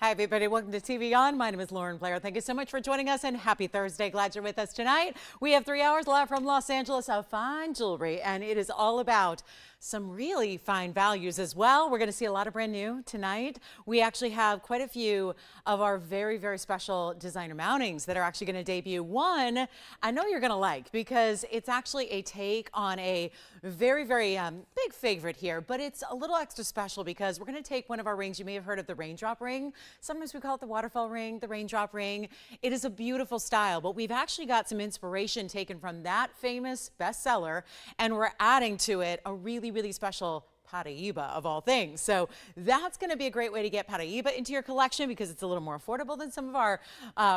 Hi, everybody. Welcome to TVON. My name is Blair. Thank you so much for joining us, and happy Thursday. Glad you're with us tonight. We have 3 hours live from Los Angeles of fine jewelry, and it is all about some really fine values as well. We're going to see a lot of brand new tonight. We actually have quite a few of our very, very special designer mountings that are actually going to debut. One I know you're going to like because it's actually a take on a very, very big favorite here, but it's a little extra special because we're going to take one of our rings. You may have heard of the raindrop ring. Sometimes we call it the waterfall ring, the raindrop ring. It is a beautiful style, but we've actually got some inspiration taken from that famous bestseller, and we're adding to it a really special Paraiba of all things. So that's going to be a great way to get Paraiba into your collection because it's a little more affordable than some of our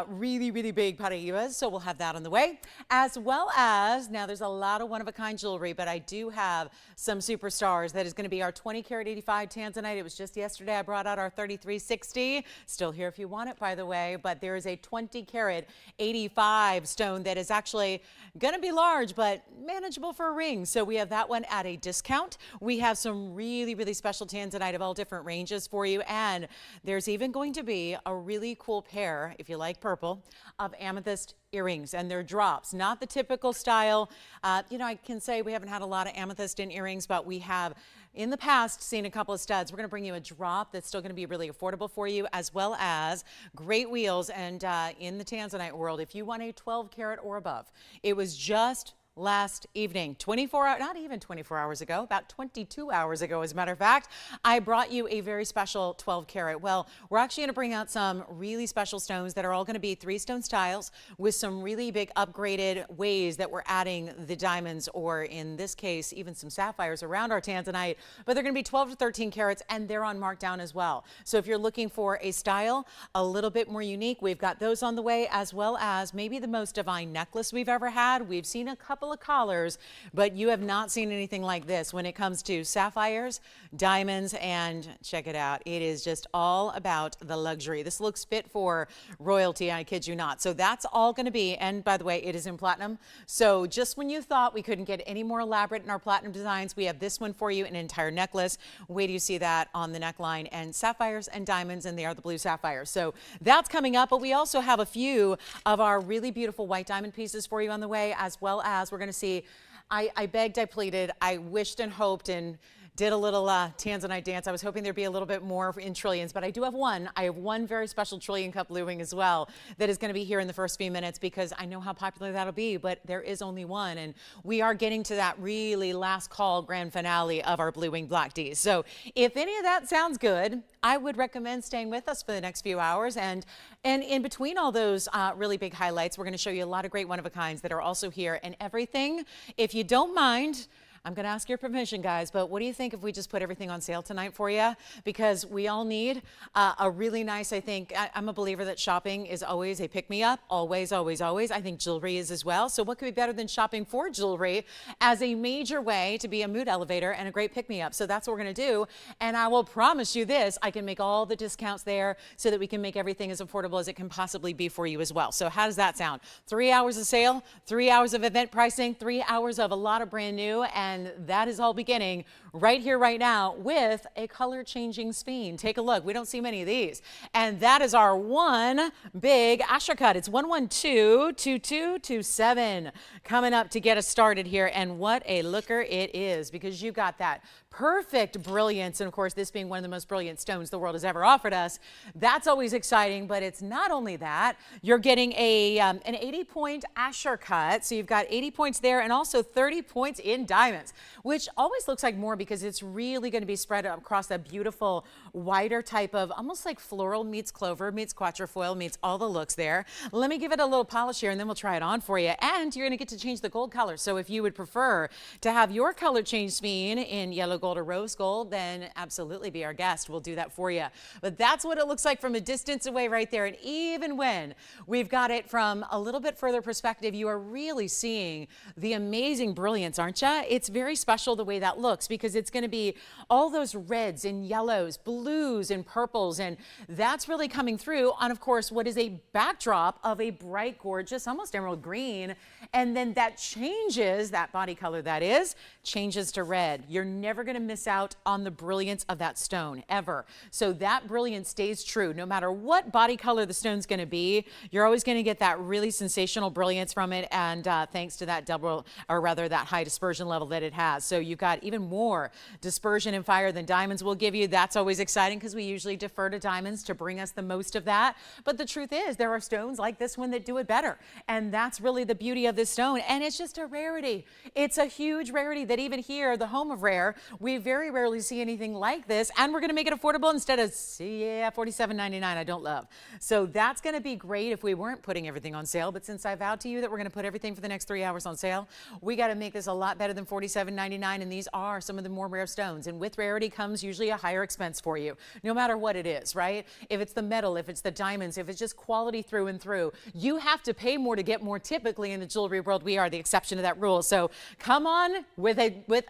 really big Paraibas. So we'll have that on the way, as well as now there's a lot of one-of-a-kind jewelry, but I do have some superstars. That is going to be our 20 karat 85 Tanzanite. It was just yesterday I brought out our 3360. Still here if you want it, by the way, but there is a 20 karat 85 stone that is actually going to be large but manageable for a ring. So we have that one at a discount. We have some really special Tanzanite of all different ranges for you, and there's even going to be a really cool pair, if you like purple, of amethyst earrings, and they're drops, not the typical style. You know, I can say we haven't had a lot of amethyst in earrings, but we have in the past seen a couple of studs. We're going to bring you a drop that's still going to be really affordable for you, as well as great wheels. And in the Tanzanite world, if you want a 12 karat or above, it was just last evening, 24 hours, not even 24 hours ago, about 22 hours ago, as a matter of fact, I brought you a very special 12 karat. Well, we're actually going to bring out some really special stones that are all going to be 3-stone styles with some really big upgraded ways that we're adding the diamonds, or in this case, even some sapphires around our Tanzanite, but they're going to be 12 to 13 karats, and they're on markdown as well. So if you're looking for a style a little bit more unique, we've got those on the way, as well as maybe the most divine necklace we've ever had. We've seen a couple of collars, but you have not seen anything like this when it comes to sapphires, diamonds, and check it out. It is just all about the luxury. This looks fit for royalty, I kid you not. So that's all going to be, and by the way, it is in platinum. So just when you thought we couldn't get any more elaborate in our platinum designs, we have this one for you, an entire necklace. Wait till you see that on the neckline, and sapphires and diamonds, and they are the blue sapphires. So that's coming up, but we also have a few of our really beautiful white diamond pieces for you on the way, as well as we're going to see, I begged, I pleaded, I wished and hoped and did a little Tanzanite dance. I was hoping there'd be a little bit more in trillions, but I do have one. I have one very special trillion cup blue wing as well that is going to be here in the first few minutes because I know how popular that'll be, but there is only one, and we are getting to that really last call grand finale of our blue wing black Ds. So if any of that sounds good, I would recommend staying with us for the next few hours, and in between all those really big highlights, we're going to show you a lot of great one-of-a-kinds that are also here, and everything, if you don't mind, I'm going to ask your permission, guys, but what do you think if we just put everything on sale tonight for you? Because we all need a really nice, I think, I'm a believer that shopping is always a pick-me-up, always. I think jewelry is as well. So what could be better than shopping for jewelry as a major way to be a mood elevator and a great pick-me-up? So that's what we're going to do, and I will promise you this, I can make all the discounts there so that we can make everything as affordable as it can possibly be for you as well. So how does that sound? 3 hours of sale, 3 hours of event pricing, 3 hours of a lot of brand new, and that is all beginning right here, right now, with a color-changing spine. Take a look. We don't see many of these. And that is our one big Asher cut. It's 112-2227 coming up to get us started here. And what a looker it is, because you got that perfect brilliance. And of course, this being one of the most brilliant stones the world has ever offered us, that's always exciting. But it's not only that, you're getting an 80-point Asher cut. So you've got 80 points there and also 30 points in diamonds, which always looks like more because it's really going to be spread across a beautiful wider type of almost like floral meets clover meets quatrefoil meets all the looks there. Let me give it a little polish here and then we'll try it on for you. And you're going to get to change the gold color. So if you would prefer to have your color change spine in yellow gold or rose gold, then absolutely be our guest. We'll do that for you. But that's what it looks like from a distance away right there. And even when we've got it from a little bit further perspective, you are really seeing the amazing brilliance, aren't you? It's very special the way that looks because it's going to be all those reds and yellows, blues and purples, and that's really coming through on, of course, what is a backdrop of a bright, gorgeous, almost emerald green, and then that changes, that body color that is, changes to red. You're never going to miss out on the brilliance of that stone, ever. So that brilliance stays true. No matter what body color the stone's going to be, you're always going to get that really sensational brilliance from it, and thanks to that that high dispersion level that it has. So you've got even more dispersion and fire than diamonds will give you. That's always exciting because we usually defer to diamonds to bring us the most of that. But the truth is, there are stones like this one that do it better. And that's really the beauty of this stone. And it's just a rarity. It's a huge rarity that even here, the home of rare, we very rarely see anything like this. And we're going to make it affordable instead of, $47.99, I don't love. So that's going to be great if we weren't putting everything on sale. But since I vowed to you that we're going to put everything for the next 3 hours on sale, we got to make this a lot better than $47.99. And these are some of the more rare stones. And with rarity comes usually a higher expense for you, no matter what it is, right? If it's the metal, if it's the diamonds, if it's just quality through and through, you have to pay more to get more. Typically in the jewelry world, we are the exception to that rule. So come on with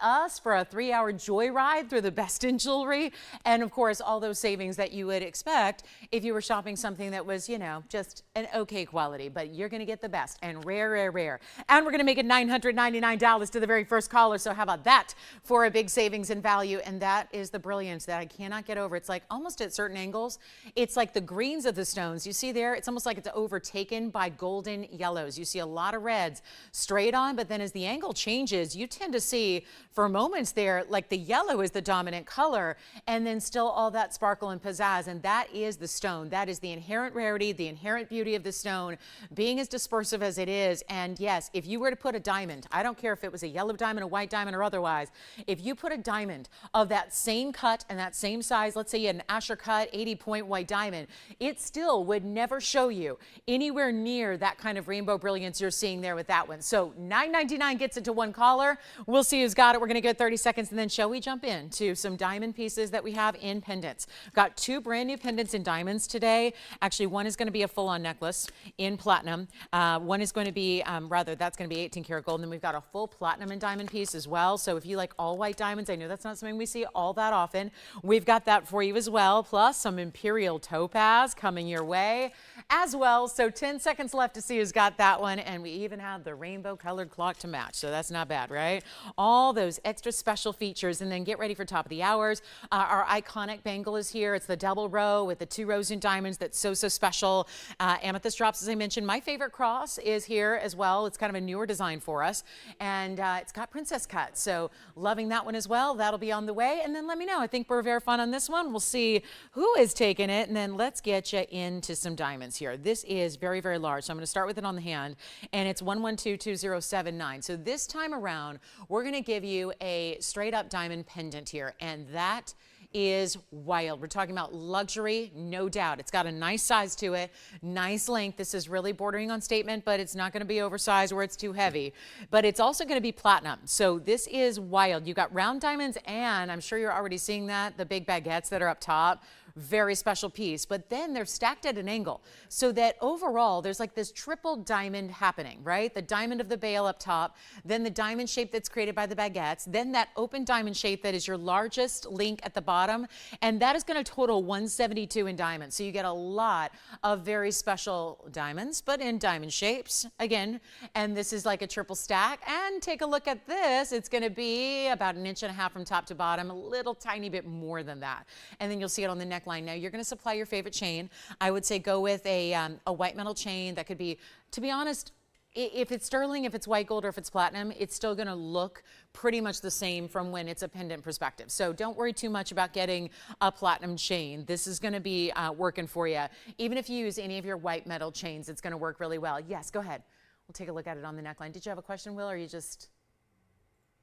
us for a 3-hour joyride through the best in jewelry. And of course, all those savings that you would expect if you were shopping something that was, you know, just an okay quality, but you're going to get the best and rare, rare, rare. And we're going to make it $999 to the very first caller. So how about that for a big savings in value? And that is the brilliance that I cannot get over. It's like almost at certain angles, it's like the greens of the stones. You see there, it's almost like it's overtaken by golden yellows. You see a lot of reds straight on, but then as the angle changes, you tend to see for moments there, like the yellow is the dominant color, and then still all that sparkle and pizzazz. And that is the stone. That is the inherent rarity, the inherent beauty of the stone, being as dispersive as it is. And yes, if you were to put a diamond, I don't care if it was a yellow diamond, a white diamond, or otherwise, if you put a diamond of that same cut and that same size, let's say you had an Asher cut 80-point white diamond, it still would never show you anywhere near that kind of rainbow brilliance you're seeing there with that one. So $9.99 gets it to one caller. We'll see who's got it. We're going to go 30 seconds, and then shall we jump into some diamond pieces that we have in pendants? Got two brand new pendants in diamonds today. Actually, one is going to be a full-on necklace in platinum. One is going to be, that's going to be 18 karat gold. And then we've got a full platinum and diamond piece as well. So if you like all white diamonds, I know that's not something we see all that often. We've got that for you as well. Plus some Imperial topaz coming your way as well. So 10 seconds left to see who's got that one. And we even have the rainbow colored clock to match. So that's not bad, right? All those extra special features. And then get ready for top of the hours. Our iconic bangle is here. It's the double row with the 2 rows in diamonds. That's so special. Amethyst drops, as I mentioned. My favorite cross is here as well. It's kind of a newer design for us. And it's got princess cut. So loving that one as well. That'll be on the way. And then let me know. I think we're very fun on this one. We'll see who is taking it. And then let's get you into some diamonds here. This is very, very large. So I'm going to start with it on the hand. And it's 1122079. So this time around, we're going to give you a straight up diamond pendant here. And that is wild. We're talking about luxury, no doubt. It's got a nice size to it, nice length. This is really bordering on statement, but it's not going to be oversized where it's too heavy. But it's also going to be platinum. So this is wild. You got round diamonds, and I'm sure you're already seeing that, the big baguettes that are up top. Very special piece, but then they're stacked at an angle so that overall there's like this triple diamond happening, right? The diamond of the bail up top, then the diamond shape that's created by the baguettes, then that open diamond shape that is your largest link at the bottom, and that is going to total 172 in diamonds. So you get a lot of very special diamonds, but in diamond shapes again, and this is like a triple stack. And take a look at this. It's going to be about 1.5 inches from top to bottom, a little tiny bit more than that, and then you'll see it on the neckline. Now you're going to supply your favorite chain. I would say go with a white metal chain that could be, to be honest, if it's sterling, if it's white gold, or if it's platinum, it's still going to look pretty much the same from when it's a pendant perspective. So don't worry too much about getting a platinum chain. This is going to be working for you. Even if you use any of your white metal chains, it's going to work really well. Yes, go ahead. We'll take a look at it on the neckline. Did you have a question, Will, or are you just...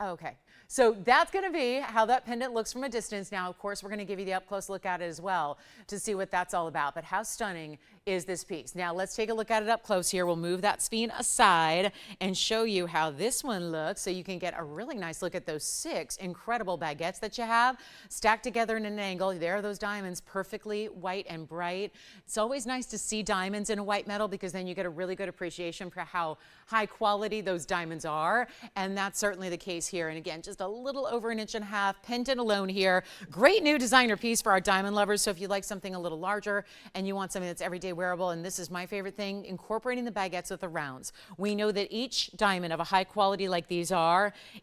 Okay, so that's going to be how that pendant looks from a distance. Now, of course, we're going to give you the up-close look at it as well to see what that's all about. But how stunning is this piece? Now, let's take a look at it up close here. We'll move that Spinel aside and show you how this one looks so you can get a really nice look at those 6 incredible baguettes that you have stacked together in an angle. There are those diamonds, perfectly white and bright. It's always nice to see diamonds in a white metal because then you get a really good appreciation for how high quality those diamonds are. And that's certainly the case size here. And again, just a little over 1.5 inches, pendant alone here. Great new designer piece for our diamond lovers. So if you like something a little larger and you want something that's everyday wearable, and this is my favorite thing, incorporating the baguettes with the rounds. We know that each diamond of a high quality like these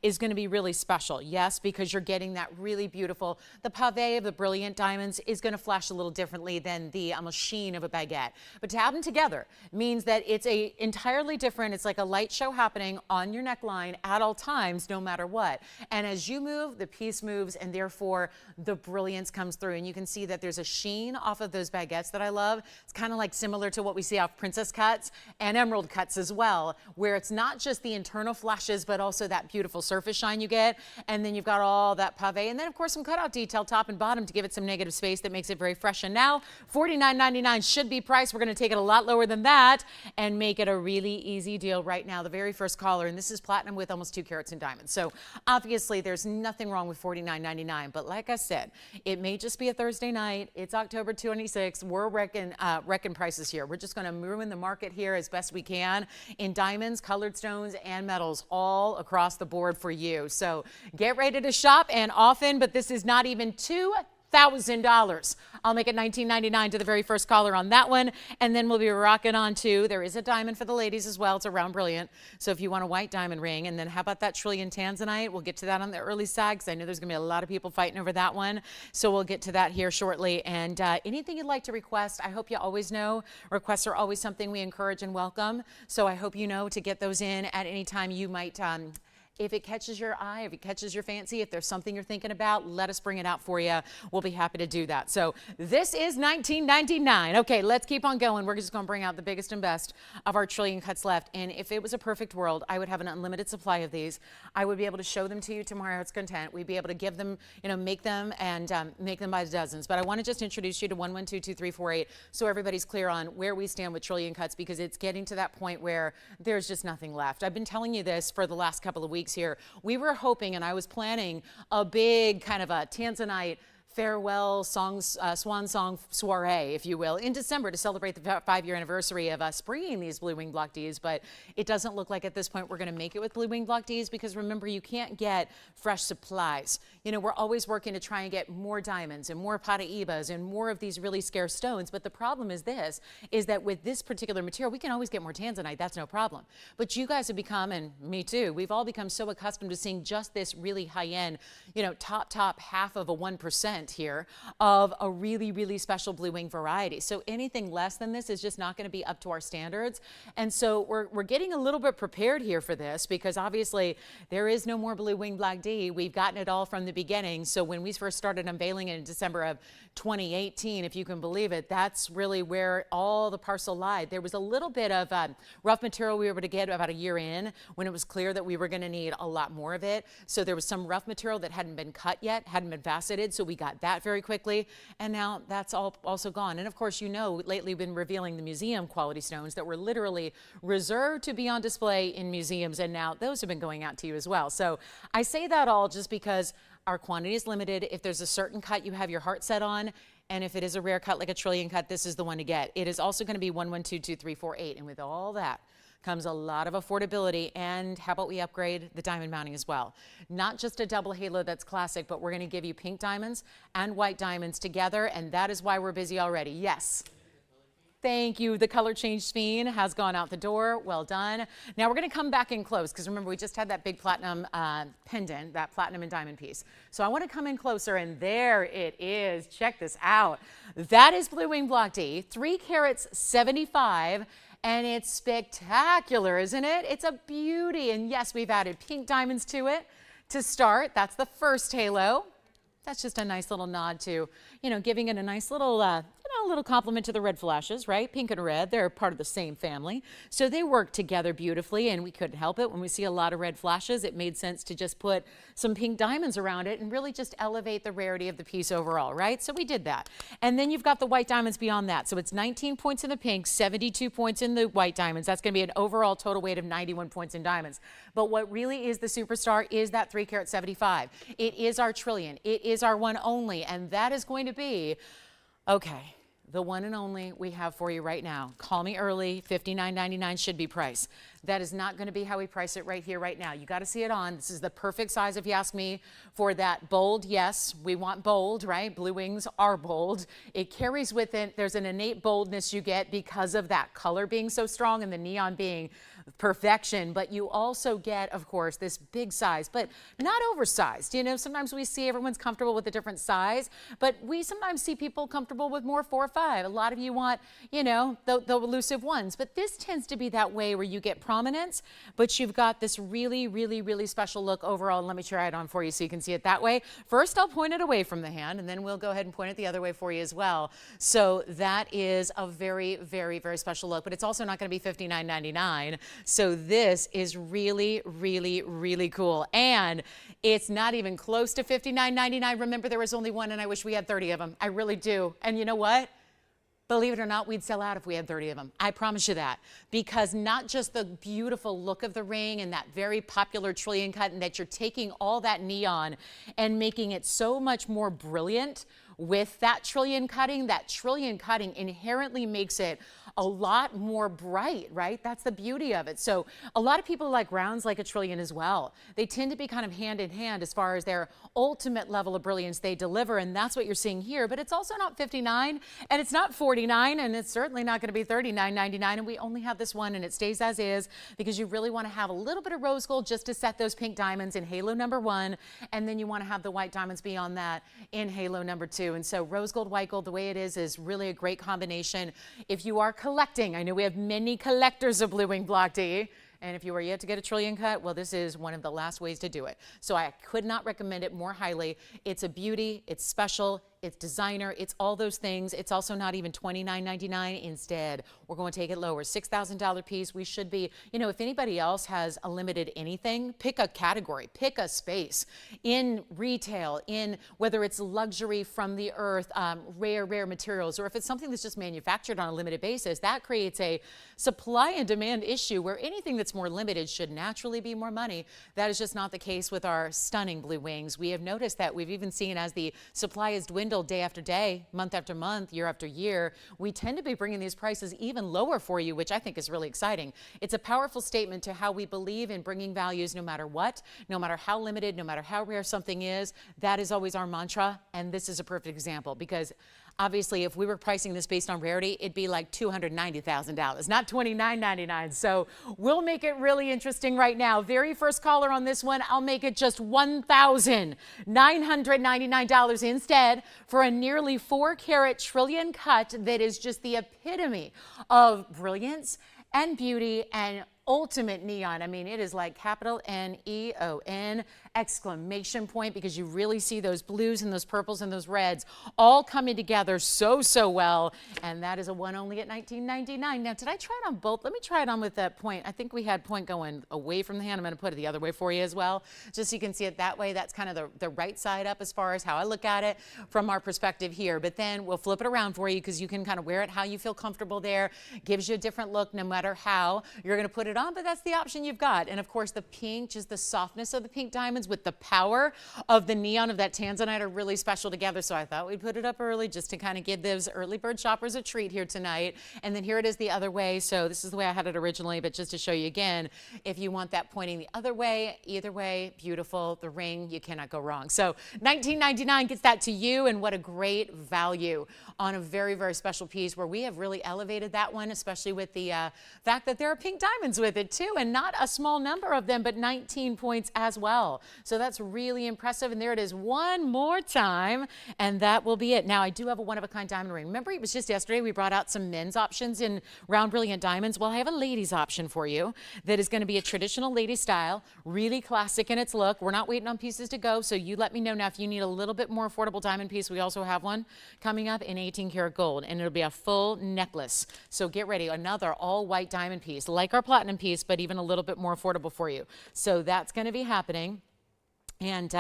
is going to be really special. Yes, because you're getting that really beautiful, the pave of the brilliant diamonds is going to flash a little differently than the sheen of a baguette. But to have them together means that it's a entirely different, it's like a light show happening on your neckline at all times, no matter what. And as you move, the piece moves, and therefore the brilliance comes through. And you can see that there's a sheen off of those baguettes that I love. It's kind of like similar to what we see off princess cuts and emerald cuts as well, where it's not just the internal flashes, but also that beautiful surface shine you get. And then you've got all that pave, and then of course some cutout detail top and bottom to give it some negative space that makes it very fresh. And now $49.99 should be priced. We're going to take it a lot lower than that and make it a really easy deal right now. The very first caller, and this is platinum with almost 2 carats in diamonds. So obviously there's nothing wrong with $49.99, but like I said, it may just be a Thursday night. It's October 26th. We're wrecking prices here. We're just going to ruin the market here as best we can in diamonds, colored stones, and metals all across the board for you. So get ready to shop, and often, but this is not even $2,000. I'll make it $19.99 to the very first caller on that one, and then we'll be rocking on to, there is a diamond for the ladies as well. It's a round brilliant. So if you want a white diamond ring, and then how about that trillion Tanzanite? We'll get to that on the early side because I know there's going to be a lot of people fighting over that one. So we'll get to that here shortly. And anything you'd like to request, I hope you always know requests are always something we encourage and welcome. So I hope you know to get those in at any time. You might if it catches your eye, if it catches your fancy, if there's something you're thinking about, let us bring it out for you. We'll be happy to do that. So this is $19.99. Okay, let's keep on going. We're just going to bring out the biggest and best of our trillion cuts left. And if it was a perfect world, I would have an unlimited supply of these. I would be able to show them to you tomorrow. It's content. We'd be able to give them, make them and make them by the dozens. But I want to just introduce you to 1122348 so everybody's clear on where we stand with trillion cuts, because it's getting to that point where there's just nothing left. I've been telling you this for the last couple of weeks here. We were hoping, and I was planning a big kind of a Tanzanite farewell songs, swan song soiree, if you will, in December to celebrate the 5-year anniversary of us bringing these blue wing block Ds. But it doesn't look like at this point we're going to make it with blue wing block Ds, because remember, you can't get fresh supplies. We're always working to try and get more diamonds and more Paraibas and more of these really scarce stones. But the problem is that with this particular material, we can always get more Tanzanite. That's no problem. But you guys have become, and me too, we've all become so accustomed to seeing just this really high end, top half of a 1% here of a really, really special blue wing variety. So anything less than this is just not going to be up to our standards. And so we're getting a little bit prepared here for this, because obviously there is no more blue wing black D. We've gotten it all from the beginning. So when we first started unveiling it in December of 2018, if you can believe it, that's really where all the parcel lied. There was a little bit of rough material we were able to get about a year in, when it was clear that we were going to need a lot more of it. So there was some rough material that hadn't been cut yet, hadn't been faceted. So we got that very quickly, and now that's all also gone. And of course, lately we've been revealing the museum quality stones that were literally reserved to be on display in museums, and now those have been going out to you as well. So I say that all just because our quantity is limited. If there's a certain cut you have your heart set on, and if it is a rare cut like a trillion cut, this is the one to get. It is also going to be 1122348, and with all that comes a lot of affordability. And how about we upgrade the diamond mounting as well? Not just a double halo that's classic, but we're going to give you pink diamonds and white diamonds together, and that is why we're busy already. Yes. Thank you. The color change fiend has gone out the door. Well done. Now we're going to come back in close, because remember, we just had that big platinum pendant, that platinum and diamond piece. So I want to come in closer, and there it is. Check this out. That is blue wing block D, 3 carats 75. And it's spectacular, isn't it? It's a beauty. And yes, we've added pink diamonds to it to start. That's the first halo. That's just a nice little nod to, giving it a nice little, little compliment to the red flashes, right? Pink and red, they're part of the same family. So they work together beautifully, and we couldn't help it. When we see a lot of red flashes, it made sense to just put some pink diamonds around it and really just elevate the rarity of the piece overall, right? So we did that. And then you've got the white diamonds beyond that. So it's 19 points in the pink, 72 points in the white diamonds. That's going to be an overall total weight of 91 points in diamonds. But what really is the superstar is that 3 carat 75. It is our trillion. It is our one only. And that is going to be, okay, the one and only we have for you right now. Call me early. $59.99 should be price. That is not going to be how we price it right here, right now. You got to see it on. This is the perfect size, if you ask me, for that bold. Yes, we want bold, right? Blue wings are bold. It carries with it, there's an innate boldness you get because of that color being so strong and the neon being perfection, but you also get, of course, this big size, but not oversized. You know, sometimes we see everyone's comfortable with a different size, but we sometimes see people comfortable with more 4 or 5. A lot of you want, you know, the elusive ones, but this tends to be that way where you get prominence, but you've got this really, really, really special look overall. And let me try it on for you so you can see it that way. First, I'll point it away from the hand, and then we'll go ahead and point it the other way for you as well. So that is a very, very, very special look, but it's also not going to be $59.99. So this is really, really, really cool. And it's not even close to $59.99. Remember, there was only one, and I wish we had 30 of them. I really do. And you know what? Believe it or not, we'd sell out if we had 30 of them. I promise you that. Because not just the beautiful look of the ring and that very popular trillion cut, and that you're taking all that neon and making it so much more brilliant with that trillion cutting. That trillion cutting inherently makes it a lot more bright, right? That's the beauty of it. So a lot of people like rounds like a trillion as well. They tend to be kind of hand in hand as far as their ultimate level of brilliance they deliver, and that's what you're seeing here. But it's also not 59, and it's not 49, and it's certainly not going to be $39.99, and we only have this one, and it stays as is because you really want to have a little bit of rose gold just to set those pink diamonds in halo number 1, and then you want to have the white diamonds beyond that in halo number 2. And so rose gold, white gold, the way it is really a great combination. If you are collecting, I know we have many collectors of Blue Wing Block D, and if you are yet to get a trillion cut, well, this is one of the last ways to do it. So I could not recommend it more highly. It's a beauty, it's special, it's designer, it's all those things. It's also not even $29.99. Instead, we're going to take it lower. $6,000 piece. We should be, you know, if anybody else has a limited anything, pick a category, pick a space in retail, in whether it's luxury from the earth, rare materials, or if it's something that's just manufactured on a limited basis. That creates a supply and demand issue where anything that's more limited should naturally be more money. That is just not the case with our stunning blue wings. We have noticed that. We've even seen as the supply has dwindled day after day, month after month, year after year, we tend to be bringing these prices even lower for you, which I think is really exciting. It's a powerful statement to how we believe in bringing values no matter what, no matter how limited, no matter how rare something is. That is always our mantra, and this is a perfect example because obviously, if we were pricing this based on rarity, it'd be like $290,000, not $29.99. So we'll make it really interesting right now. Very first caller on this one, I'll make it just $1,999 instead for a nearly 4-carat trillion cut that is just the epitome of brilliance and beauty and ultimate neon. I mean, it is like capital N-E-O-N exclamation point, because you really see those blues and those purples and those reds all coming together so well. And that is a one only at $19.99. Now, did I try it on both? Let me try it on with that point. I think we had point going away from the hand. I'm going to put it the other way for you as well, just so you can see it that way. That's kind of the right side up as far as how I look at it from our perspective here. But then we'll flip it around for you because you can kind of wear it how you feel comfortable there. Gives you a different look no matter how you're going to put it on, but that's the option you've got. And of course, the pink, just the softness of the pink diamonds with the power of the neon of that Tanzanite are really special together. So I thought we'd put it up early just to kind of give those early bird shoppers a treat here tonight. And then here it is the other way. So this is the way I had it originally, but just to show you again, if you want that pointing the other way, either way, beautiful. The ring, you cannot go wrong. So $19.99 gets that to you, and what a great value on a very special piece where we have really elevated that one, especially with the fact that there are pink diamonds with it too, and not a small number of them, but 19 points as well. So that's really impressive. And there it is one more time, and that will be it. Now, I do have a one-of-a-kind diamond ring. Remember, it was just yesterday we brought out some men's options in round brilliant diamonds. Well, I have a ladies option for you that is going to be a traditional lady style, really classic in its look. We're not waiting on pieces to go, so you let me know now if you need a little bit more affordable diamond piece. We also have one coming up in 18 karat gold, and it'll be a full necklace. So get ready, another all-white diamond piece, like our platinum piece, but even a little bit more affordable for you. So that's going to be happening. And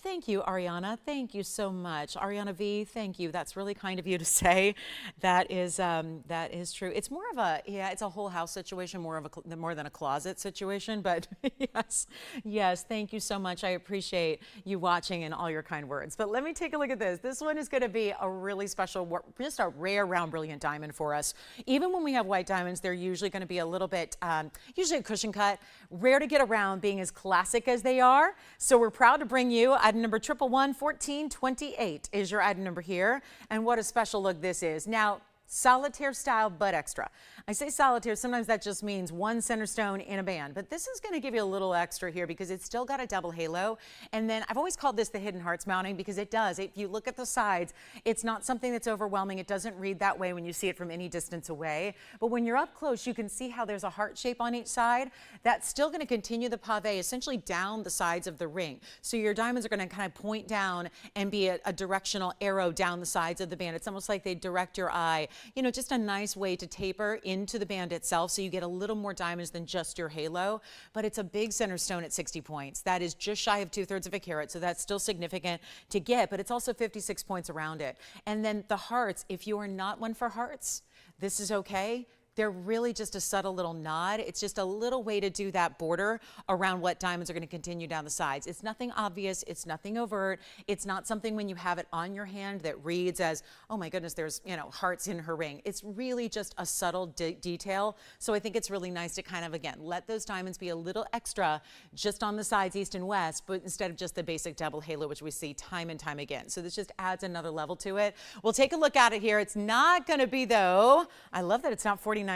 Thank you, Ariana. Thank you so much. Ariana V, thank you. That's really kind of you to say. That is true. It's more of a, yeah, it's a whole house situation, more than a closet situation, but yes, yes, thank you so much. I appreciate you watching and all your kind words. But let me take a look at this. This one is going to be a really special, just a rare round brilliant diamond for us. Even when we have white diamonds, they're usually going to be a little bit, usually a cushion cut, rare to get around being as classic as they are. So we're proud to bring you item number 1111428 is your item number here. And what a special look this is. Now, solitaire style, but extra. I say solitaire, sometimes that just means one center stone in a band, but this is going to give you a little extra here because it's still got a double halo. And then I've always called this the hidden hearts mounting because it does. If you look at the sides, it's not something that's overwhelming. It doesn't read that way when you see it from any distance away. But when you're up close, you can see how there's a heart shape on each side. That's still going to continue the pave essentially down the sides of the ring. So your diamonds are going to kind of point down and be a directional arrow down the sides of the band. It's almost like they direct your eye. You know, just a nice way to taper into the band itself so you get a little more diamonds than just your halo. But it's a big center stone at 60 points. That is just shy of 2/3 of a carat, so that's still significant to get, but it's also 56 points around it. And then the hearts, if you are not one for hearts, this is okay. They're really just a subtle little nod. It's just a little way to do that border around what diamonds are going to continue down the sides. It's nothing obvious. It's nothing overt. It's not something when you have it on your hand that reads as, oh my goodness, there's, you know, hearts in her ring. It's really just a subtle detail. So I think it's really nice to kind of, again, let those diamonds be a little extra just on the sides, east and west, but instead of just the basic double halo, which we see time and time again. So this just adds another level to it. We'll take a look at it here. It's not going to be, though, I love that it's not $49.99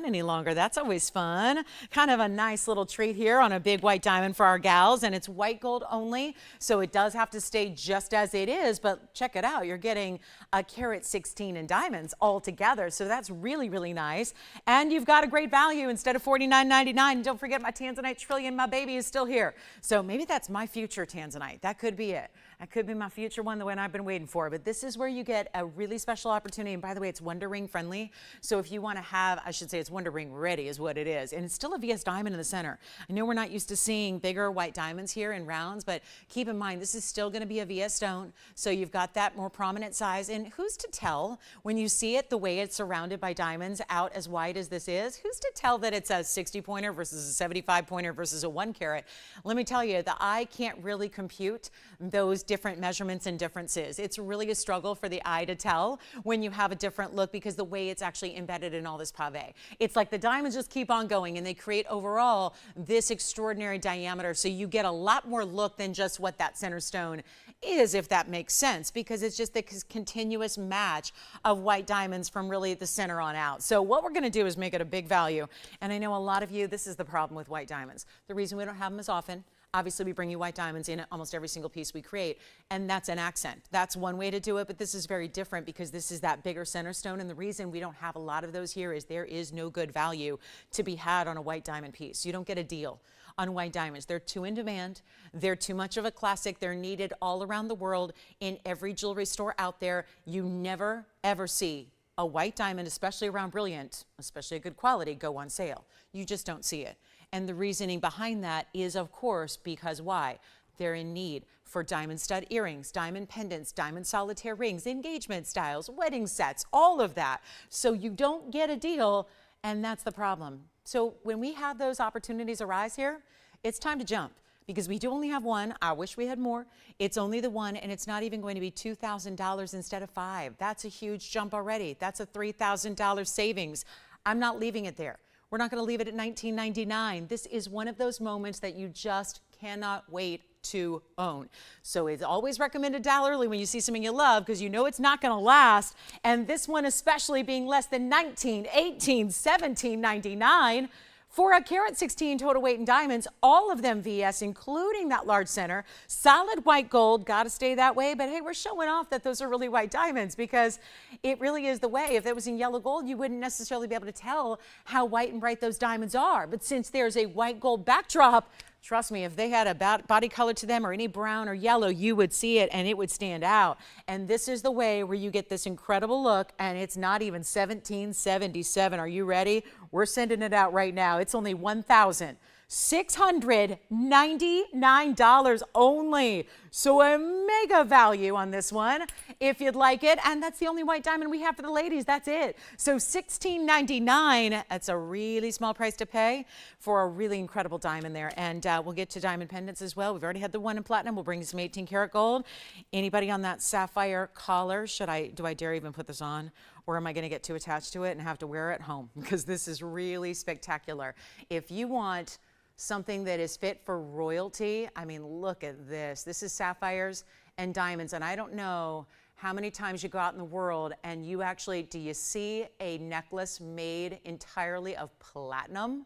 any longer. That's always fun. Kind of a nice little treat here on a big white diamond for our gals, and it's white gold only, so it does have to stay just as it is, but check it out. You're getting a carat 16 in diamonds all together, so that's really, really nice. And you've got a great value instead of $49.99. Don't forget my Tanzanite trillion, my baby is still here. So maybe that's my future Tanzanite. That could be it. That could be my future one, the one I've been waiting for. But this is where you get a really special opportunity. And by the way, it's Wonder Ring friendly. So if you want to have, I should say it's Wonder Ring ready is what it is. And it's still a VS diamond in the center. I know we're not used to seeing bigger white diamonds here in rounds, but keep in mind, this is still going to be a VS stone. So you've got that more prominent size. And who's to tell when you see it the way it's surrounded by diamonds out as wide as this is? Who's to tell that it's a 60 pointer versus a 75 pointer versus a 1 carat? Let me tell you, the eye can't really compute those different measurements and differences. It's really a struggle for the eye to tell when you have a different look because the way it's actually embedded in all this pave. It's like the diamonds just keep on going and they create overall this extraordinary diameter, so you get a lot more look than just what that center stone is, if that makes sense, because it's just this continuous match of white diamonds from really the center on out. So what we're going to do is make it a big value. And I know a lot of you, this is the problem with white diamonds. The reason we don't have them as often, obviously we bring you white diamonds in almost every single piece we create, and that's an accent. That's one way to do it, but this is very different because this is that bigger center stone, and the reason we don't have a lot of those here is there is no good value to be had on a white diamond piece. You don't get a deal on white diamonds. They're too in demand. They're too much of a classic. They're needed all around the world in every jewelry store out there. You never, ever see a white diamond, especially around brilliant, especially a good quality, go on sale. You just don't see it. And the reasoning behind that is, of course, because why? They're in need for diamond stud earrings, diamond pendants, diamond solitaire rings, engagement styles, wedding sets, all of that. So you don't get a deal, and that's the problem. So when we have those opportunities arise here, it's time to jump because we do only have one. I wish we had more. It's only the one, and it's not even going to be $2,000 instead of $5,000. That's a huge jump already. That's a $3,000 savings. I'm not leaving it there. We're not going to leave it at $19.99. This is one of those moments that you just cannot wait to own. So it's always recommended dial early when you see something you love because you know it's not going to last. And this one especially being less than $19, $18, $17.99 for a carat 16 total weight in diamonds, all of them VS, including that large center, solid white gold, got to stay that way. But hey, we're showing off that those are really white diamonds because it really is the way. If it was in yellow gold, you wouldn't necessarily be able to tell how white and bright those diamonds are. But since there's a white gold backdrop, trust me, if they had a body color to them or any brown or yellow, you would see it and it would stand out. And this is the way where you get this incredible look, and it's not even $17.77. Are you ready? We're sending it out right now. It's only $1,000. $699 only. So a mega value on this one if you'd like it. And that's the only white diamond we have for the ladies. That's it. So $16.99. That's a really small price to pay for a really incredible diamond there. And we'll get to diamond pendants as well. We've already had the one in platinum. We'll bring you some 18 karat gold. Anybody on that sapphire collar? Do I dare even put this on? Or am I going to get too attached to it and have to wear it at home? Because this is really spectacular. If you want something that is fit for royalty, I mean, look at this. This is sapphires and diamonds. And I don't know how many times you go out in the world and you actually, do you see a necklace made entirely of platinum?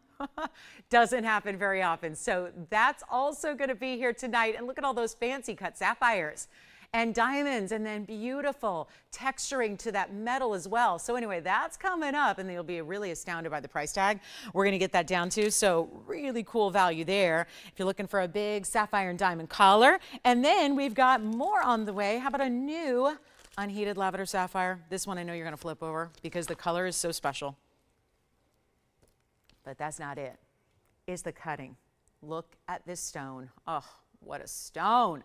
Doesn't happen very often. So that's also going to be here tonight. And look at all those fancy cut sapphires and diamonds, and then beautiful texturing to that metal as well. So anyway, that's coming up, and you'll be really astounded by the price tag. We're gonna get that down too, so really cool value there if you're looking for a big sapphire and diamond collar. And then we've got more on the way. How about a new unheated lavender sapphire? This one I know you're gonna flip over because the color is so special. But that's not it. It's the cutting. Look at this stone. Oh, what a stone.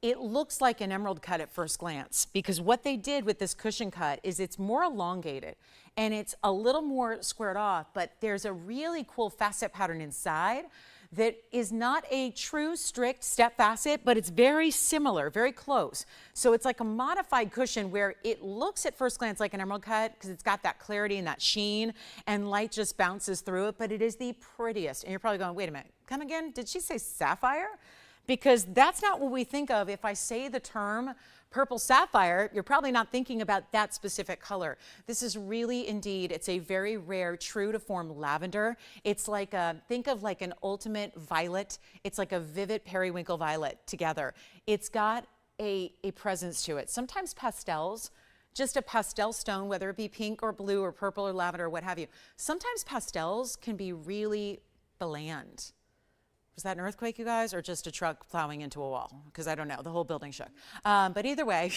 It looks like an emerald cut at first glance because what they did with this cushion cut is it's more elongated and it's a little more squared off, but there's a really cool facet pattern inside that is not a true strict step facet, but it's very similar, very close. So it's like a modified cushion where it looks at first glance like an emerald cut because it's got that clarity and that sheen and light just bounces through it, but it is the prettiest. And you're probably going, wait a minute, come again? Did she say sapphire? Because that's not what we think of. If I say the term purple sapphire, you're probably not thinking about that specific color. This is really indeed, it's a very rare, true to form lavender. It's like think of like an ultimate violet. It's like a vivid periwinkle violet together. It's got a presence to it. Sometimes pastels, just a pastel stone, whether it be pink or blue or purple or lavender or what have you. Sometimes pastels can be really bland. Was that an earthquake, you guys, or just a truck plowing into a wall? Because I don't know, the whole building shook. But either way,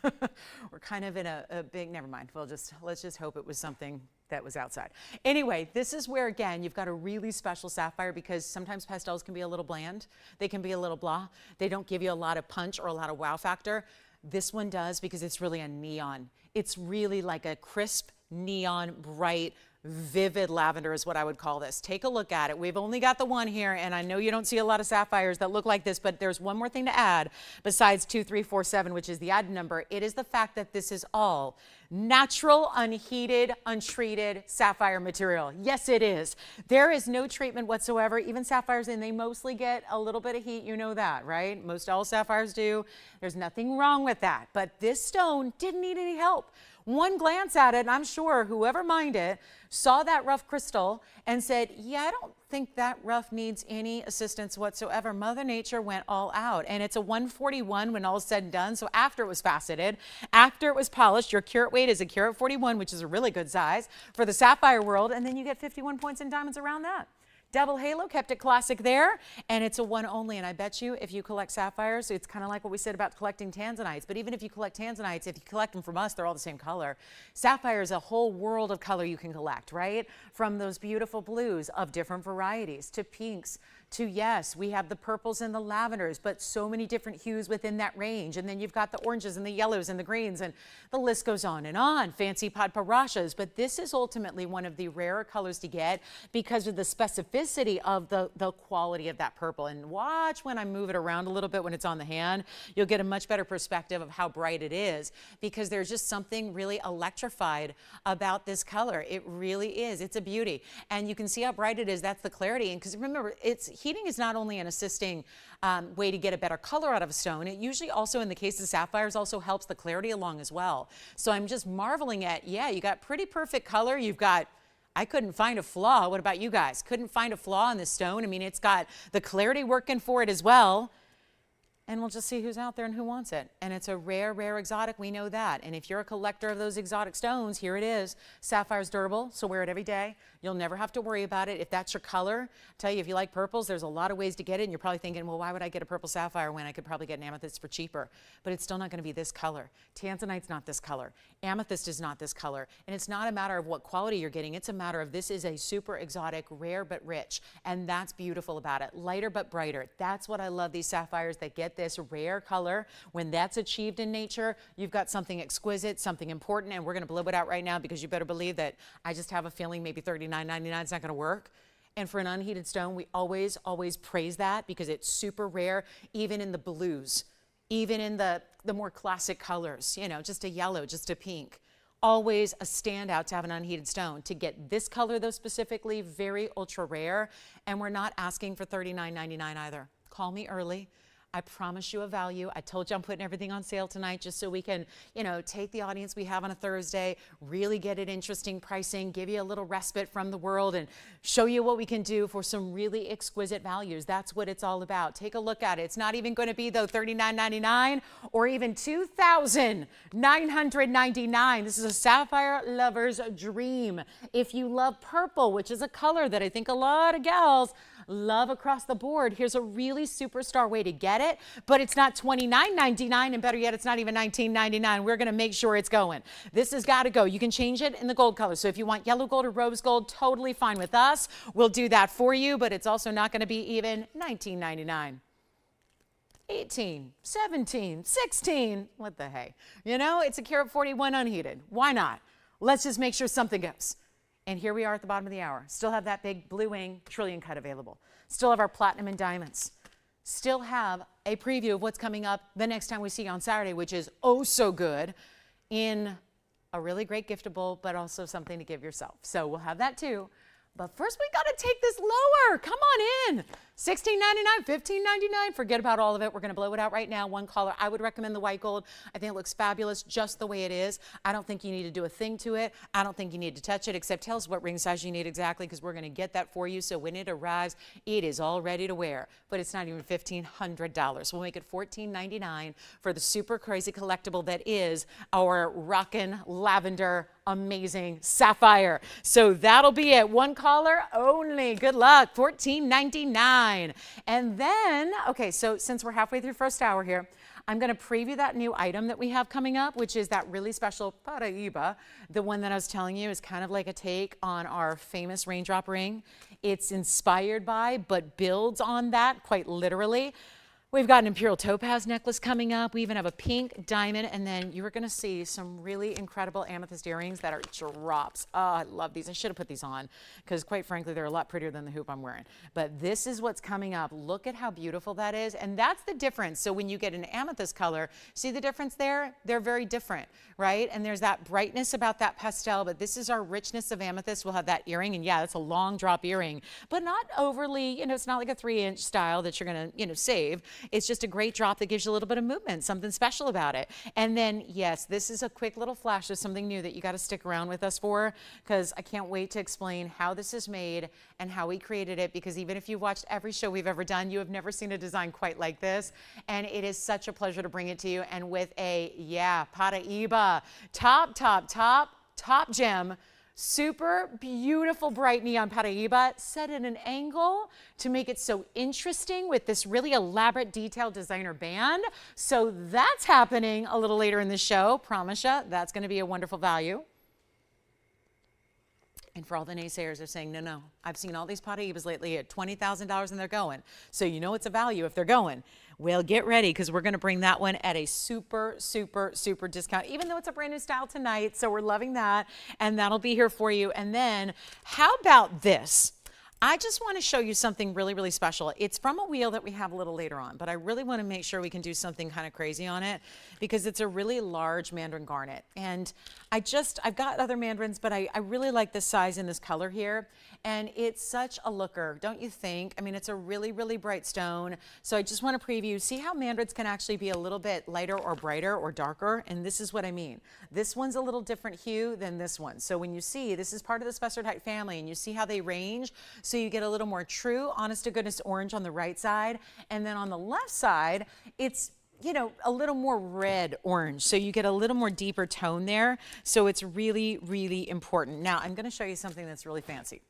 we're kind of in a big, never mind. Let's just hope it was something that was outside. Anyway, this is where, again, you've got a really special sapphire because sometimes pastels can be a little bland. They can be a little blah. They don't give you a lot of punch or a lot of wow factor. This one does because it's really a neon. It's really like a crisp, neon, bright, vivid lavender is what I would call this. Take a look at it. We've only got the one here, and I know you don't see a lot of sapphires that look like this, but there's one more thing to add besides 2347, which is the item number. It is the fact that this is all natural, unheated, untreated sapphire material. Yes, it is. There is no treatment whatsoever. Even sapphires, and they mostly get a little bit of heat. You know that, right? Most all sapphires do. There's nothing wrong with that. But this stone didn't need any help. One glance at it, and I'm sure whoever mined it saw that rough crystal and said, yeah, I don't think that rough needs any assistance whatsoever. Mother Nature went all out, and it's a 141 when all is said and done. So after it was faceted, after it was polished, your carat weight is a carat 41, which is a really good size for the sapphire world, and then you get 51 points in diamonds around that. Double halo, kept it classic there, and it's a one only. And I bet you if you collect sapphires, it's kind of like what we said about collecting Tanzanites. But even if you collect Tanzanites, if you collect them from us, they're all the same color. Sapphire is a whole world of color you can collect, right? From those beautiful blues of different varieties to pinks to, yes, we have the purples and the lavenders, but so many different hues within that range. And then you've got the oranges and the yellows and the greens, and the list goes on and on. Fancy padparashas, but this is ultimately one of the rarer colors to get because of the specificity of the quality of that purple. And watch when I move it around a little bit when it's on the hand, you'll get a much better perspective of how bright it is because there's just something really electrified about this color. It really is. It's a beauty. And you can see how bright it is. That's the clarity. And because remember, heating is not only an assisting way to get a better color out of a stone, it usually also, in the case of sapphires, also helps the clarity along as well. So I'm just marveling at, yeah, you got pretty perfect color. You've got, I couldn't find a flaw. What about you guys? Couldn't find a flaw in this stone. I mean, it's got the clarity working for it as well. and we'll just see who's out there and who wants it. And it's a rare, rare exotic. We know that. And if you're a collector of those exotic stones, here it is. Sapphire's durable, so wear it every day. You'll never have to worry about it. If that's your color, I tell you, if you like purples, there's a lot of ways to get it. And you're probably thinking, well, why would I get a purple sapphire when I could probably get an amethyst for cheaper? But it's still not going to be this color. Tanzanite's not this color. Amethyst is not this color. And it's not a matter of what quality you're getting. It's a matter of this is a super exotic, rare but rich. And that's beautiful about it. Lighter but brighter. That's what I love, these sapphires that get this rare color. When that's achieved in nature, you've got something exquisite, something important, and we're going to blow it out right now because you better believe that I just have a feeling maybe $39.99 is not going to work. And for an unheated stone, we always, always praise that because it's super rare, even in the blues, even in the more classic colors, you know, just a yellow, just a pink. Always a standout to have an unheated stone. To get this color, though, specifically, very ultra rare. And we're not asking for $39.99 either. Call me early. I promise you a value. I told you I'm putting everything on sale tonight just so we can, you know, take the audience we have on a Thursday, really get it interesting pricing, give you a little respite from the world and show you what we can do for some really exquisite values. That's what it's all about. Take a look at it. It's not even going to be, though, $39.99 or even $2,999. This is a sapphire lover's dream. If you love purple, which is a color that I think a lot of gals love across the board, here's a really superstar way to get it, but it's not $29.99, and better yet, it's not even $19.99. We're going to make sure it's going. This has got to go. You can change it in the gold color. So if you want yellow gold or rose gold, totally fine with us. We'll do that for you, but it's also not going to be even $19.99. 18, 17, 16, what the hey? You know, it's a carat 41 unheated. Why not? Let's just make sure something goes. And here we are at the bottom of the hour. Still have that big blue wing trillion cut available. Still have our platinum and diamonds. Still have a preview of what's coming up the next time we see you on Saturday, which is oh so good in a really great giftable, but also something to give yourself. So we'll have that too. But first we got to take this lower. Come on in. $16.99, $15.99. Forget about all of it. We're going to blow it out right now. One color. I would recommend the white gold. I think it looks fabulous just the way it is. I don't think you need to do a thing to it. I don't think you need to touch it, except tell us what ring size you need exactly, because we're going to get that for you. So when it arrives, it is all ready to wear. But it's not even $1,500. We'll make it $14.99 for the super crazy collectible that is our rockin' lavender amazing sapphire. So that'll be it. One caller only. Good luck. $14.99. And then, okay, so since we're halfway through first hour here, I'm going to preview that new item that we have coming up, which is that really special Paraiba. The one that I was telling you is kind of like a take on our famous raindrop ring. It's inspired by, but builds on that quite literally. We've got an Imperial topaz necklace coming up. We even have a pink diamond, and then you are going to see some really incredible amethyst earrings that are drops. Oh, I love these. I should have put these on because, quite frankly, they're a lot prettier than the hoop I'm wearing. But this is what's coming up. Look at how beautiful that is, and that's the difference. So when you get an amethyst color, see the difference there? They're very different, right? And there's that brightness about that pastel, but this is our richness of amethyst. We'll have that earring, and yeah, it's a long drop earring, but not overly, you know, it's not like a 3-inch style that you're going to, you know, save. It's just a great drop that gives you a little bit of movement, something special about it. And then, yes, this is a quick little flash of something new that you got to stick around with us for, because I can't wait to explain how this is made and how we created it, because even if you've watched every show we've ever done, you have never seen a design quite like this. And it is such a pleasure to bring it to you. And with a, yeah, Paraiba, top gem, super beautiful bright neon Paraiba set at an angle to make it so interesting with this really elaborate detailed designer band. So that's happening a little later in the show. Promise you, that's going to be a wonderful value. And for all the naysayers, they're saying, no, I've seen all these Paraibas lately at $20,000 and they're going. So you know it's a value if they're going. Well, get ready, because we're going to bring that one at a super, super, super discount, even though it's a brand new style tonight. So we're loving that, and that'll be here for you. And then how about this? I just want to show you something really, really special. It's from a wheel that we have a little later on, but I really want to make sure we can do something kind of crazy on it, because it's a really large mandarin garnet. And I've got other mandarins, but I really like this size and this color here. And it's such a looker, don't you think? I mean, it's a really, really bright stone. So I just want to preview, see how mandarins can actually be a little bit lighter or brighter or darker. And this is what I mean. This one's a little different hue than this one. So when you see, this is part of the Spessardite family, and you see how they range. So So you get a little more true, honest to goodness orange on the right side. And then on the left side, it's, you know, a little more red orange. So you get a little more deeper tone there. So it's really, really important. Now I'm going to show you something that's really fancy.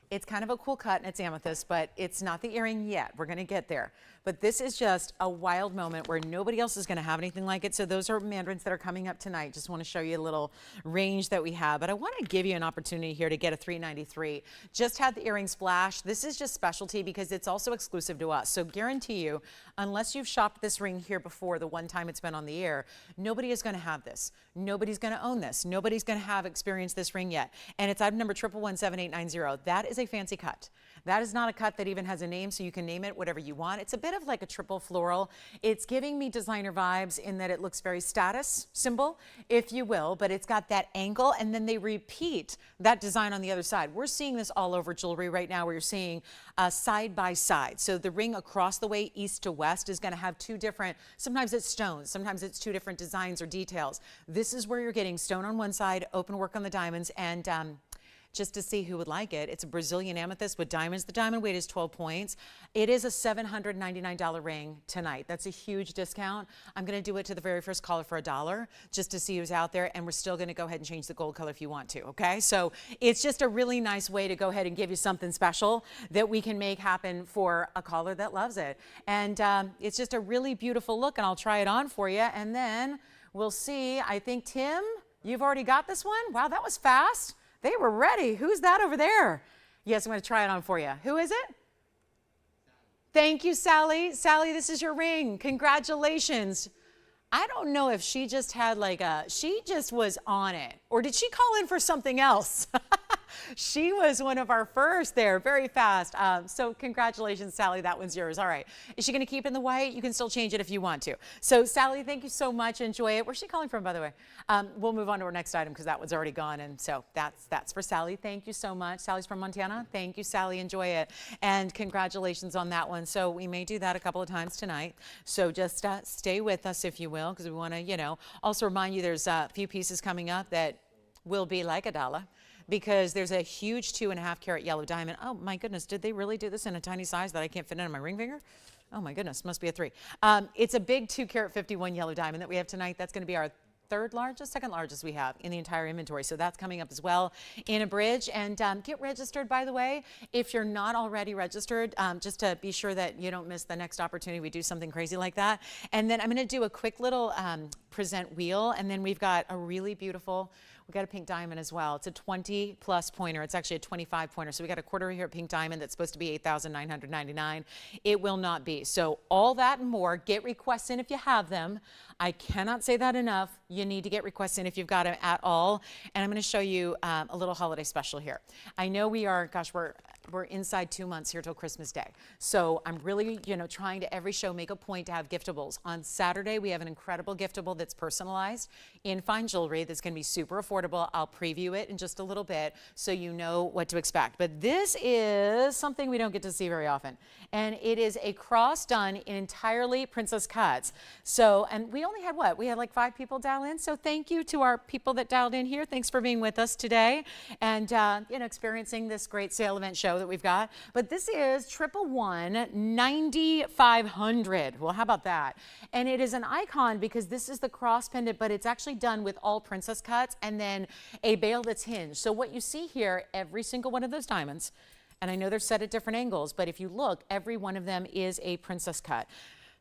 It's kind of a cool cut and it's amethyst, but it's not the earring yet. We're going to get there. But this is just a wild moment where nobody else is going to have anything like it. So those are mandarins that are coming up tonight. Just want to show you a little range that we have. But I want to give you an opportunity here to get a $393. Just had the earrings flash. This is just specialty because it's also exclusive to us. So guarantee you, unless you've shopped this ring here before, the one time it's been on the air, nobody is going to have this. Nobody's going to own this. Nobody's going to have experienced this ring yet. And it's item number 1117890. That is a fancy cut. That is not a cut that even has a name, so you can name it whatever you want. It's a bit of like a triple floral. It's giving me designer vibes in that it looks very status symbol, if you will, but it's got that angle, and then they repeat that design on the other side. We're seeing this all over jewelry right now where you're seeing side by side. So the ring across the way, east to west, is going to have two different, sometimes it's stones, sometimes it's two different designs or details. This is where you're getting stone on one side, open work on the diamonds, and just to see who would like it, it's a Brazilian amethyst with diamonds. The diamond weight is 12 points. It is a $799 ring tonight. That's a huge discount. I'm going to do it to the very first caller for $1 just to see who's out there, and we're still going to go ahead and change the gold color if you want to, okay? So it's just a really nice way to go ahead and give you something special that we can make happen for a caller that loves it. And it's just a really beautiful look, and I'll try it on for you, and then we'll see. I think, Tim, you've already got this one? Wow, that was fast. They were ready. Who's that over there? Yes, I'm going to try it on for you. Who is it? Thank you, Sally. Sally, this is your ring. Congratulations. I don't know if she just had she just was on it. Or did she call in for something else? She was one of our first there, very fast. So congratulations, Sally, that one's yours. All right. Is she going to keep it in the white? You can still change it if you want to. So Sally, thank you so much. Enjoy it. Where's she calling from, by the way? We'll move on to our next item because that one's already gone. And so that's for Sally. Thank you so much. Sally's from Montana. Thank you, Sally. Enjoy it. And congratulations on that one. So we may do that a couple of times tonight. So just stay with us, if you will, because we want to, also remind you there's a few pieces coming up that will be like $1. Because there's a huge 2.5 carat yellow diamond. Oh my goodness, did they really do this in a tiny size that I can't fit in my ring finger? Oh my goodness, must be a 3. It's a big 2 carat 51 yellow diamond that we have tonight. That's going to be our second largest we have in the entire inventory. So that's coming up as well in a bridge. And get registered, by the way, if you're not already registered, just to be sure that you don't miss the next opportunity we do something crazy like that. And then I'm going to do a quick little present wheel. And then we've got a really beautiful, we got a pink diamond as well. It's a 20 plus pointer. It's actually a 25 pointer. So we got a quarter here pink diamond that's supposed to be $8,999. It will not be. So all that and more, get requests in if you have them. I cannot say that enough. You need to get requests in if you've got them at all. And I'm going to show you a little holiday special here. I know we are, gosh, we're inside 2 months here till Christmas Day. So I'm really, trying to every show make a point to have giftables. On Saturday, we have an incredible giftable that's personalized in fine jewelry that's going to be super affordable. I'll preview it in just a little bit so you know what to expect. But this is something we don't get to see very often. And it is a cross done in entirely princess cuts. So, and we only had what? We had like 5 people dial in. So thank you to our people that dialed in here. Thanks for being with us today and, experiencing this great sale event show that we've got. But this is 111 9500. Well, how about that? And it is an icon because this is the cross pendant, but it's actually done with all princess cuts and then a bail that's hinged. So what you see here, every single one of those diamonds, and I know they're set at different angles, but if you look, every one of them is a princess cut.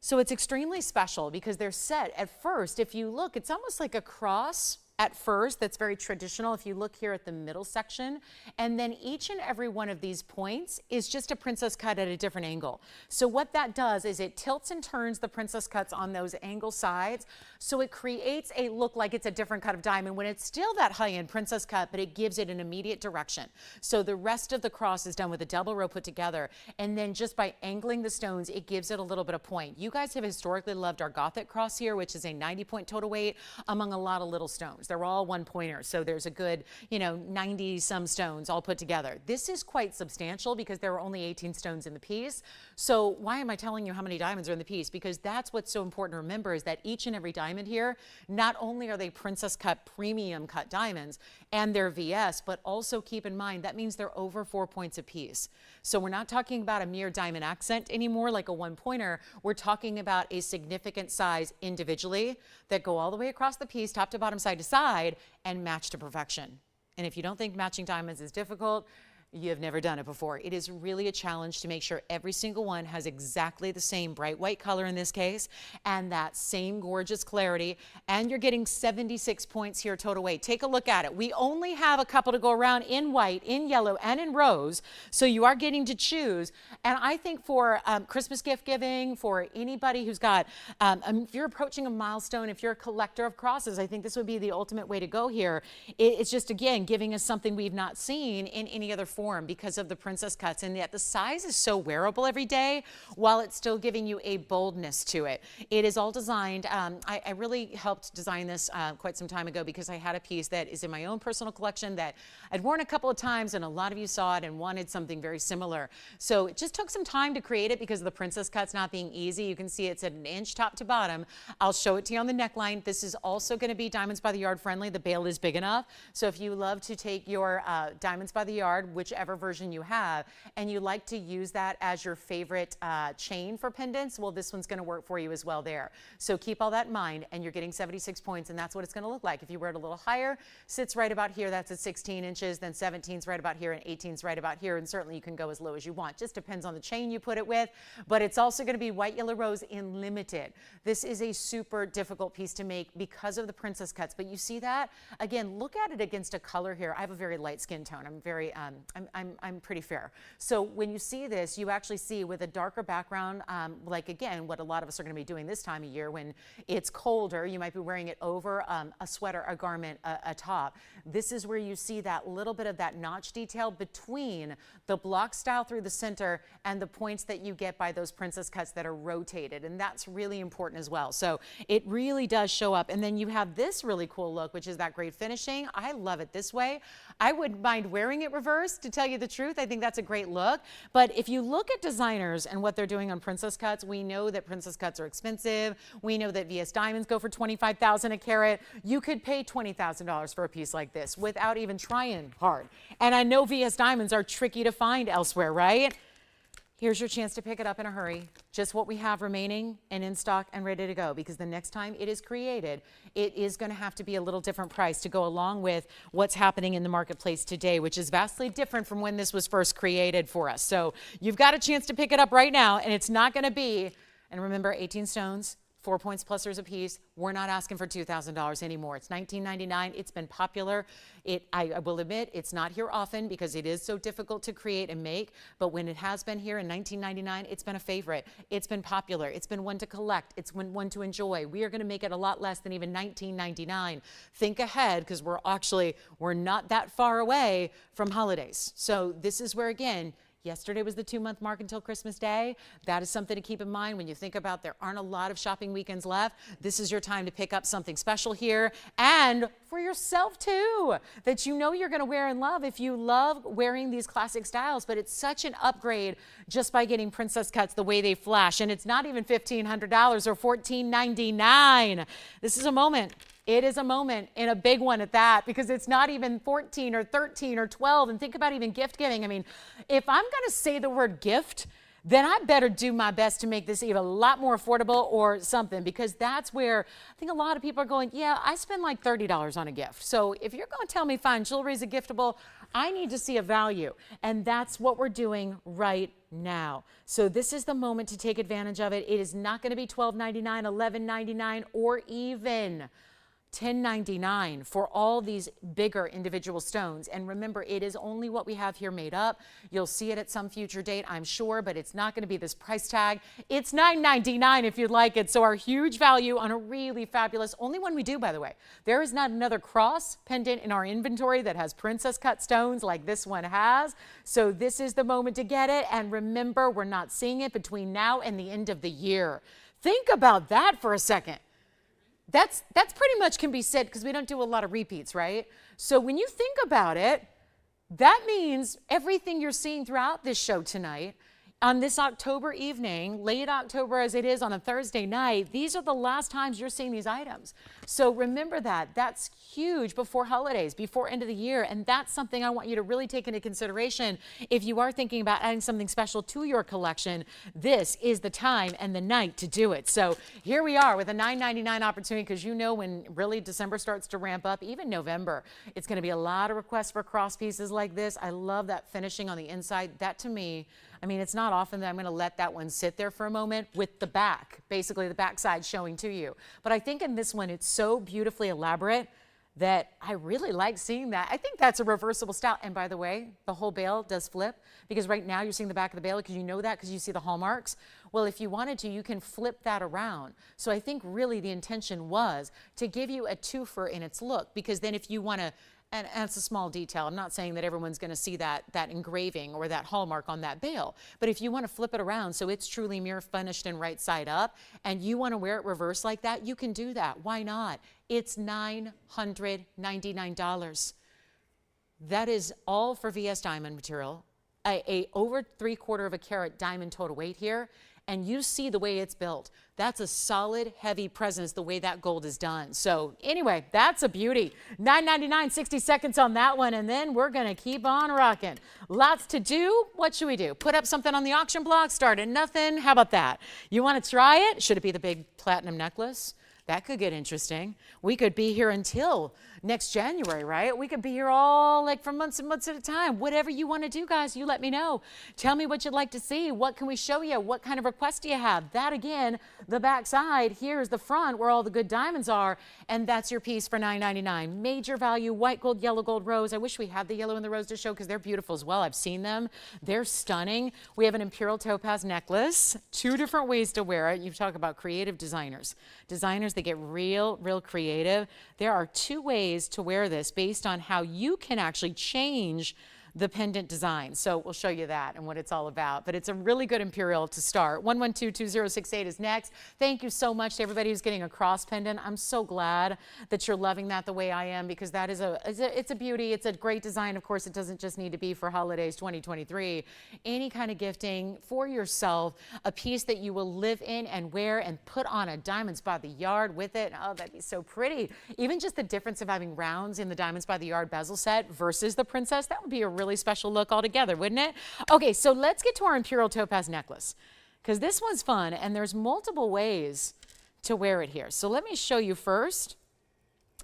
So it's extremely special because they're set at first. If you look, it's almost like a cross at first that's very traditional. If you look here at the middle section, and then each and every one of these points is just a princess cut at a different angle. So what that does is it tilts and turns the princess cuts on those angle sides. So it creates a look like it's a different cut of diamond when it's still that high-end princess cut, but it gives it an immediate direction. So the rest of the cross is done with a double row put together. And then just by angling the stones, it gives it a little bit of point. You guys have historically loved our Gothic cross here, which is a 90-point total weight among a lot of little stones. pointers. They're all one pointers. So there's a good, 90 some stones all put together. This is quite substantial because there are only 18 stones in the piece. So why am I telling you how many diamonds are in the piece? Because that's what's so important to remember, is that each and every diamond here, not only are they princess cut, premium cut diamonds, and they're VS, but also keep in mind that means they're over 4 points a piece. So we're not talking about a mere diamond accent anymore like a one pointer. We're talking about a significant size individually that go all the way across the piece, top to bottom, side to side, and match to perfection. And if you don't think matching diamonds is difficult, you have never done it before. It is really a challenge to make sure every single one has exactly the same bright white color in this case, and that same gorgeous clarity. And you're getting 76 points here total weight. Take a look at it. We only have a couple to go around in white, in yellow, and in rose. So you are getting to choose. And I think for Christmas gift giving, for anybody who's got, if you're approaching a milestone, if you're a collector of crosses, I think this would be the ultimate way to go here. It's just, again, giving us something we've not seen in any other form because of the princess cuts, and yet the size is so wearable every day while it's still giving you a boldness to it. It is all designed, I really helped design this quite some time ago because I had a piece that is in my own personal collection that I'd worn a couple of times, and a lot of you saw it and wanted something very similar. So it just took some time to create it because of the princess cuts not being easy. You can see it's at 1 inch top to bottom. I'll show it to you on the neckline. This is also going to be Diamonds by the Yard friendly. The bail is big enough. So if you love to take your Diamonds by the Yard, whichever version you have, and you like to use that as your favorite chain for pendants, well, this one's going to work for you as well there. So keep all that in mind, and you're getting 76 points, and that's what it's going to look like. If you wear it a little higher, sits right about here, that's at 16 inches, then 17's right about here, and 18's right about here, and certainly you can go as low as you want. Just depends on the chain you put it with, but it's also going to be white, yellow, rose in limited. This is a super difficult piece to make because of the princess cuts, but you see that? Again, look at it against a color here. I have a very light skin tone. I'm very, I'm pretty fair. So when you see this, you actually see with a darker background, like again, what a lot of us are going to be doing this time of year when it's colder, you might be wearing it over a sweater, a garment, a top. This is where you see that little bit of that notch detail between the block style through the center and the points that you get by those princess cuts that are rotated. And that's really important as well. So it really does show up. And then you have this really cool look, which is that great finishing. I love it this way. I wouldn't mind wearing it reversed, to tell you the truth. I think that's a great look. But if you look at designers and what they're doing on princess cuts, we know that princess cuts are expensive. We know that VS diamonds go for $25,000 a carat. You could pay $20,000 for a piece like this without even trying hard. And I know VS diamonds are tricky to find elsewhere, right? Here's your chance to pick it up in a hurry. Just what we have remaining and in stock and ready to go, because the next time it is created, it is going to have to be a little different price to go along with what's happening in the marketplace today, which is vastly different from when this was first created for us. So you've got a chance to pick it up right now, and it's not going to be, and remember, 18 stones, 4 points plus a piece. We're not asking for $2,000 anymore. It's $19.99. It's been popular. I will admit it's not here often because it is so difficult to create and make, but when it has been here in $19.99, it's been a favorite. It's been popular. It's been one to collect. It's been one to enjoy. We are going to make it a lot less than even $19.99. Think ahead, because we're not that far away from holidays. So this is where, again, yesterday was the 2-month mark until Christmas Day. That is something to keep in mind when you think about there aren't a lot of shopping weekends left. This is your time to pick up something special here, and for yourself too, that you know you're going to wear and love if you love wearing these classic styles. But it's such an upgrade just by getting princess cuts the way they flash. And it's not even $1,500 or $1,499. This is a moment. It is a moment, and a big one at that, because it's not even 14 or 13 or 12. And think about even gift giving. I mean, if I'm going to say the word gift, then I better do my best to make this even a lot more affordable or something, because that's where I think a lot of people are going, yeah, I spend like $30 on a gift. So if you're going to tell me fine jewelry is a giftable, I need to see a value. And that's what we're doing right now. So this is the moment to take advantage of it. It is not going to be $12.99, $11.99, or even $10.99 for all these bigger individual stones. And remember, it is only what we have here made up. You'll see it at some future date, I'm sure, but it's not going to be this price tag. It's $9.99 if you'd like it. So our huge value on a really fabulous, only one we do, by the way. There is not another cross pendant in our inventory that has princess cut stones like this one has. So this is the moment to get it. And remember, we're not seeing it between now and the end of the year. Think about that for a second. That's pretty much can be said because we don't do a lot of repeats, right? So when you think about it, that means everything you're seeing throughout this show tonight, on this October evening, late October as it is on a Thursday night, these are the last times you're seeing these items. So remember that. That's huge before holidays, before end of the year. And that's something I want you to really take into consideration. If you are thinking about adding something special to your collection, this is the time and the night to do it. So here we are with a $9.99 opportunity, because you know when really December starts to ramp up, even November, it's going to be a lot of requests for cross pieces like this. I love that finishing on the inside. That to me, I mean, it's not often that I'm going to let that one sit there for a moment with the back, basically the backside showing to you. But I think in this one, it's so beautifully elaborate that I really like seeing that. I think that's a reversible style. And by the way, the whole bail does flip, because right now you're seeing the back of the bail because you know that because you see the hallmarks. Well, if you wanted to, you can flip that around. So I think really the intention was to give you a twofer in its look, because then if you want to, and it's a small detail. I'm not saying that everyone's going to see that engraving or that hallmark on that bail. But if you want to flip it around so it's truly mirror finished and right side up, and you want to wear it reverse like that, you can do that. Why not? It's $999. That is all for VS diamond material. A over 3/4 carat diamond total weight here. And you see the way it's built. That's a solid, heavy presence, the way that gold is done. So anyway, that's a beauty. $9.99, 60 seconds on that one, and then we're gonna keep on rocking. Lots to do. What should we do? Put up something on the auction block, start at nothing? How about that? You wanna try it? Should it be the big platinum necklace? That could get interesting. We could be here until next January, right? We could be here all like for months and months at a time. Whatever you want to do, guys, you let me know. Tell me what you'd like to see. What can we show you? What kind of requests do you have? That again, the back side, here's the front where all the good diamonds are, and that's your piece for $9.99. Major value, white gold, yellow gold, rose. I wish we had the yellow and the rose to show because they're beautiful as well. I've seen them. They're stunning. We have an Imperial topaz necklace. 2 different ways to wear it. You talk about creative designers. Designers, they get real creative. There are 2 ways to wear this based on how you can actually change the pendant design. So we'll show you that and what it's all about. But it's a really good Imperial to start. 112-2068 is next. Thank you so much to everybody who's getting a cross pendant. I'm so glad that you're loving that the way I am, because that is it's a beauty. It's a great design. Of course, it doesn't just need to be for holidays 2023. Any kind of gifting for yourself, a piece that you will live in and wear and put on a Diamonds by the Yard with it. Oh, that'd be so pretty. Even just the difference of having rounds in the Diamonds by the Yard bezel set versus the Princess, that would be a really special look altogether, wouldn't it? Okay, so let's get to our Imperial topaz necklace, because this one's fun and there's multiple ways to wear it here. So let me show you first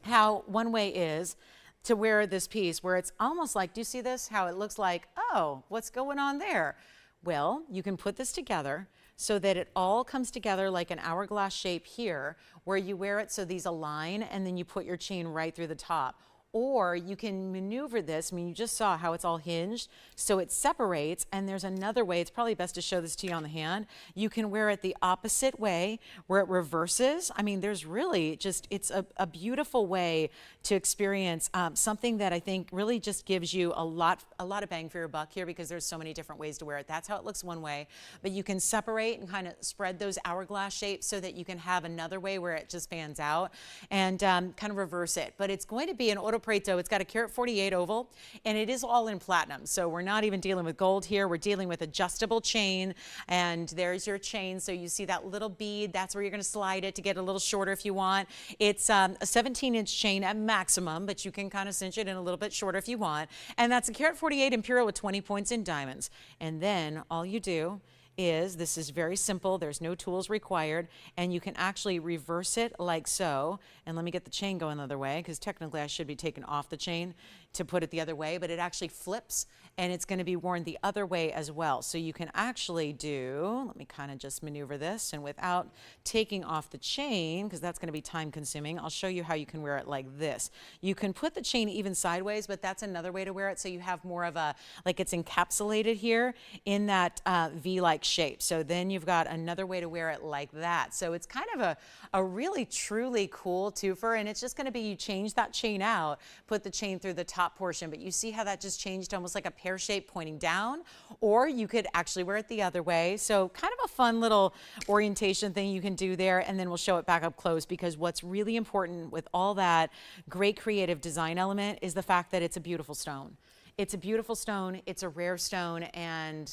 how one way is to wear this piece, where it's almost like, do you see this? How it looks like, oh, what's going on there? Well, you can put this together so that it all comes together like an hourglass shape here, where you wear it so these align, and then you put your chain right through the top. Or you can maneuver this. I mean, you just saw how it's all hinged, so it separates. And there's another way. It's probably best to show this to you on the hand. You can wear it the opposite way, where it reverses. I mean, there's really just, it's a beautiful way to experience something that I think really just gives you a lot of bang for your buck here, because there's so many different ways to wear it. That's how it looks one way, but you can separate and kind of spread those hourglass shapes so that you can have another way where it just fans out, and kind of reverse it. But it's going to be an Oro Preto. It's got a carat 48 oval, and it is all in platinum. So we're not even dealing with gold here. We're dealing with adjustable chain, and there's your chain. So you see that little bead. That's where you're going to slide it to get a little shorter if you want. It's a 17-inch chain at maximum, but you can kind of cinch it in a little bit shorter if you want. And that's a carat 48 Imperial with 20 points in diamonds. And then all you do is, this is very simple, there's no tools required, and you can actually reverse it like so. And let me get the chain going the other way, because technically I should be taking off the chain to put it the other way, but it actually flips, and it's going to be worn the other way as well. So you can actually do, let me kind of just maneuver this, and without taking off the chain, because that's going to be time consuming, I'll show you how you can wear it like this. You can put the chain even sideways, but that's another way to wear it, so you have more of a, like it's encapsulated here in that V-like medallion-like shape. So then you've got another way to wear it like that. So it's kind of a really truly cool twofer, and it's just going to be, you change that chain out, put the chain through the top portion, but you see how that just changed almost like a pear shape pointing down, or you could actually wear it the other way. So kind of a fun little orientation thing you can do there, and then we'll show it back up close, because what's really important with all that great creative design element is the fact that it's a beautiful stone. It's a beautiful stone, it's a rare stone, and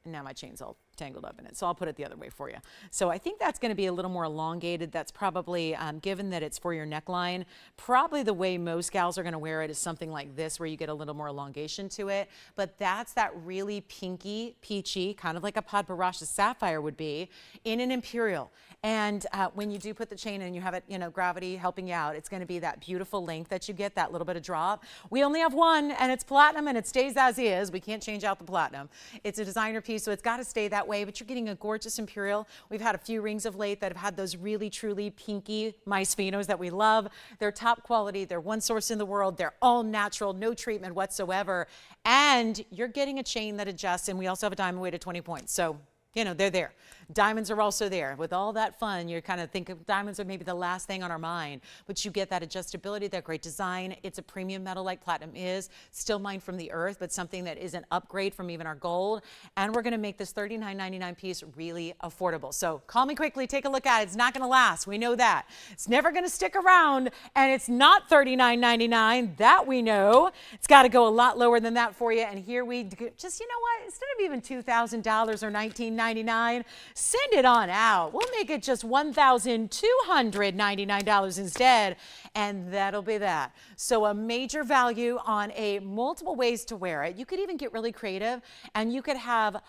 now my chain's all tangled up in it, so I'll put it the other way for you. So I think that's going to be a little more elongated. That's probably, given that it's for your neckline, probably the way most gals are going to wear it is something like this, where you get a little more elongation to it. But that's that really pinky, peachy, kind of like a Paraiba sapphire would be, in an Imperial. And when you do put the chain in, you have it, you know, gravity helping you out, it's going to be that beautiful length that you get, that little bit of drop. We only have one, and it's platinum, and it stays as is. We can't change out the platinum. It's a designer piece, so it's got to stay that way, but you're getting a gorgeous Imperial. We've had a few rings of late that have had those really, truly pinky Spinels that we love. They're top quality. They're one source in the world. They're all natural, no treatment whatsoever. And you're getting a chain that adjusts, and we also have a diamond weight of 20 points. So, you know, they're there. Diamonds are also there. With all that fun, you kind of think of diamonds are maybe the last thing on our mind, but you get that adjustability, that great design. It's a premium metal like platinum is, still mined from the earth, but something that is an upgrade from even our gold. And we're going to make this $39.99 piece really affordable. So call me quickly, take a look at it. It's not going to last. We know that. It's never going to stick around, and it's not $39.99. That we know. It's got to go a lot lower than that for you. And here we just, you know what? Instead of even $2,000 or $19.99, send it on out. We'll make it just $1,299 instead, and that'll be that. So a major value on a multiple ways to wear it. You could even get really creative, and you could have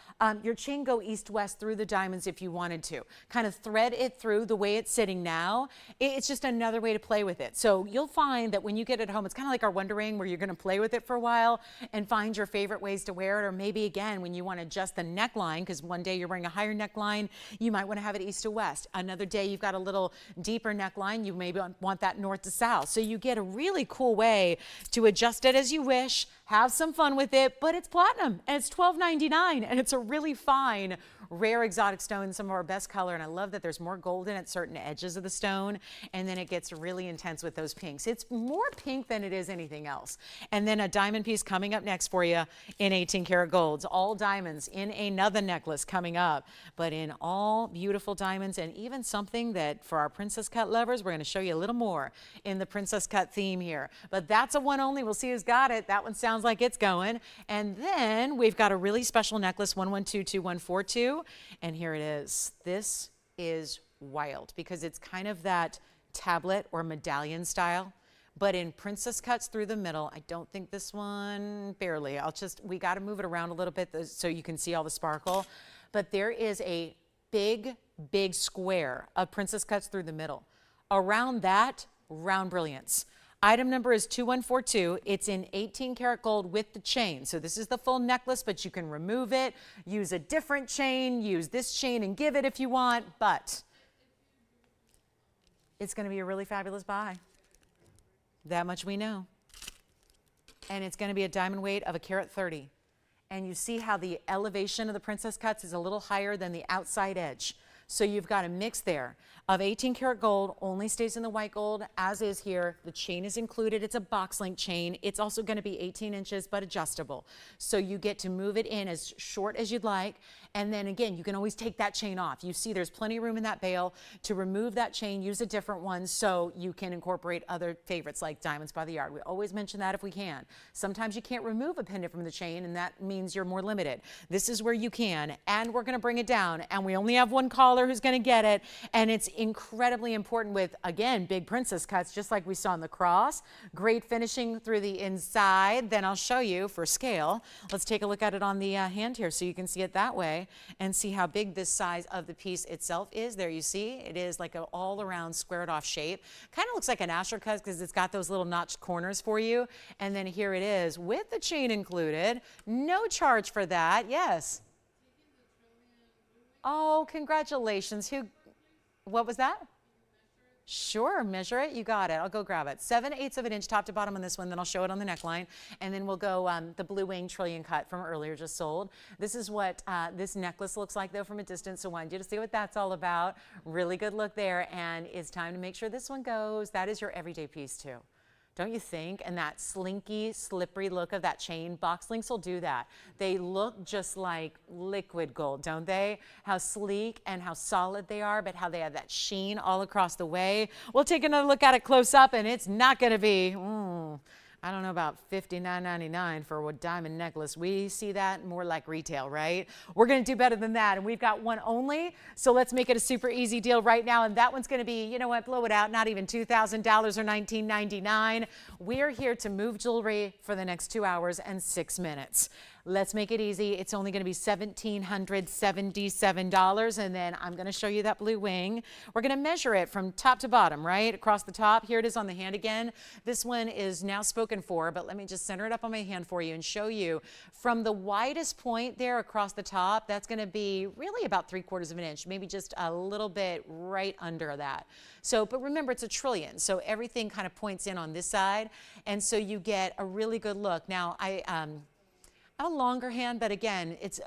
your chain go east-west through the diamonds if you wanted to. Kind of thread it through the way it's sitting now. It's just another way to play with it. So you'll find that when you get it home, it's kind of like our Wonder Ring, where you're going to play with it for a while and find your favorite ways to wear it, or maybe again when you want to adjust the neckline, because one day you're wearing a higher neckline, you might want to have it east to west. Another day you've got a little deeper neckline, you maybe want that north to south. So you get a really cool way to adjust it as you wish, have some fun with it, but it's platinum and it's $12.99, and it's a really fine, rare exotic stone, some of our best color. And I love that there's more gold in at certain edges of the stone, and then it gets really intense with those pinks. It's more pink than it is anything else. And then a diamond piece coming up next for you in 18 karat golds, all diamonds in another necklace coming up, but in all beautiful diamonds, and even something that for our princess cut lovers, we're going to show you a little more in the princess cut theme here. But that's a one only. We'll see who's got it. That one sounds like it's going. And then we've got a really special necklace, 11222142, and here it is. This is wild because it's kind of that tablet or medallion style, but in princess cuts through the middle. I don't think this one, barely. We got to move it around a little bit so you can see all the sparkle. But there is a big, big square of princess cuts through the middle. Around that, round brilliance. Item number is 2142. It's in 18 karat gold with the chain. So this is the full necklace, but you can remove it, use a different chain, use this chain and give it if you want, but it's going to be a really fabulous buy. That much we know. And it's going to be a diamond weight of 1.30 carat. And you see how the elevation of the princess cuts is a little higher than the outside edge. So you've got a mix there of 18 karat gold, only stays in the white gold, as is here. The chain is included. It's a box link chain. It's also going to be 18 inches, but adjustable. So you get to move it in as short as you'd like. And then again, you can always take that chain off. You see there's plenty of room in that bail to remove that chain, use a different one, so you can incorporate other favorites like diamonds by the yard. We always mention that if we can. Sometimes you can't remove a pendant from the chain, and that means you're more limited. This is where you can, and we're going to bring it down, and we only have one caller who's going to get it, and it's incredibly important with, again, big princess cuts, just like we saw in the cross. Great finishing through the inside. Then I'll show you for scale. Let's take a look at it on the hand here so you can see it that way and see how big this size of the piece itself is. There you see, it is like an all-around squared off shape. Kind of looks like an asher cut because it's got those little notched corners for you. And then here it is with the chain included. No charge for that. Yes. Oh, congratulations. What was that? Sure, measure it. You got it. I'll go grab it. 7/8 of an inch top to bottom on this one. Then I'll show it on the neckline. And then we'll go the blue wing trillion cut from earlier just sold. This is what this necklace looks like though from a distance. So I wanted you to see what that's all about. Really good look there. And it's time to make sure this one goes. That is your everyday piece too. Don't you think? And that slinky, slippery look of that chain, box links will do that. They look just like liquid gold, don't they? How sleek and how solid they are, but how they have that sheen all across the way. We'll take another look at it close up, and it's not going to be, I don't know about $59.99 for a diamond necklace. We see that more like retail, right? We're going to do better than that, and we've got one only, so let's make it a super easy deal right now, and that one's going to be, you know what, blow it out, not even $2,000 or $19.99. We're here to move jewelry for the next 2 hours and 6 minutes. Let's make it easy. It's only going to be $1,777, and then I'm going to show you that blue wing. We're going to measure it from top to bottom, right, across the top. Here it is on the hand again. This one is now spoken for, but let me just center it up on my hand for you and show you from the widest point there across the top. That's going to be really about 3/4 of an inch, maybe just a little bit right under that. So, but remember, it's a trillion, so everything kind of points in on this side, and so you get a really good look. Now, I have a longer hand, but again, it's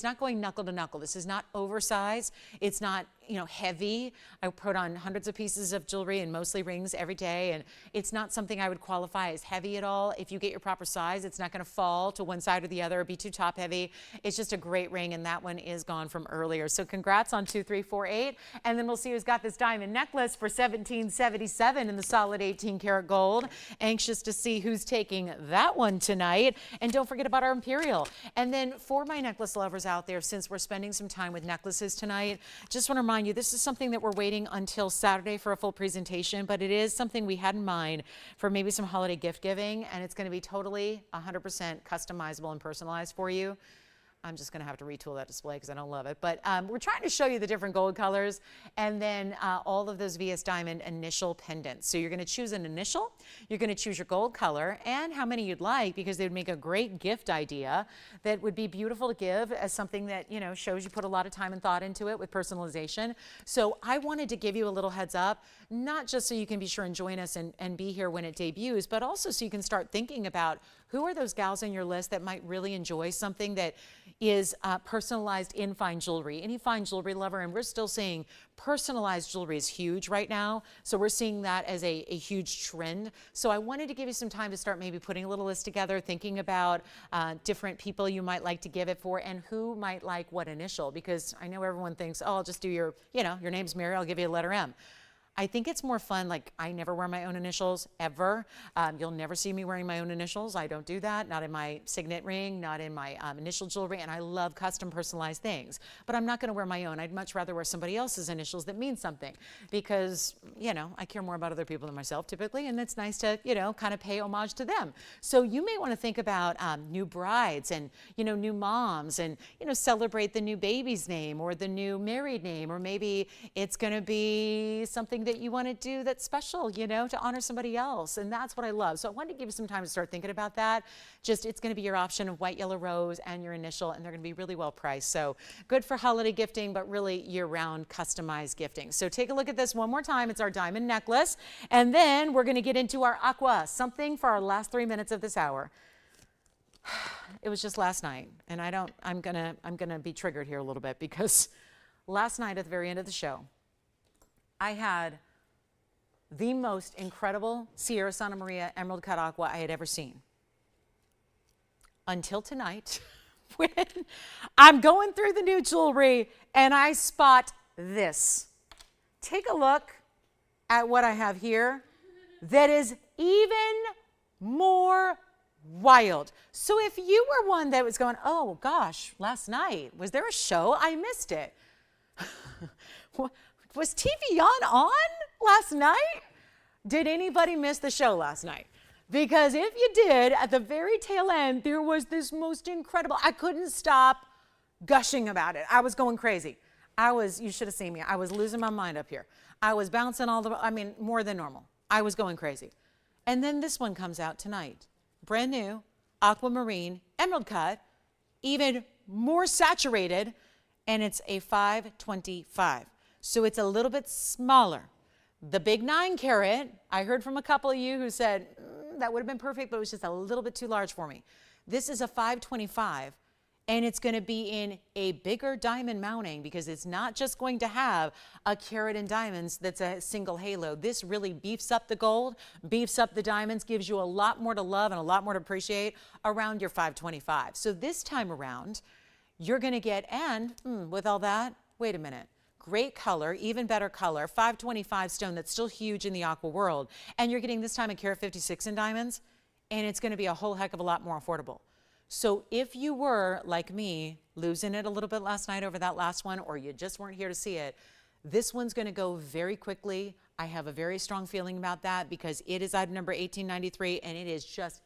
not going knuckle to knuckle. This is not oversized. It's not, heavy. I put on hundreds of pieces of jewelry and mostly rings every day, and it's not something I would qualify as heavy at all. If you get your proper size, it's not going to fall to one side or the other or be too top heavy. It's just a great ring, and that one is gone from earlier. So congrats on 2348, and then we'll see who's got this diamond necklace for $1,777 in the solid 18 karat gold. Anxious to see who's taking that one tonight. And don't forget about our Imperial. And then for my necklace lovers out there, since we're spending some time with necklaces tonight, just want to remind you, this is something that we're waiting until Saturday for a full presentation, but it is something we had in mind for maybe some holiday gift giving, and it's going to be totally 100% customizable and personalized for you. I'm just going to have to retool that display because I don't love it. But we're trying to show you the different gold colors and then all of those VS Diamond initial pendants. So you're going to choose an initial, you're going to choose your gold color and how many you'd like, because they would make a great gift idea that would be beautiful to give as something that, shows you put a lot of time and thought into it with personalization. So I wanted to give you a little heads up, not just so you can be sure and join us and be here when it debuts, but also so you can start thinking about who are those gals on your list that might really enjoy something that is personalized in fine jewelry. Any fine jewelry lover, and we're still seeing personalized jewelry is huge right now. So we're seeing that as a huge trend. So I wanted to give you some time to start maybe putting a little list together, thinking about different people you might like to give it for and who might like what initial, because I know everyone thinks, oh, I'll just do your name's Mary, I'll give you a letter M. I think it's more fun. Like, I never wear my own initials ever. You'll never see me wearing my own initials. I don't do that. Not in my signet ring, not in my initial jewelry. And I love custom personalized things, but I'm not going to wear my own. I'd much rather wear somebody else's initials that mean something, because, I care more about other people than myself typically. And it's nice to, kind of pay homage to them. So you may want to think about new brides and, new moms and, celebrate the new baby's name or the new married name, or maybe it's going to be something that you want to do that's special, to honor somebody else. And that's what I love. So I wanted to give you some time to start thinking about that. Just, it's going to be your option of white, yellow, rose, and your initial, and they're going to be really well priced. So good for holiday gifting, but really year-round customized gifting. So take a look at this one more time. It's our diamond necklace. And then we're going to get into our aqua, something for our last 3 minutes of this hour. It was just last night, and I'm gonna be triggered here a little bit, because last night at the very end of the show, I had the most incredible Sierra Santa Maria Emerald Cut Aqua I had ever seen. Until tonight, when I'm going through the new jewelry and I spot this. Take a look at what I have here that is even more wild. So if you were one that was going, oh gosh, last night, was there a show? I missed it. Was TVON on last night? Did anybody miss the show last night? Because if you did, at the very tail end, there was this incredible, I couldn't stop gushing about it. I was going crazy. You should have seen me. I was losing my mind up here. I was bouncing more than normal. I was going crazy. And then this one comes out tonight. Brand new, Aquamarine, Emerald Cut, even more saturated, and it's a 525. So it's a little bit smaller The big 9 carat, I heard from a couple of you who said, that would have been perfect, but it was just a little bit too large for me. This is a 525, and it's going to be in a bigger diamond mounting because it's not just going to have a carat in diamonds that's a single halo. This really beefs up the gold, beefs up the diamonds, gives you a lot more to love and a lot more to appreciate around your 525. So this time around, you're going to get, and with all that, wait a minute. Great color, even better color, 525 stone that's still huge in the aqua world. And you're getting this time a carat 56 in diamonds, and it's going to be a whole heck of a lot more affordable. So if you were, like me, losing it a little bit last night over that last one, or you just weren't here to see it, this one's going to go very quickly. I have a very strong feeling about that because it is item number 1893, and it is just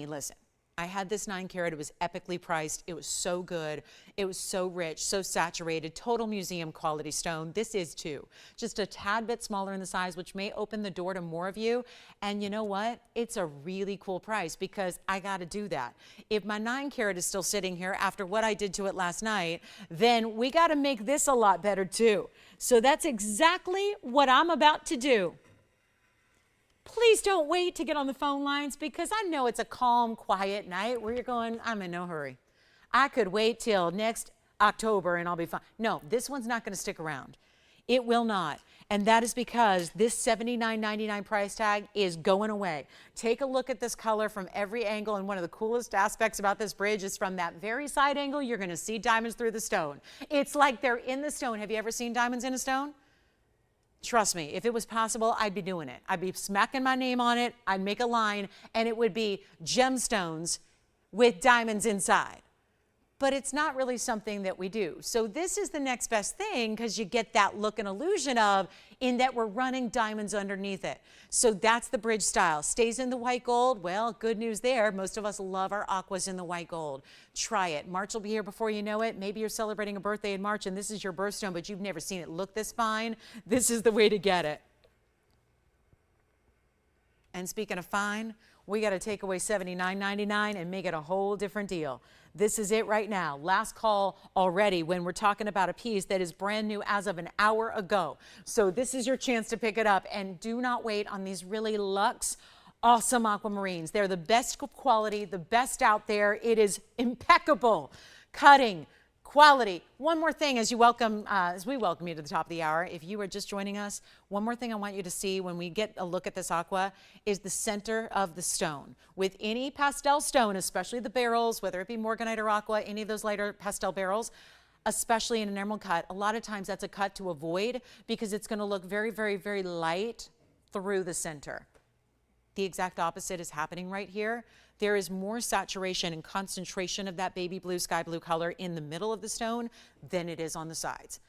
listen. I had this 9 carat, it was epically priced. It was so good. It was so rich, so saturated, total museum quality stone. This is too. Just a tad bit smaller in the size, which may open the door to more of you. And you know what? It's a really cool price because I got to do that. If my 9 carat is still sitting here after what I did to it last night, then we got to make this a lot better too. So that's exactly what I'm about to do. Please don't wait to get on the phone lines because I know it's a calm, quiet night where you're going, I'm in no hurry. I could wait till next October and I'll be fine. No, this one's not going to stick around. It will not. And that is because this $79.99 price tag is going away. Take a look at this color from every angle. And one of the coolest aspects about this bridge is from that very side angle, you're going to see diamonds through the stone. It's like they're in the stone. Have you ever seen diamonds in a stone? Trust me, if it was possible, I'd be doing it. I'd be smacking my name on it. I'd make a line, and it would be gemstones with diamonds inside. But it's not really something that we do. So this is the next best thing because you get that look and illusion of in that we're running diamonds underneath it. So that's the bridge style. Stays in the white gold. Well, good news there. Most of us love our aquas in the white gold. Try it. March will be here before you know it. Maybe you're celebrating a birthday in March and this is your birthstone, but you've never seen it look this fine. This is the way to get it. And speaking of fine, we got to take away $79.99 and make it a whole different deal. This is it right now. Last call already when we're talking about a piece that is brand new as of an hour ago. So this is your chance to pick it up, and do not wait on these really luxe, awesome aquamarines. They're the best quality, the best out there. It is impeccable cutting, quality. One more thing as we welcome you to the top of the hour. If you are just joining us, one more thing I want you to see when we get a look at this aqua is the center of the stone. With any pastel stone, especially the barrels, whether it be morganite or aqua, any of those lighter pastel barrels, especially in an emerald cut, a lot of times that's a cut to avoid because it's going to look very, very, very light through the center. The exact opposite is happening right here. There is more saturation and concentration of that baby blue, sky blue color in the middle of the stone than it is on the sides.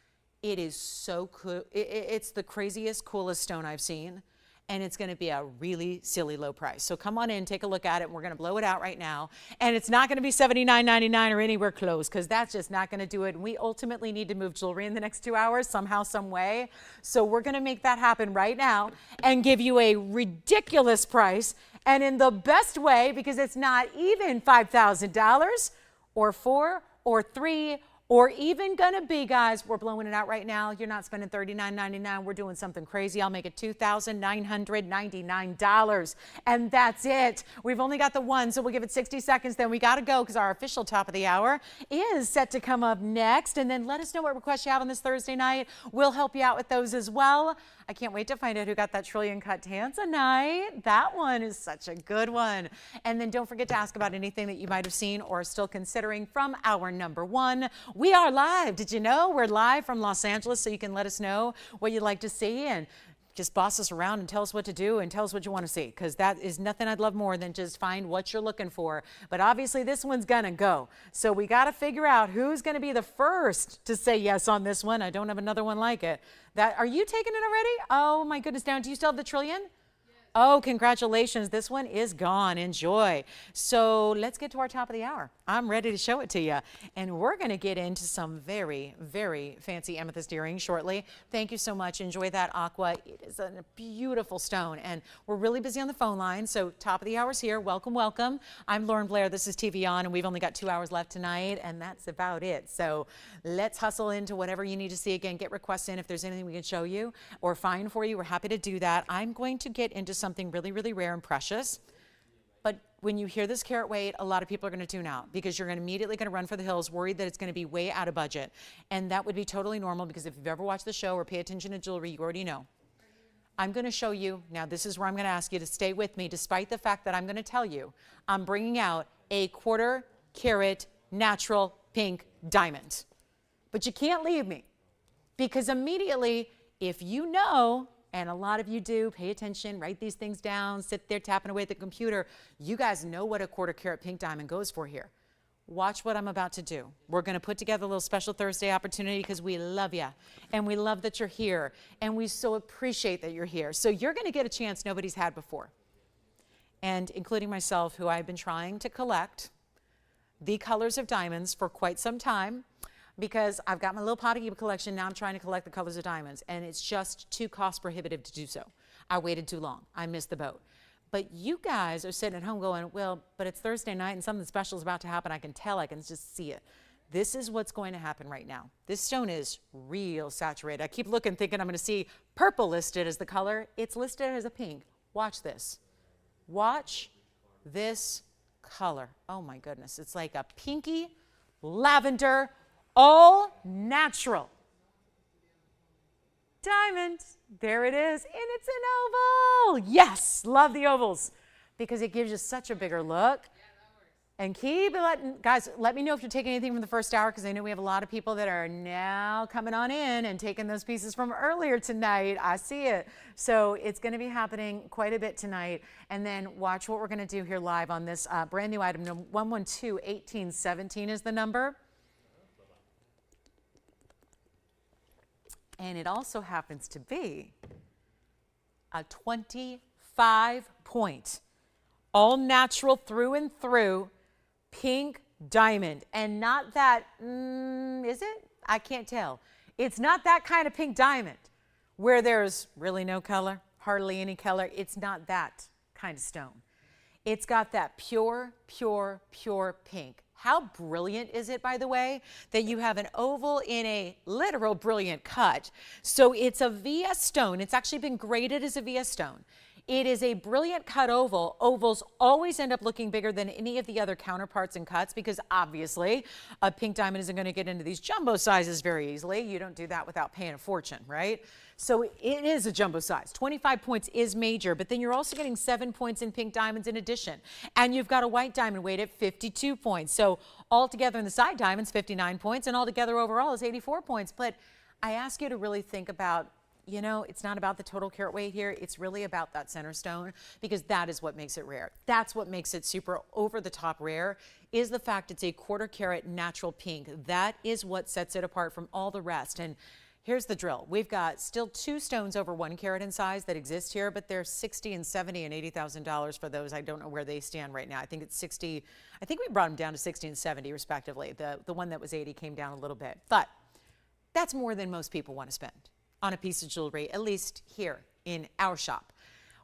It is so cool. It's the craziest, coolest stone I've seen. And it's going to be a really silly low price. So come on in, take a look at it, and we're going to blow it out right now. And it's not going to be $79.99 or anywhere close because that's just not going to do it. And we ultimately need to move jewelry in the next 2 hours somehow, some way. So we're going to make that happen right now and give you a ridiculous price and in the best way because it's not even $5,000 or $4,000 or $3,000 or even gonna be, guys, we're blowing it out right now. You're not spending $39.99. We're doing something crazy. I'll make it $2,999. And that's it. We've only got the one, so we'll give it 60 seconds. Then we gotta go because our official top of the hour is set to come up next. And then let us know what requests you have on this Thursday night. We'll help you out with those as well. I can't wait to find out who got that trillion cut Tanzanite. That one is such a good one. And then don't forget to ask about anything that you might have seen or still considering from our number one. We are live. Did you know we're live from Los Angeles? So you can let us know what you'd like to see and just boss us around and tell us what to do and tell us what you want to see, because that is nothing I'd love more than just find what you're looking for. But obviously this one's gonna go. So we got to figure out who's going to be the first to say yes on this one. I don't have another one like it. Are you taking it already? Oh my goodness, down. Do you still have the trillion? Yes. Oh, congratulations. This one is gone. Enjoy. So let's get to our top of the hour. I'm ready to show it to you. And we're going to get into some very, very fancy amethyst earrings shortly. Thank you so much. Enjoy that, Aqua. It is a beautiful stone. And we're really busy on the phone line. So top of the hour's here. Welcome, welcome. I'm Lauren Blair. This is TVON. And we've only got 2 hours left tonight. And that's about it. So let's hustle into whatever you need to see. Again, get requests in if there's anything we can show you or find for you. We're happy to do that. I'm going to get into something really, really rare and precious. But when you hear this carat weight, a lot of people are going to tune out because you're immediately going to run for the hills, worried that it's going to be way out of budget. And that would be totally normal because if you've ever watched the show or pay attention to jewelry, you already know. I'm going to show you, now this is where I'm going to ask you to stay with me, despite the fact that I'm going to tell you, I'm bringing out a 1/4 carat natural pink diamond. But you can't leave me because immediately, if you know, and a lot of you do, pay attention, write these things down, sit there tapping away at the computer. You guys know what a 1/4 carat pink diamond goes for here. Watch what I'm about to do. We're going to put together a little special Thursday opportunity because we love you and we love that you're here and we so appreciate that you're here. So you're going to get a chance nobody's had before. And including myself, who I've been trying to collect the colors of diamonds for quite some time, because I've got my little Paraiba collection. Now I'm trying to collect the colors of diamonds, and it's just too cost prohibitive to do so. I waited too long. I missed the boat. But you guys are sitting at home going, well, but it's Thursday night and something special is about to happen. I can tell. I can just see it. This is what's going to happen right now. This stone is real saturated. I keep looking, thinking I'm going to see purple listed as the color. It's listed as a pink. Watch this. Watch this color. Oh, my goodness. It's like a pinky lavender, all natural diamond. There it is, and it's an oval. Yes, love the ovals because it gives you such a bigger look. And keep letting, guys, let me know if you're taking anything from the first hour because I know we have a lot of people that are now coming on in and taking those pieces from earlier tonight. I see it. So it's going to be happening quite a bit tonight. And then watch what we're going to do here live on this brand new item. 112-1817 is the number. And it also happens to be a 25-point, all natural through and through pink diamond. And not that, is it? I can't tell. It's not that kind of pink diamond where there's really no color, hardly any color. It's not that kind of stone. It's got that pure, pure, pure pink. How brilliant is it, by the way, that you have an oval in a literal brilliant cut? So it's a VS stone. It's actually been graded as a VS stone. It is a brilliant cut oval. Ovals always end up looking bigger than any of the other counterparts and cuts because obviously a pink diamond isn't going to get into these jumbo sizes very easily. You don't do that without paying a fortune, right? So it is a jumbo size. 25 points is major, but then you're also getting 7 points in pink diamonds in addition. And you've got a white diamond weight at 52 points. So altogether in the side diamonds, 59 points, and altogether overall is 84 points. But I ask you to really think about, you know, it's not about the total carat weight here. It's really about that center stone because that is what makes it rare. That's what makes it super over the top rare is the fact it's a 1/4 carat natural pink. That is what sets it apart from all the rest. And here's the drill. We've got still 2 stones over 1 carat in size that exist here, but they're $60,000 and $70,000 and $80,000 for those. I don't know where they stand right now. I think it's 60. I think we brought them down to 60 and 70 respectively. The one that was 80 came down a little bit, but that's more than most people want to spend on a piece of jewelry, at least here in our shop.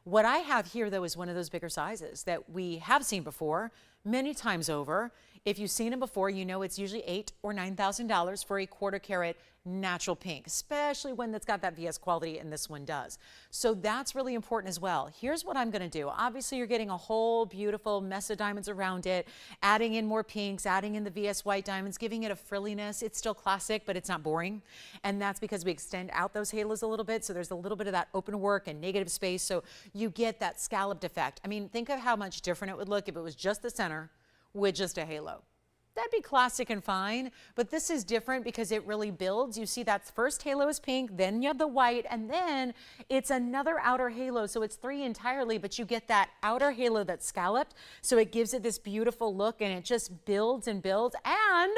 What I have here, though, is one of those bigger sizes that we have seen before many times over. If you've seen them before, you know it's usually $8,000 or $9,000 for a 1/4 carat natural pink, especially when that's got that VS quality, and this one does. So that's really important as well. Here's what I'm going to do. Obviously, you're getting a whole beautiful mess of diamonds around it, adding in more pinks, adding in the VS white diamonds, giving it a frilliness. It's still classic, but it's not boring. And that's because we extend out those halos a little bit, so there's a little bit of that open work and negative space, so you get that scalloped effect. I mean, think of how much different it would look if it was just the center with just a halo. That'd be classic and fine, but this is different because it really builds. You see that first halo is pink, then you have the white, and then it's another outer halo. So it's 3 entirely, but you get that outer halo that's scalloped. So it gives it this beautiful look and it just builds and builds. And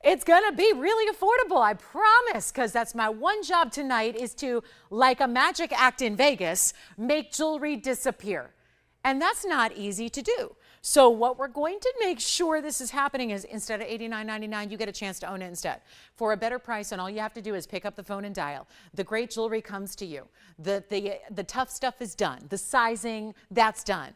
It's gonna be really affordable, I promise, because that's my one job tonight, is to, like a magic act in Vegas, make jewelry disappear. And that's not easy to do. So what we're going to make sure this is happening is, instead of $89.99, you get a chance to own it instead for a better price, and all you have to do is pick up the phone and dial. The great jewelry comes to you. The tough stuff is done. The sizing, that's done.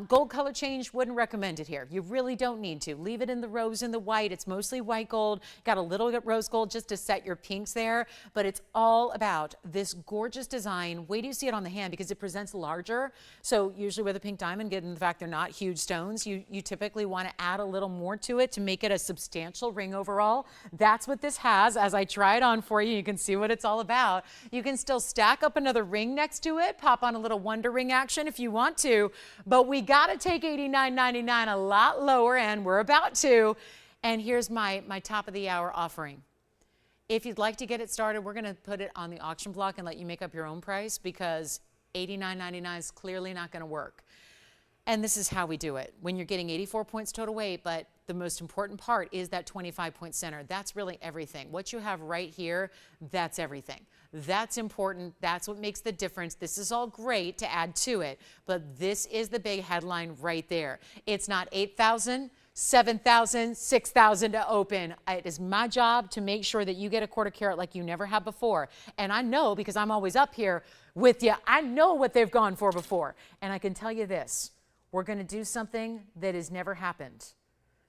Gold color change, wouldn't recommend it here. You really don't need to. Leave it in the rose and the white. It's mostly white gold. Got a little rose gold just to set your pinks there, but it's all about this gorgeous design. Wait till you see it on the hand, because it presents larger. So usually with a pink diamond, given the fact they're not huge stones, you typically want to add a little more to it to make it a substantial ring overall. That's what this has. As I try it on for you, you can see what it's all about. You can still stack up another ring next to it, pop on a little wonder ring action if you want to, but we got to take $89.99 a lot lower, and we're about to. And here's my top of the hour offering. If you'd like to get it started, we're going to put it on the auction block and let you make up your own price, because $89.99 is clearly not going to work. And this is how we do it. When you're getting 84 points total weight, but the most important part is that 25-point center. That's really everything. What you have right here, that's everything. That's important. That's what makes the difference. This is all great to add to it, but this is the big headline right there. It's not 8,000, 7,000, 6,000 to open. It is my job to make sure that you get a quarter carat like you never have before. And I know, because I'm always up here with you, I know what they've gone for before. And I can tell you this. We're going to do something that has never happened,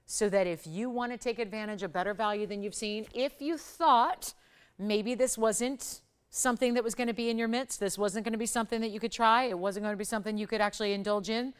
so that if you want to take advantage of better value than you've seen, if you thought maybe this wasn't something that was going to be in your midst, this wasn't going to be something that you could try, it wasn't going to be something you could actually indulge in,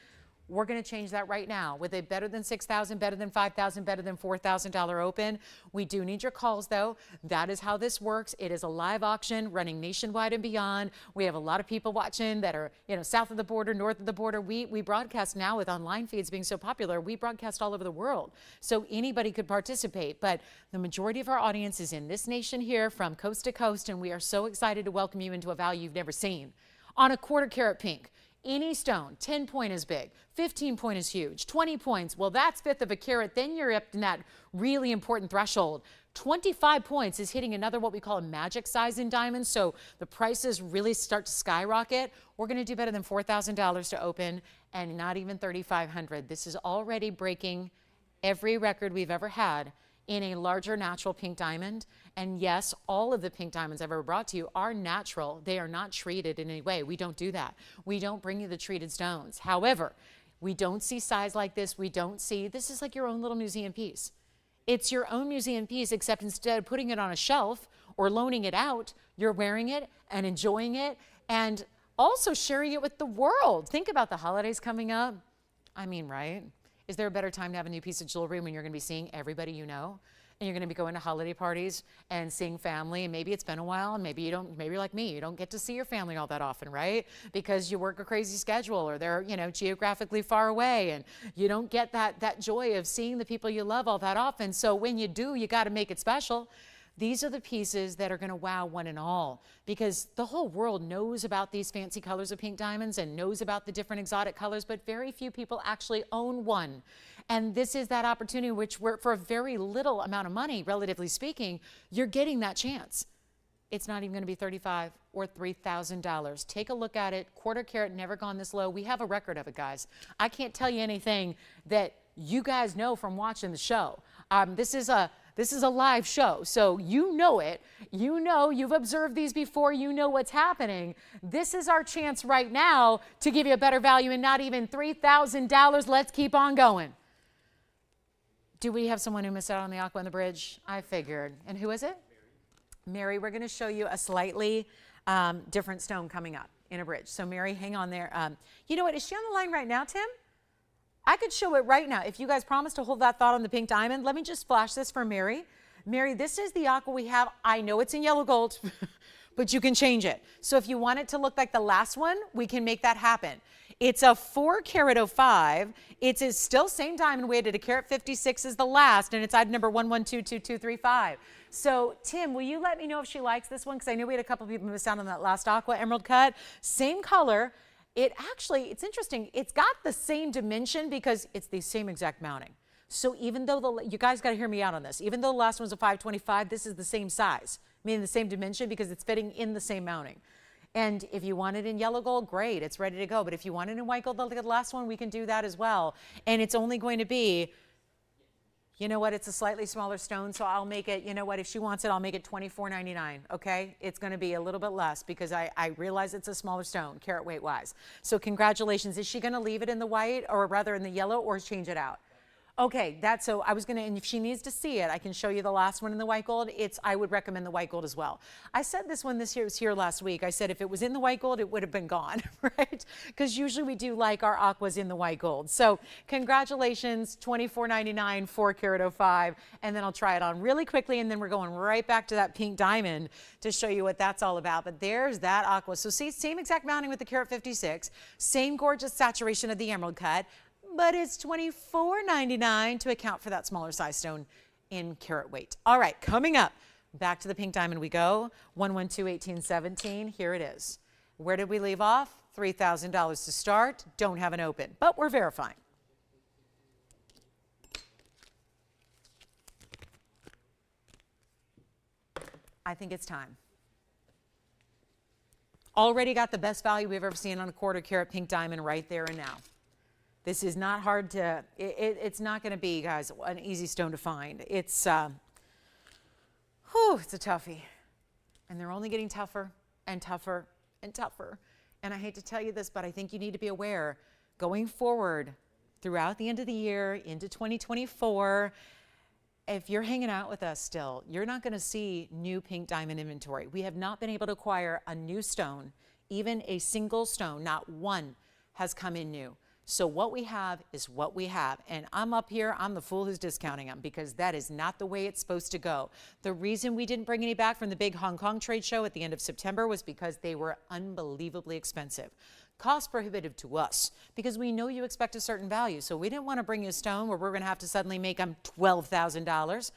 we're going to change that right now with a better than 6,000, better than 5,000, better than $4,000 open. We do need your calls, though. That is how this works. It is a live auction running nationwide and beyond. We have a lot of people watching that are, south of the border, north of the border. We broadcast now with online feeds being so popular. We broadcast all over the world, so anybody could participate. But the majority of our audience is in this nation here, from coast to coast, and we are so excited to welcome you into a value you've never seen on a quarter carat pink. Any stone, 10 point is big, 15 point is huge, 20 points, well, that's fifth of a carat. Then you're up in that really important threshold. 25 points is hitting another what we call a magic size in diamonds, so the prices really start to skyrocket. We're going to do better than $4,000 to open, and not even $3,500. This is already breaking every record we've ever had in a larger natural pink diamond. And yes, all of the pink diamonds I've ever brought to you are natural. They are not treated in any way. We don't do that. We don't bring you the treated stones. However, we don't see size like this. We don't see, this is like your own little museum piece. It's your own museum piece, except instead of putting it on a shelf or loaning it out, you're wearing it and enjoying it, and also sharing it with the world. Think about the holidays coming up. I mean, right? Is there a better time to have a new piece of jewelry when you're going to be seeing everybody you know? And you're going to be going to holiday parties and seeing family, and maybe it's been a while, and maybe you don't, maybe you're like me, you don't get to see your family all that often, right? Because you work a crazy schedule, or they're, geographically far away, and you don't get that joy of seeing the people you love all that often. So when you do, you got to make it special. These are the pieces that are going to wow one and all, because the whole world knows about these fancy colors of pink diamonds and knows about the different exotic colors, but very few people actually own one. And this is that opportunity which, for a very little amount of money, relatively speaking, you're getting that chance. It's not even going to be $35,000 or $3,000. Take a look at it. Quarter carat, never gone this low. We have a record of it, guys. I can't tell you anything that you guys know from watching the show. This is a live show, so you know it. You know, you've observed these before. You know what's happening. This is our chance right now to give you a better value, and not even $3,000. Let's keep on going. Do we have someone who missed out on the aqua and the bridge? I figured. And who is it? Mary. We're going to show you a slightly different stone coming up in a bridge. So Mary, hang on there. You know what? Is she on the line right now, Tim? I could show it right now. If you guys promise to hold that thought on the pink diamond, let me just flash this for Mary. Mary, this is the aqua we have. I know it's in yellow gold, but you can change it. So if you want it to look like the last one, we can make that happen. It's a 4 carat 05. It's still same diamond weighted. A carat 56 is the last, and it's item number 11222235. So Tim, will you let me know if she likes this one? Because I know we had a couple people miss out on that last aqua emerald cut. Same color. It's interesting. It's got the same dimension because it's the same exact mounting. So even though you guys got to hear me out on this, even though the last one's a 525, this is the same size, meaning the same dimension because it's fitting in the same mounting. And if you want it in yellow gold, great, it's ready to go. But if you want it in white gold, like the last one, we can do that as well. And it's only going to be, you know what, it's a slightly smaller stone, so I'll make it, you know what, if she wants it, I'll make it $24.99, okay? It's going to be a little bit less because I realize it's a smaller stone, carat weight wise. So congratulations. Is she going to leave it in the white, or rather in the yellow, or change it out? Okay, so I was going to, and if she needs to see it, I can show you the last one in the white gold. I would recommend the white gold as well. I said this when this year was here last week. I said if it was in the white gold, it would have been gone, right? Because usually we do like our aquas in the white gold. So congratulations, $24.99, 4 carat 05, and then I'll try it on really quickly, and then we're going right back to that pink diamond to show you what that's all about. But there's that aqua. So see, same exact mounting with the carat 56, same gorgeous saturation of the emerald cut, but it's $24.99 to account for that smaller size stone in carat weight. All right, coming up, back to the pink diamond we go. 112-1817, here it is. Where did we leave off? $3,000 to start, don't have an open, but we're verifying. I think it's time. Already got the best value we've ever seen on a quarter carat pink diamond right there and now. This is not hard to, it's not going to be, guys, an easy stone to find. It's a toughie. And they're only getting tougher and tougher and tougher. And I hate to tell you this, but I think you need to be aware going forward throughout the end of the year into 2024, if you're hanging out with us still, you're not going to see new pink diamond inventory. We have not been able to acquire a new stone, even a single stone, not one has come in new. So what we have is what we have. And I'm up here, I'm the fool who's discounting them because that is not the way it's supposed to go. The reason we didn't bring any back from the big Hong Kong trade show at the end of September was because they were unbelievably expensive. Cost prohibitive to us because we know you expect a certain value. So we didn't want to bring you a stone where we're going to have to suddenly make them $12,000,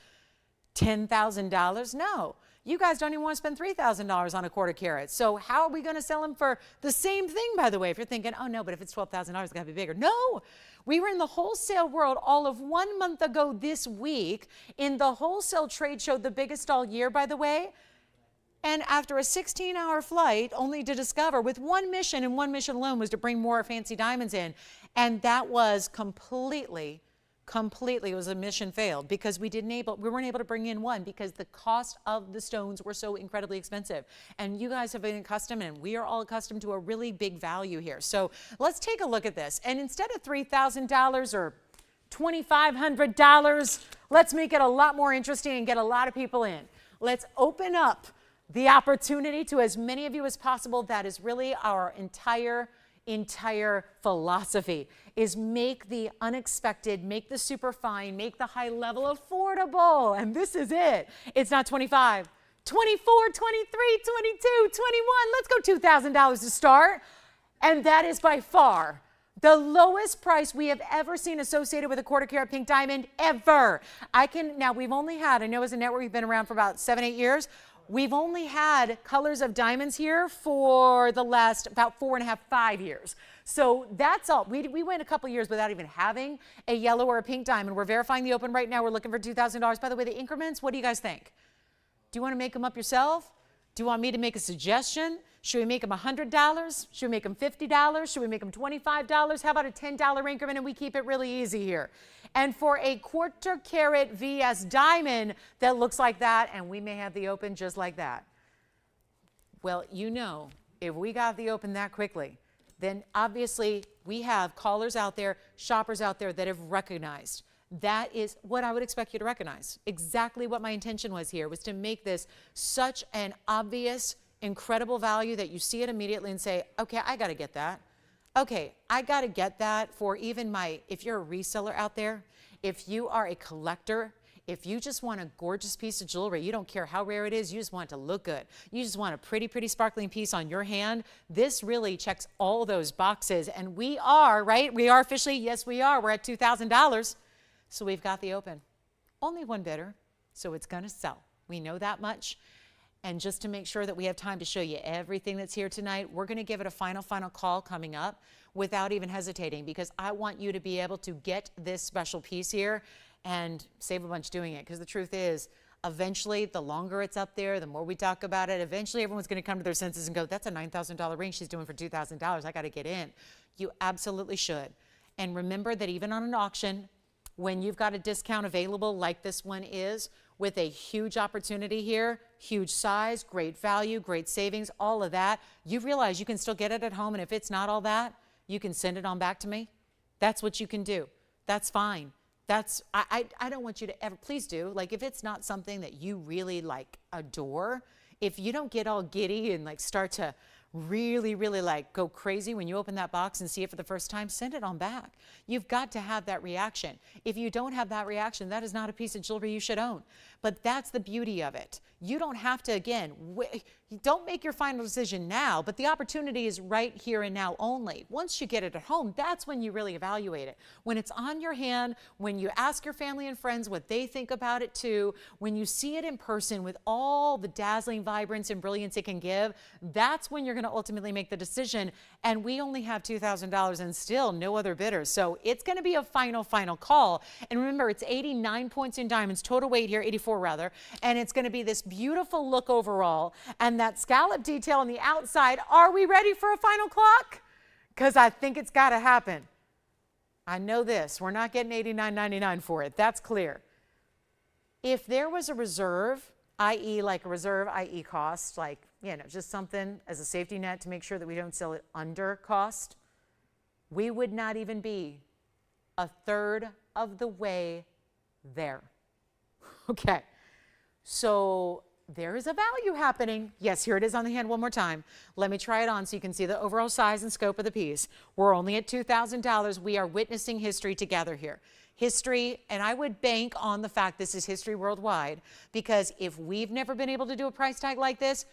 $10,000. No. You guys don't even want to spend $3,000 on a quarter carat. So how are we going to sell them for the same thing, by the way? If you're thinking, oh no, but if it's $12,000, it's going to be bigger. No, we were in the wholesale world all of 1 month ago this week in the wholesale trade show, the biggest all year, by the way. And after a 16-hour flight, only to discover with one mission, and one mission alone was to bring more fancy diamonds in. And that was completely, it was a mission failed because we weren't able to bring in one because the cost of the stones were so incredibly expensive. And you guys have been accustomed, and we are all accustomed to a really big value here. So let's take a look at this. And instead of $3,000 or $2,500, let's make it a lot more interesting and get a lot of people in. Let's open up the opportunity to as many of you as possible. That is really our entire philosophy, is make the unexpected, make the super fine, make the high level affordable. And this is it. It's not 25, 24, 23, 22, 21. Let's go $2,000 to start. And that is by far the lowest price we have ever seen associated with a quarter carat pink diamond ever. Now we've only had, I know as a network we've been around for about 7-8 years. We've only had colors of diamonds here for the last about 4.5, 5 years. So that's all. We went a couple years without even having a yellow or a pink diamond. We're verifying the open right now. We're looking for $2,000. By the way, the increments, what do you guys think? Do you want to make them up yourself? Do you want me to make a suggestion? Should we make them $100? Should we make them $50? Should we make them $25? How about a $10 increment and we keep it really easy here? And for a quarter carat VS diamond that looks like that, and we may have the open just like that. Well, you know, if we got the open that quickly, then obviously we have callers out there, shoppers out there that have recognized. That is what I would expect you to recognize. Exactly what my intention was here, was to make this such an obvious, incredible value that you see it immediately and say, okay, I got to get that. Okay, I got to get that for even if you're a reseller out there, if you are a collector, if you just want a gorgeous piece of jewelry, you don't care how rare it is, you just want it to look good. You just want a pretty, pretty sparkling piece on your hand. This really checks all those boxes. And we are, right? We are officially, yes, we are. We're at $2,000. So we've got the open. Only one bidder, so it's going to sell. We know that much. And just to make sure that we have time to show you everything that's here tonight, we're going to give it a final call coming up without even hesitating, because I want you to be able to get this special piece here and save a bunch doing it. Because the truth is, eventually, the longer it's up there, the more we talk about it, eventually everyone's going to come to their senses and go, that's a $9,000 ring she's doing for $2,000. I got to get in. You absolutely should. And remember that even on an auction, when you've got a discount available like this one is, with a huge opportunity here, huge size, great value, great savings, all of that, you realize you can still get it at home, and if it's not all that, you can send it on back to me. That's what you can do. That's fine. I don't want you to ever, please do, like if it's not something that you really like adore, if you don't get all giddy and like start to really like go crazy when you open that box and see it for the first time, send it on back. You've got to have that reaction. If you don't have that reaction, that is not a piece of jewelry you should own. But that's the beauty of it. You don't have to, again, don't make your final decision now, but the opportunity is right here and now only. Once you get it at home, that's when you really evaluate it. When it's on your hand, when you ask your family and friends what they think about it too, when you see it in person with all the dazzling vibrance and brilliance it can give, that's when you're going to ultimately make the decision. And we only have $2,000 and still no other bidders. So it's going to be a final call. And remember, it's 89 points in diamonds, total weight here, 84 rather, and it's going to be this beautiful look overall, and that scallop detail on the outside. Are we ready for a final clock? Because I think it's got to happen. I know this. We're not getting $89.99 for it. That's clear. If there was a reserve, i.e. like a reserve, i.e. cost, like, you know, just something as a safety net to make sure that we don't sell it under cost, we would not even be a third of the way there. Okay. So there is a value happening. Yes, here it is on the hand one more time. Let me try it on so you can see the overall size and scope of the piece. We're only at $2,000. We are witnessing history together here. History, and I would bank on the fact this is history worldwide, because if we've never been able to do a price tag like this,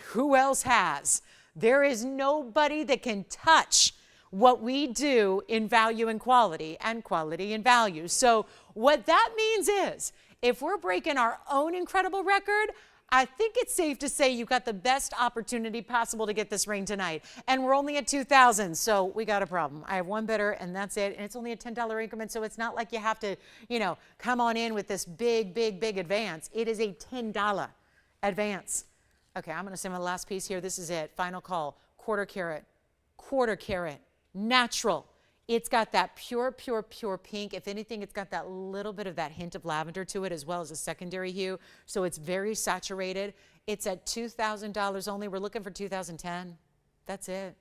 who else has? There is nobody that can touch what we do in value and quality and value. So what that means is, if we're breaking our own incredible record, I think it's safe to say you got the best opportunity possible to get this ring tonight. And we're only at $2,000, so we got a problem. I have one bidder, and that's it. And it's only a $10 increment, so it's not like you have to, you know, come on in with this big advance. It is a $10 advance. Okay, I'm going to say my last piece here. This is it. Final call. Quarter carat, natural. It's got that pure pink. If anything, it's got that little bit of that hint of lavender to it, as well as a secondary hue. So it's very saturated. It's at $2,000 only. We're looking for 2010. That's it.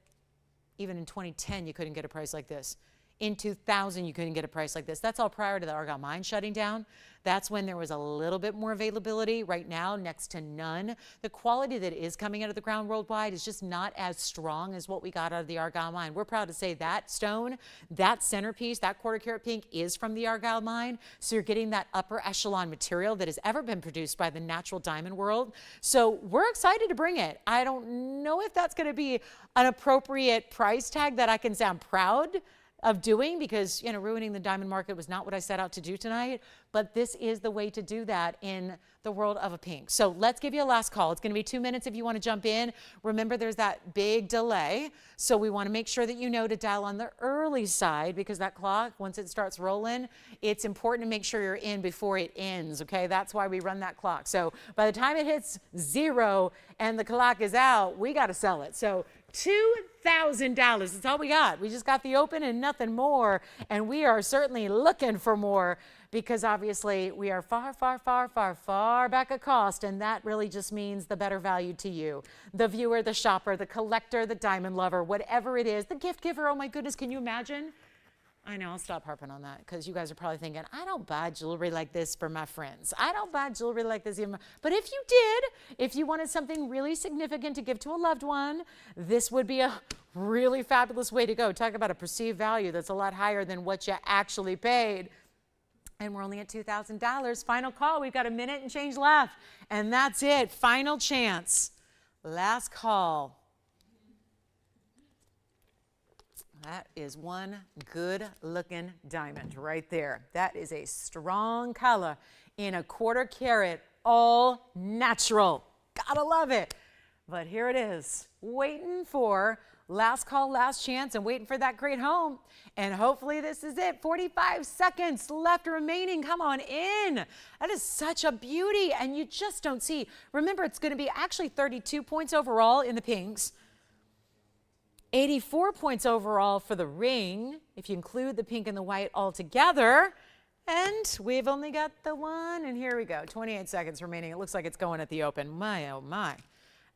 Even in 2010, you couldn't get a price like this. In 2000, you couldn't get a price like this. That's all prior to the Argyle mine shutting down. That's when there was a little bit more availability. Right now, next to none. The quality that is coming out of the ground worldwide is just not as strong as what we got out of the Argyle mine. We're proud to say that stone, that centerpiece, that quarter carat pink is from the Argyle mine. So you're getting that upper echelon material that has ever been produced by the natural diamond world. So we're excited to bring it. I don't know if that's going to be an appropriate price tag that I can say I'm proud of doing, because, you know, ruining the diamond market was not what I set out to do tonight, but this is the way to do that in the world of a pink. So let's give you a last call. It's going to be 2 minutes if you want to jump in. Remember, there's that big delay, so we want to make sure that you know to dial on the early side, because that clock, once it starts rolling, it's important to make sure you're in before it ends, okay? That's why we run that clock. So by the time it hits 0 and the clock is out, we got to sell it. So $2,000, that's all we got. We just got the open and nothing more, and we are certainly looking for more, because obviously we are far back at cost, and that really just means the better value to you, the viewer, the shopper, the collector, the diamond lover, whatever it is, the gift giver. Oh my goodness, can you imagine? I know, I'll stop harping on that, because you guys are probably thinking, I don't buy jewelry like this for my friends. I don't buy jewelry like this. But if you did, if you wanted something really significant to give to a loved one, this would be a really fabulous way to go. Talk about a perceived value that's a lot higher than what you actually paid. And we're only at $2,000. Final call. We've got a minute and change left. And that's it. Final chance. Last call. That is one good looking diamond right there. That is a strong color in a quarter carat, all natural. Gotta love it. But here it is, waiting for last call, last chance, and waiting for that great home. And hopefully this is it. 45 seconds left remaining. Come on in. That is such a beauty, and you just don't see. Remember, it's going to be actually 32 points overall in the pinks. 84 points overall for the ring, if you include the pink and the white all together. And we've only got the one, and here we go. 28 seconds remaining. It looks like it's going at the open. My, oh my.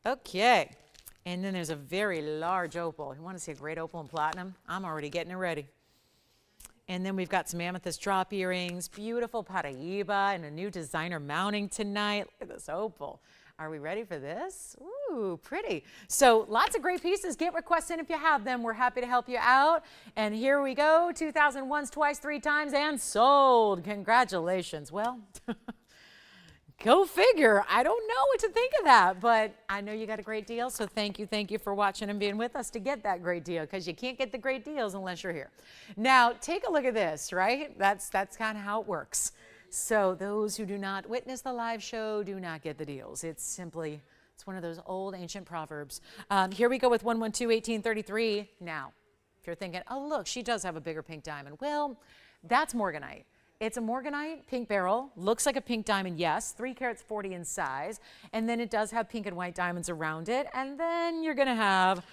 Okay. And then there's a very large opal. You want to see a great opal in platinum? I'm already getting it ready. And then we've got some amethyst drop earrings, beautiful Paraiba, and a new designer mounting tonight. Look at this opal. Are we ready for this? Ooh, pretty. So lots of great pieces. Get requests in if you have them. We're happy to help you out. And here we go. 2001s, twice, 3 times, and sold. Congratulations. Well, go figure. I don't know what to think of that, but I know you got a great deal. So thank you for watching and being with us to get that great deal, because you can't get the great deals unless you're here. Now, take a look at this, right? That's kind of how it works. So those who do not witness the live show do not get the deals. It's one of those old ancient proverbs. Here we go with 112-1833. Now, if you're thinking, oh, look, she does have a bigger pink diamond. Well, that's morganite. It's a morganite pink beryl. Looks like a pink diamond, yes. 3 carats 40 in size. And then it does have pink and white diamonds around it. And then you're going to have,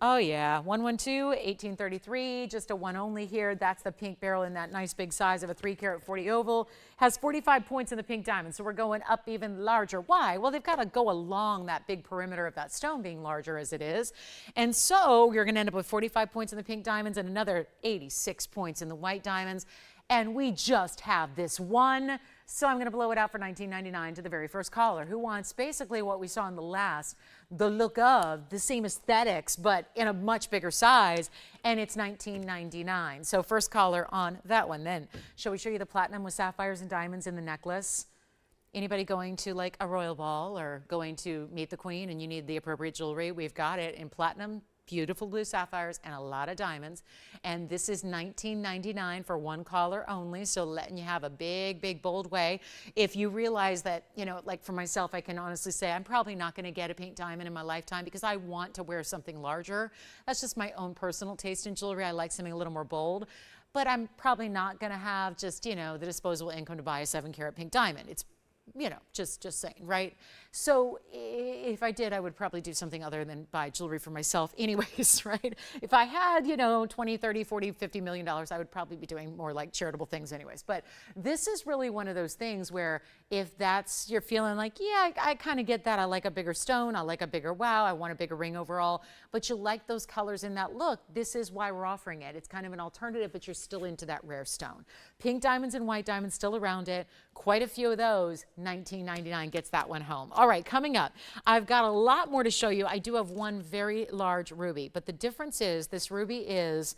oh yeah, 112-1833, just a one only here. That's the pink beryl in that nice big size of a 3 carat 40 oval. Has 45 points in the pink diamond, so we're going up even larger. Why? Well, they've got to go along that big perimeter of that stone being larger as it is. And so you're going to end up with 45 points in the pink diamonds and another 86 points in the white diamonds. And we just have this one. So I'm going to blow it out for $19.99 to the very first caller who wants basically what we saw in the last, the look of the same aesthetics, but in a much bigger size, and it's $19.99. So first caller on that one. Then, shall we show you the platinum with sapphires and diamonds in the necklace? Anybody going to like a royal ball or going to meet the queen and you need the appropriate jewelry? We've got it in platinum, beautiful blue sapphires, and a lot of diamonds. And this is $19.99 for one caller only, so letting you have a big, big, bold way. If you realize that, you know, like for myself, I can honestly say I'm probably not going to get a pink diamond in my lifetime because I want to wear something larger. That's just my own personal taste in jewelry. I like something a little more bold. But I'm probably not going to have just, you know, the disposable income to buy a 7 carat pink diamond. It's, you know, just saying, right? So if I did, I would probably do something other than buy jewelry for myself anyways, right? If I had, you know, 20, 30, 40, 50 million dollars, I would probably be doing more like charitable things anyways. But this is really one of those things where if that's, you're feeling like, yeah, I kind of get that. I like a bigger stone. I like a bigger wow. I want a bigger ring overall. But you like those colors in that look. This is why we're offering it. It's kind of an alternative, but you're still into that rare stone. Pink diamonds and white diamonds still around it. Quite a few of those. $19.99 gets that one home. All right, coming up, I've got a lot more to show you. I do have one very large ruby, but the difference is this ruby is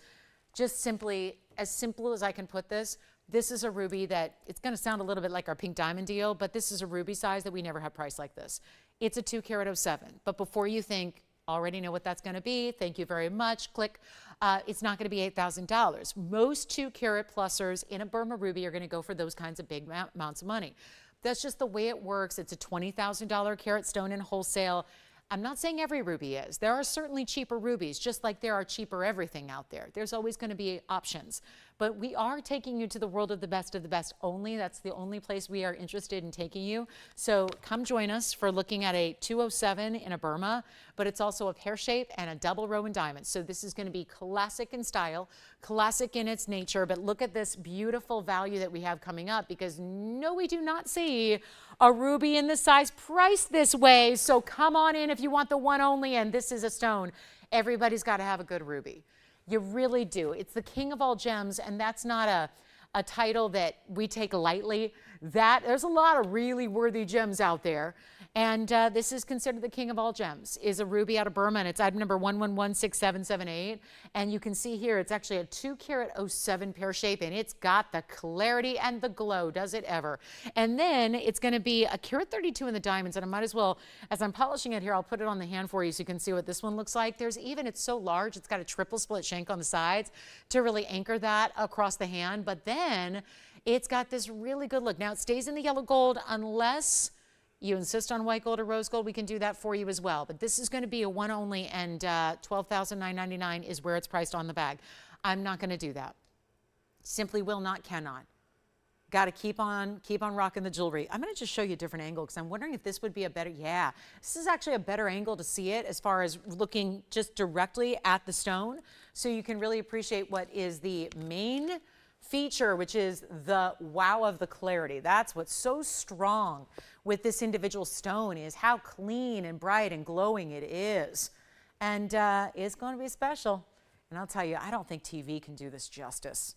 just simply as simple as I can put this. This is a ruby that, it's going to sound a little bit like our pink diamond deal, but this is a ruby size that we never have priced like this. It's a 2 carat 07. But before you think, already know what that's going to be, thank you very much, click. It's not going to be $8,000. Most 2 carat plusers in a Burma ruby are going to go for those kinds of big amounts of money. That's just the way it works. It's a $20,000 carat stone in wholesale. I'm not saying every ruby is. There are certainly cheaper rubies, just like there are cheaper everything out there. There's always going to be options. But we are taking you to the world of the best only. That's the only place we are interested in taking you. So come join us for looking at a 207 in a Burma, but it's also a pear shape and a double row in diamonds. So this is going to be classic in style, classic in its nature, but look at this beautiful value that we have coming up, because no, we do not see a ruby in this size priced this way. So come on in if you want the one only, and this is a stone. Everybody's got to have a good ruby. You really do. It's the king of all gems, and that's not a title that we take lightly. There's a lot of really worthy gems out there, and this is considered the king of all gems. Is a ruby out of Burma, and it's item number 11167778. And you can see here it's actually a 2 carat 07 pear shape, and it's got the clarity and the glow. Does it ever? And then it's going to be a carat 32 in the diamonds, and I might as well, as I'm polishing it here, I'll put it on the hand for you so you can see what this one looks like. There's even, it's so large, it's got a triple split shank on the sides to really anchor that across the hand. But then it's got this really good look. Now it stays in the yellow gold unless You insist on white gold or rose gold, we can do that for you as well. But this is going to be a one only, and $12,999 is where it's priced on the bag. I'm not going to do that. Simply will not, cannot. Got to keep on rocking the jewelry. I'm going to just show you a different angle because I'm wondering if this would be a better, yeah. This is actually a better angle to see it as far as looking just directly at the stone. So you can really appreciate what is the main feature, which is the wow of the clarity. That's what's so strong with this individual stone, is how clean and bright and glowing it is. And it's going to be special. And I'll tell you, I don't think TV can do this justice.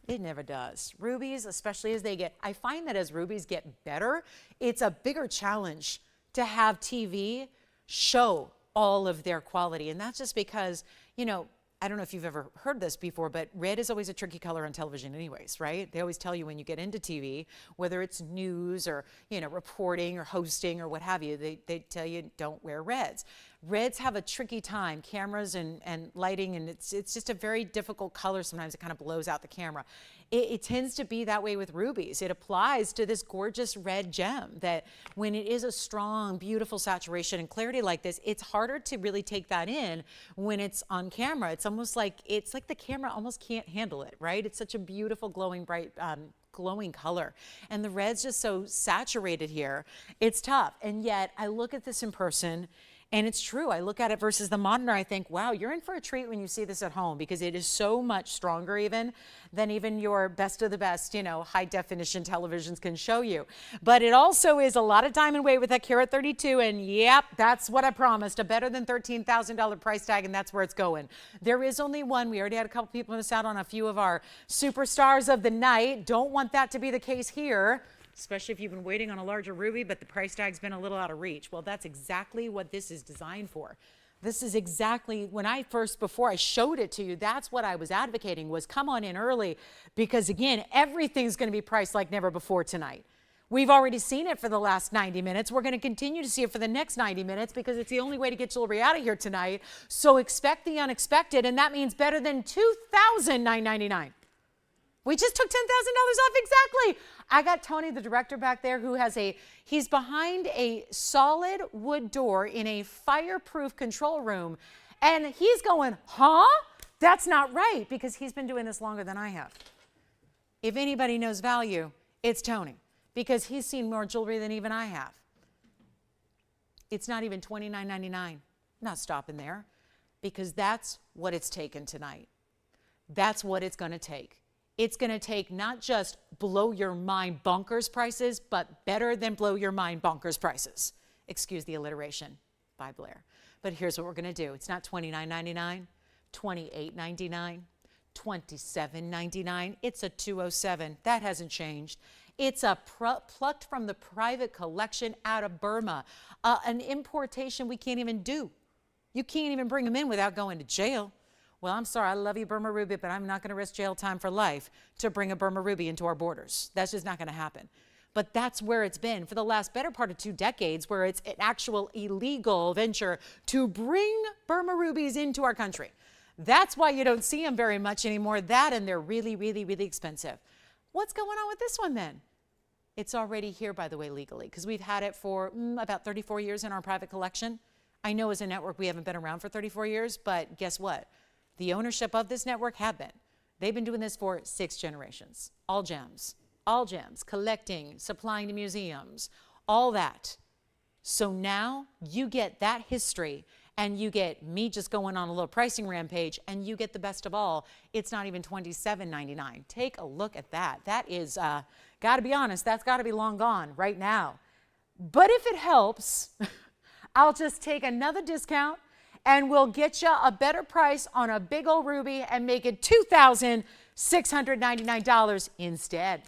It never does. Rubies, especially as they get, I find that as rubies get better, it's a bigger challenge to have TV show all of their quality. And that's just because, you know, I don't know if you've ever heard this before, but red is always a tricky color on television anyways, right? They always tell you when you get into TV, whether it's news or, you know, reporting or hosting or what have you, they tell you don't wear reds. Reds have a tricky time, cameras and lighting, and it's just a very difficult color. Sometimes it kind of blows out the camera. It tends to be that way with rubies. It applies to this gorgeous red gem that when it is a strong, beautiful saturation and clarity like this, it's harder to really take that in when it's on camera. It's like the camera almost can't handle it, right? It's such a beautiful, glowing, bright, glowing color. And the red's just so saturated here. It's tough. And yet I look at this in person, and it's true. I look at it versus the monitor. I think, wow, you're in for a treat when you see this at home, because it is so much stronger even than even your best of the best, you know, high definition televisions can show you. But it also is a lot of diamond weight with that carat 32. And yep, that's what I promised, a better than $13,000 price tag. And that's where it's going. There is only one. We already had a couple people miss out on a few of our superstars of the night. Don't want that to be the case here, especially if you've been waiting on a larger ruby, but the price tag's been a little out of reach. Well, that's exactly what this is designed for. This is exactly, before I showed it to you, that's what I was advocating, was come on in early, because again, everything's going to be priced like never before tonight. We've already seen it for the last 90 minutes. We're going to continue to see it for the next 90 minutes because it's the only way to get jewelry out of here tonight. So expect the unexpected, and that means better than $2,999. We just took $10,000 off, exactly. I got Tony, the director back there, who has he's behind a solid wood door in a fireproof control room. And he's going, huh? That's not right, because he's been doing this longer than I have. If anybody knows value, it's Tony, because he's seen more jewelry than even I have. It's not even $29.99. Not stopping there, because that's what it's taken tonight. That's what it's going to take. It's going to take not just blow your mind bonkers prices, but better than blow your mind bonkers prices. Excuse the alliteration by Blair. But here's what we're going to do. It's not $29.99, $28.99, $27.99. It's a $207. That hasn't changed. It's a plucked from the private collection out of Burma, an importation we can't even do. You can't even bring them in without going to jail. Well, I'm sorry, I love you, Burma Ruby, but I'm not going to risk jail time for life to bring a Burma Ruby into our borders. That's just not going to happen. But that's where it's been for the last better part of 2 decades, where it's an actual illegal venture to bring Burma Rubies into our country. That's why you don't see them very much anymore. That, and they're really, really, really expensive. What's going on with this one then? It's already here, by the way, legally, because we've had it for about 34 years in our private collection. I know as a network we haven't been around for 34 years, but guess what? The ownership of this network have been. They've been doing this for 6 generations. All gems, collecting, supplying to museums, all that. So now you get that history, and you get me just going on a little pricing rampage, and you get the best of all. It's not even $27.99. Take a look at that. That is, got to be honest, that's got to be long gone right now. But if it helps, I'll just take another discount, and we'll get you a better price on a big old ruby and make it $2,699 instead.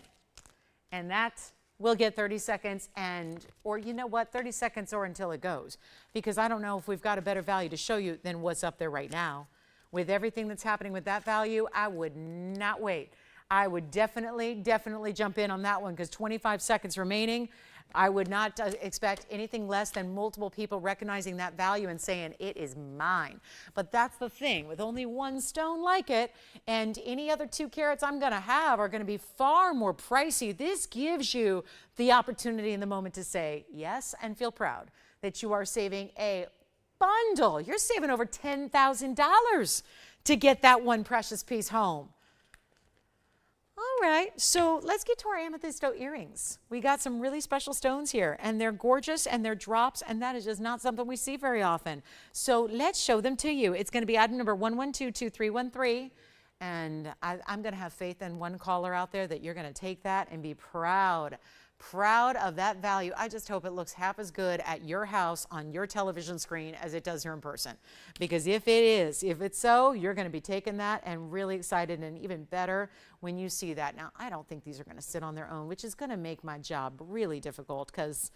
And that will get 30 seconds or you know what, 30 seconds or until it goes. Because I don't know if we've got a better value to show you than what's up there right now. With everything that's happening with that value, I would not wait. I would definitely jump in on that one, because 25 seconds remaining. I would not expect anything less than multiple people recognizing that value and saying, it is mine. But that's the thing, with only one stone like it, and any other 2 carats I'm gonna have are gonna be far more pricey. This gives you the opportunity in the moment to say yes and feel proud that you are saving a bundle. You're saving over $10,000 to get that one precious piece home. All right, so let's get to our amethyst earrings. We got some really special stones here, and they're gorgeous, and they're drops, and that is just not something we see very often. So let's show them to you. It's going to be item number 11222313, and I'm going to have faith in one caller out there that you're going to take that and be proud of that value. I just hope it looks half as good at your house on your television screen as it does here in person. Because if it's so, you're going to be taking that and really excited, and even better when you see that. Now, I don't think these are going to sit on their own, which is going to make my job really difficult because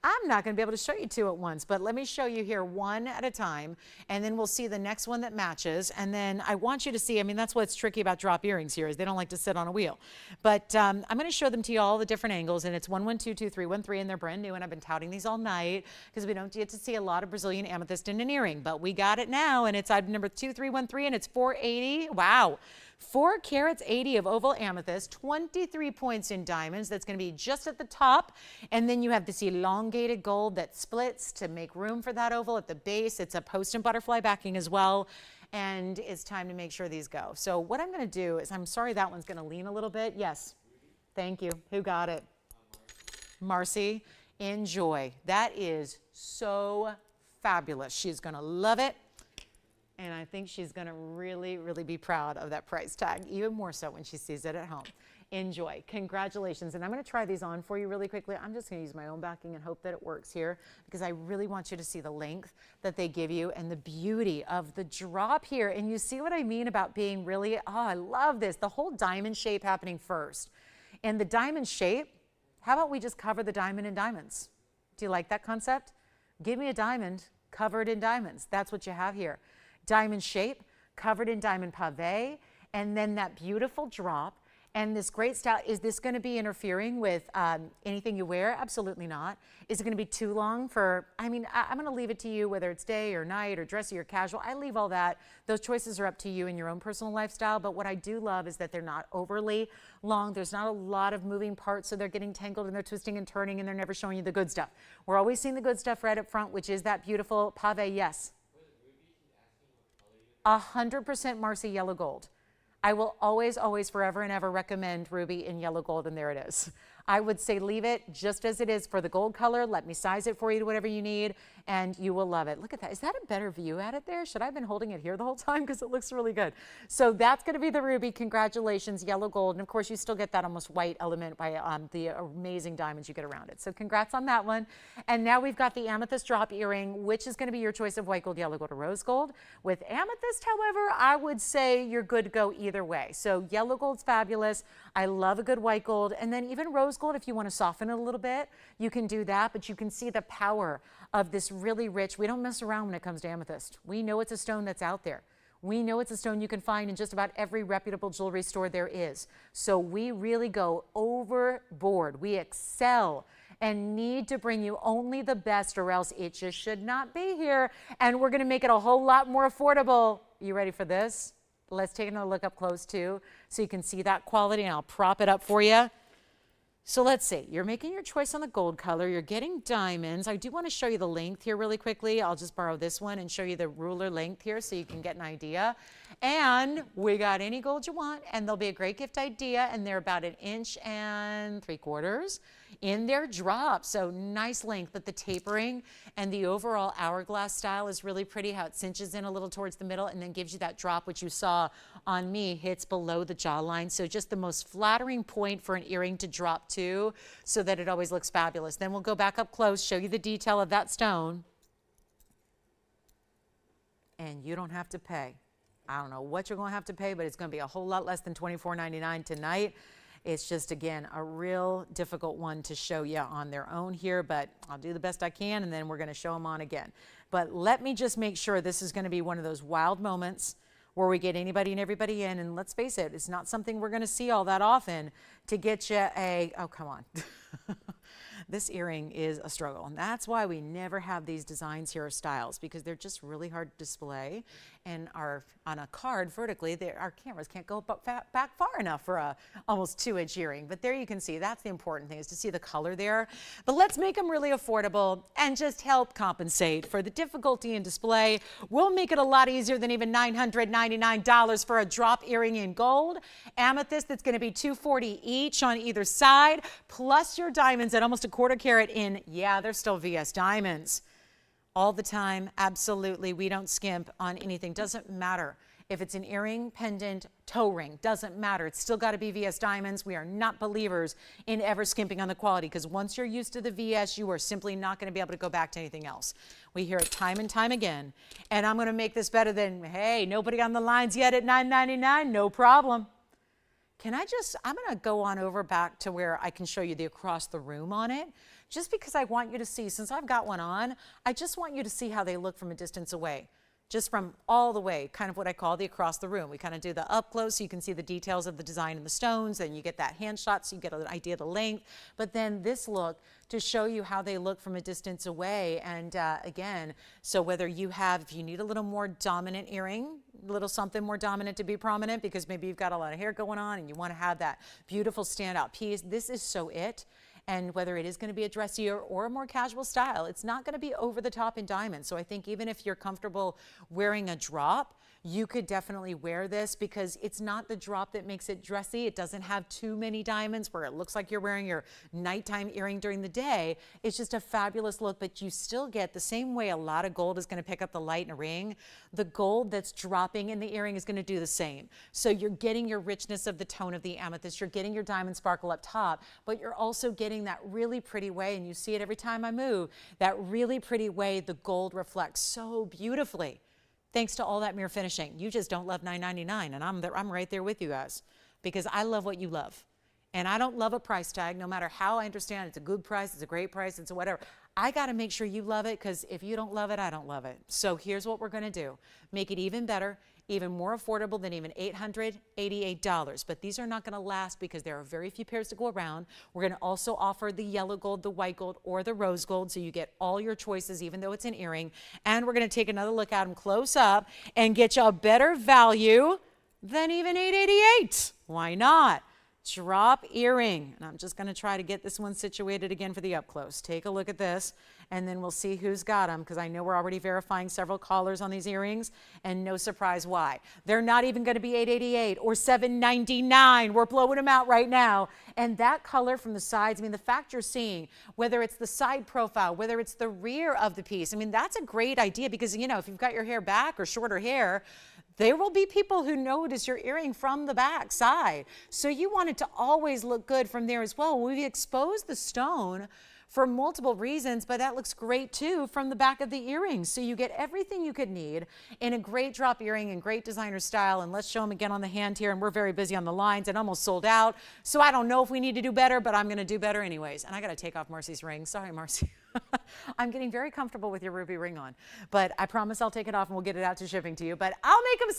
I'm not going to be able to show you 2 at once, but let me show you here 1 at a time, and then we'll see the next one that matches. And then I want you to see, I mean, that's what's tricky about drop earrings here, is they don't like to sit on a wheel. But I'm going to show them to you all the different angles, and it's 11222313, and they're brand new, and I've been touting these all night because we don't get to see a lot of Brazilian amethyst in an earring, but we got it now, and it's item number 2313, and it's $480. Wow. 4 carats 80 of oval amethyst, 23 points in diamonds. That's going to be just at the top. And then you have this elongated gold that splits to make room for that oval at the base. It's a post and butterfly backing as well. And it's time to make sure these go. So what I'm going to do is, I'm sorry that one's going to lean a little bit. Yes. Thank you. Who got it? Marcy. Enjoy. That is so fabulous. She's going to love it. And I think she's going to really, really be proud of that price tag, even more so when she sees it at home. Enjoy. Congratulations. And I'm going to try these on for you really quickly. I'm just going to use my own backing and hope that it works here, because I really want you to see the length that they give you and the beauty of the drop here. And you see what I mean about being really, oh, I love this. The whole diamond shape happening first. And the diamond shape, how about we just cover the diamond in diamonds? Do you like that concept? Give me a diamond covered in diamonds. That's what you have here. Diamond shape, covered in diamond pave, and then that beautiful drop. And this great style. Is this going to be interfering with anything you wear? Absolutely not. Is it going to be too long for, I mean, I'm going to leave it to you, whether it's day or night or dressy or casual. I leave all that. Those choices are up to you in your own personal lifestyle. But what I do love is that they're not overly long. There's not a lot of moving parts, so they're getting tangled and they're twisting and turning, and they're never showing you the good stuff. We're always seeing the good stuff right up front, which is that beautiful pave. Yes. 100% Marcy yellow gold. I will always, always, forever and ever recommend ruby in yellow gold, and there it is. I would say leave it just as it is for the gold color. Let me size it for you to whatever you need, and you will love it. Look at that. Is that a better view at it there? Should I have been holding it here the whole time? Because it looks really good. So that's going to be the ruby. Congratulations, yellow gold. And of course, you still get that almost white element by the amazing diamonds you get around it. So congrats on that one. And now we've got the amethyst drop earring, which is going to be your choice of white gold, yellow gold, or rose gold. With amethyst, however, I would say you're good to go either way. So yellow gold's fabulous. I love a good white gold. And then even rose gold, if you want to soften it a little bit, you can do that. But you can see the power of this really rich. We don't mess around when it comes to amethyst. We know it's a stone that's out there. We know it's a stone you can find in just about every reputable jewelry store there is. So we really go overboard. We excel and need to bring you only the best, or else it just should not be here. And we're going to make it a whole lot more affordable. You ready for this? Let's take another look up close too, so you can see that quality, and I'll prop it up for you. So let's see, you're making your choice on the gold color, you're getting diamonds. I do want to show you the length here really quickly. I'll just borrow this one and show you the ruler length here so you can get an idea. And we got any gold you want, and they'll be a great gift idea, and they're about 1 3/4 inches in their drop. So nice length, but the tapering and the overall hourglass style is really pretty, how it cinches in a little towards the middle and then gives you that drop, which you saw on me hits below the jawline. So just the most flattering point for an earring to drop to, so that it always looks fabulous. Then we'll go back up close, show you the detail of that stone. And you don't have to pay. I don't know what you're going to have to pay, but it's going to be a whole lot less than $24.99 tonight. It's just, again, a real difficult one to show you on their own here, but I'll do the best I can, and then we're going to show them on again. But let me just make sure this is going to be one of those wild moments where we get anybody and everybody in, and let's face it, it's not something we're going to see all that often, to get you a, oh, come on. this earring is a struggle. And that's why we never have these designs here or styles, because they're just really hard to display. And on a card vertically, our cameras can't go back far enough for a almost 2-inch earring. But there you can see, that's the important thing, is to see the color there. But let's make them really affordable and just help compensate for the difficulty in display. We'll make it a lot easier than even $999 for a drop earring in gold. Amethyst, that's going to be $240 each on either side, plus your diamonds at almost a 1/4 carat in, yeah, they're still VS diamonds. All the time, absolutely. We don't skimp on anything. Doesn't matter if it's an earring, pendant, toe ring. Doesn't matter. It's still got to be VS diamonds. We are not believers in ever skimping on the quality, because once you're used to the VS, you are simply not going to be able to go back to anything else. We hear it time and time again. And I'm going to make this better than, hey, nobody on the lines yet at $9.99. No problem. I'm going to go on over back to where I can show you the across the room on it, just because I want you to see, since I've got one on, I just want you to see how they look from a distance away, just from all the way, kind of what I call the across the room. We kind of do the up close so you can see the details of the design and the stones, and you get that hand shot so you get an idea of the length, but then this look to show you how they look from a distance away. And again, so whether you have, if you need a little more dominant earring, a little something more dominant to be prominent, because maybe you've got a lot of hair going on and you want to have that beautiful standout piece, this is so it. And whether it is going to be a dressier or a more casual style, it's not going to be over the top in diamonds. So I think even if you're comfortable wearing a drop, you could definitely wear this, because it's not the drop that makes it dressy. It doesn't have too many diamonds where it looks like you're wearing your nighttime earring during the day. It's just a fabulous look, but you still get the same way a lot of gold is going to pick up the light in a ring. The gold that's dropping in the earring is going to do the same. So you're getting your richness of the tone of the amethyst. You're getting your diamond sparkle up top, but you're also getting that really pretty way, and you see it every time I move, that really pretty way the gold reflects so beautifully. Thanks to all that mirror finishing. You just don't love $9.99, and I'm right there with you guys, because I love what you love. And I don't love a price tag, no matter how I understand it's a good price, it's a great price, it's a whatever. I got to make sure you love it, because if you don't love it, I don't love it. So here's what we're going to do. Make it even better, even more affordable than even $888. But these are not going to last, because there are very few pairs to go around. We're going to also offer the yellow gold, the white gold, or the rose gold, so you get all your choices, even though it's an earring. And we're going to take another look at them close up and get you a better value than even $888. Why not? Drop earring. And I'm just going to try to get this one situated again for the up close. Take a look at this, and then we'll see who's got them, because I know we're already verifying several callers on these earrings, and no surprise why. They're not even going to be $888 or $799. We're blowing them out right now. And that color from the sides, I mean, the fact you're seeing, whether it's the side profile, whether it's the rear of the piece, I mean, that's a great idea, because, you know, if you've got your hair back or shorter hair, there will be people who notice your earring from the back side. So you want it to always look good from there as well. We've exposed the stone for multiple reasons, but that looks great too from the back of the earrings. So you get everything you could need in a great drop earring and great designer style. And let's show them again on the hand here. And we're very busy on the lines and almost sold out. So I don't know if we need to do better, but I'm going to do better anyways. And I got to take off Marcy's ring. Sorry, Marcy. I'm getting very comfortable with your ruby ring on, but I promise I'll take it off and we'll get it out to shipping to you. But I'll make them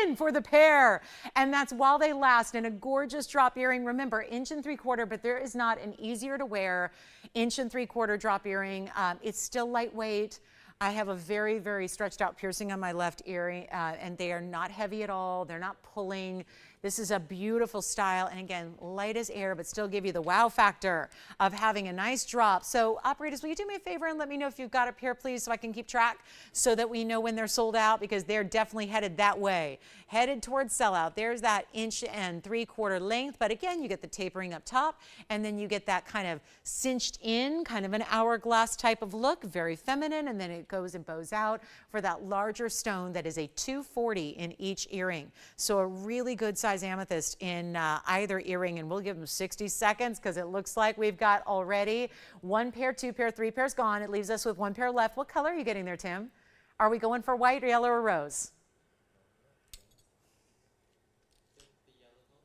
$777 for the pair. And that's while they last in a gorgeous drop earring. Remember, 1 3/4, but there is not an easier to wear 1 3/4 drop earring. It's still lightweight. I have a very, very stretched out piercing on my left earring, and they are not heavy at all. They're not pulling. This is a beautiful style, and again, light as air, but still give you the wow factor of having a nice drop. So operators, will you do me a favor and let me know if you've got a pair, please, so I can keep track, so that we know when they're sold out, because they're definitely headed that way, headed towards sellout. There's that 1 3/4 length, but again, you get the tapering up top, and then you get that kind of cinched in, kind of an hourglass type of look, very feminine, and then it goes and bows out for that larger stone that is a $240 in each earring. So a really good size amethyst in either earring, and we'll give them 60 seconds, because it looks like we've got already 1 pair, 2 pair, 3 pairs gone. It leaves us with 1 pair left. What color are you getting there, Tim? Are we going for white, or yellow, or rose?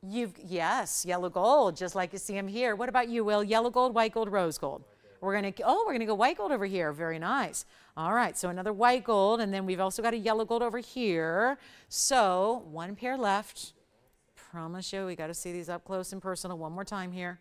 Yes, yellow gold, just like you see them here. What about you, Will? Yellow gold, white gold, rose gold? We're gonna go white gold over here. Very nice. All right, so another white gold, and then we've also got a yellow gold over here. So 1 pair left. Promise you, we got to see these up close and personal one more time here.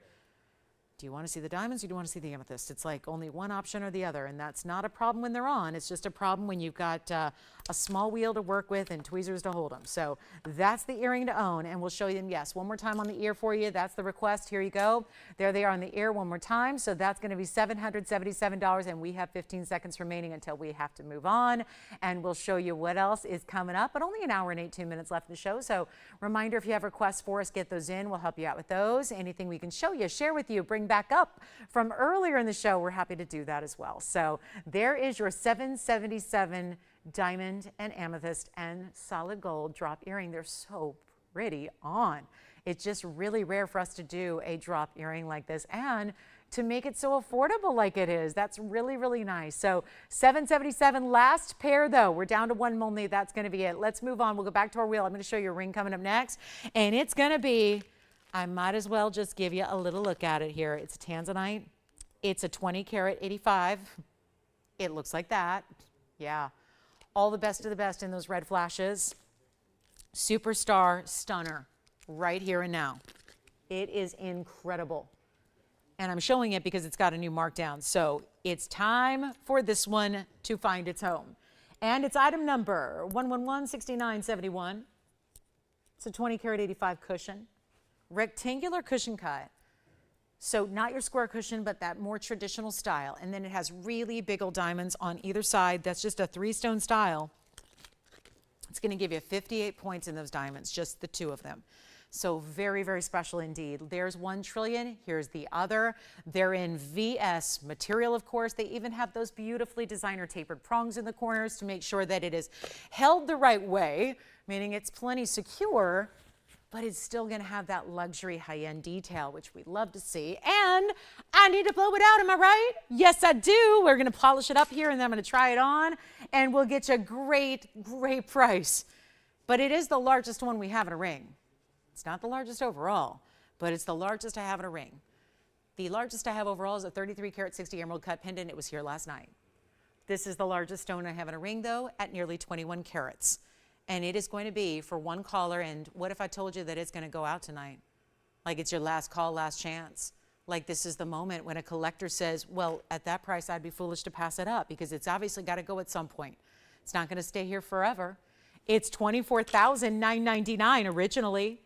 do you want to see the diamonds or do you want to see the amethyst? It's like only one option or the other, and that's not a problem when they're on. It's just a problem when you've got a small wheel to work with and tweezers to hold them. So that's the earring to own, and we'll show you them, yes, one more time on the ear for you. That's the request. Here you go. There they are on the ear one more time. So that's going to be $777, and we have 15 seconds remaining until we have to move on, and we'll show you what else is coming up, but only an hour and 18 minutes left in the show. So reminder, if you have requests for us, get those in. We'll help you out with those. Anything we can show you, share with you, bring back up from earlier in the show, we're happy to do that as well. So there is your 777 diamond and amethyst and solid gold drop earring. They're so pretty on. It's just really rare for us to do a drop earring like this and to make it so affordable like it is. That's really, really nice. So 777, last pair though. We're down to one only. That's going to be it. Let's move on. We'll go back to our wheel. I'm going to show you a ring coming up next, and it's going to be, I might as well just give you a little look at it here. It's a Tanzanite. It's a 20 karat 85. It looks like that. Yeah. All the best of the best in those red flashes. Superstar stunner right here and now. It is incredible. And I'm showing it because it's got a new markdown. So it's time for this one to find its home. And it's item number 1116971. It's a 20 karat 85 cushion. Rectangular cushion cut. So not your square cushion, but that more traditional style. And then it has really big old diamonds on either side. That's just a 3-stone style. It's going to give you 58 points in those diamonds, just the two of them. So very, very special indeed. There's 1 trillion. Here's the other. They're in VS material, of course. They even have those beautifully designer tapered prongs in the corners to make sure that it is held the right way, meaning it's plenty secure, but it's still going to have that luxury high-end detail, which we love to see. And I need to blow it out, am I right? Yes, I do. We're going to polish it up here, and then I'm going to try it on, and we'll get you a great, great price. But it is the largest one we have in a ring. It's not the largest overall, but it's the largest I have in a ring. The largest I have overall is a 33 karat 60 emerald cut pendant. It was here last night. This is the largest stone I have in a ring, though, at nearly 21 carats. And it is going to be for one caller. And what if I told you that it's going to go out tonight? Like it's your last call, last chance. Like this is the moment when a collector says, well, at that price, I'd be foolish to pass it up because it's obviously got to go at some point. It's not going to stay here forever. It's $24,999 originally,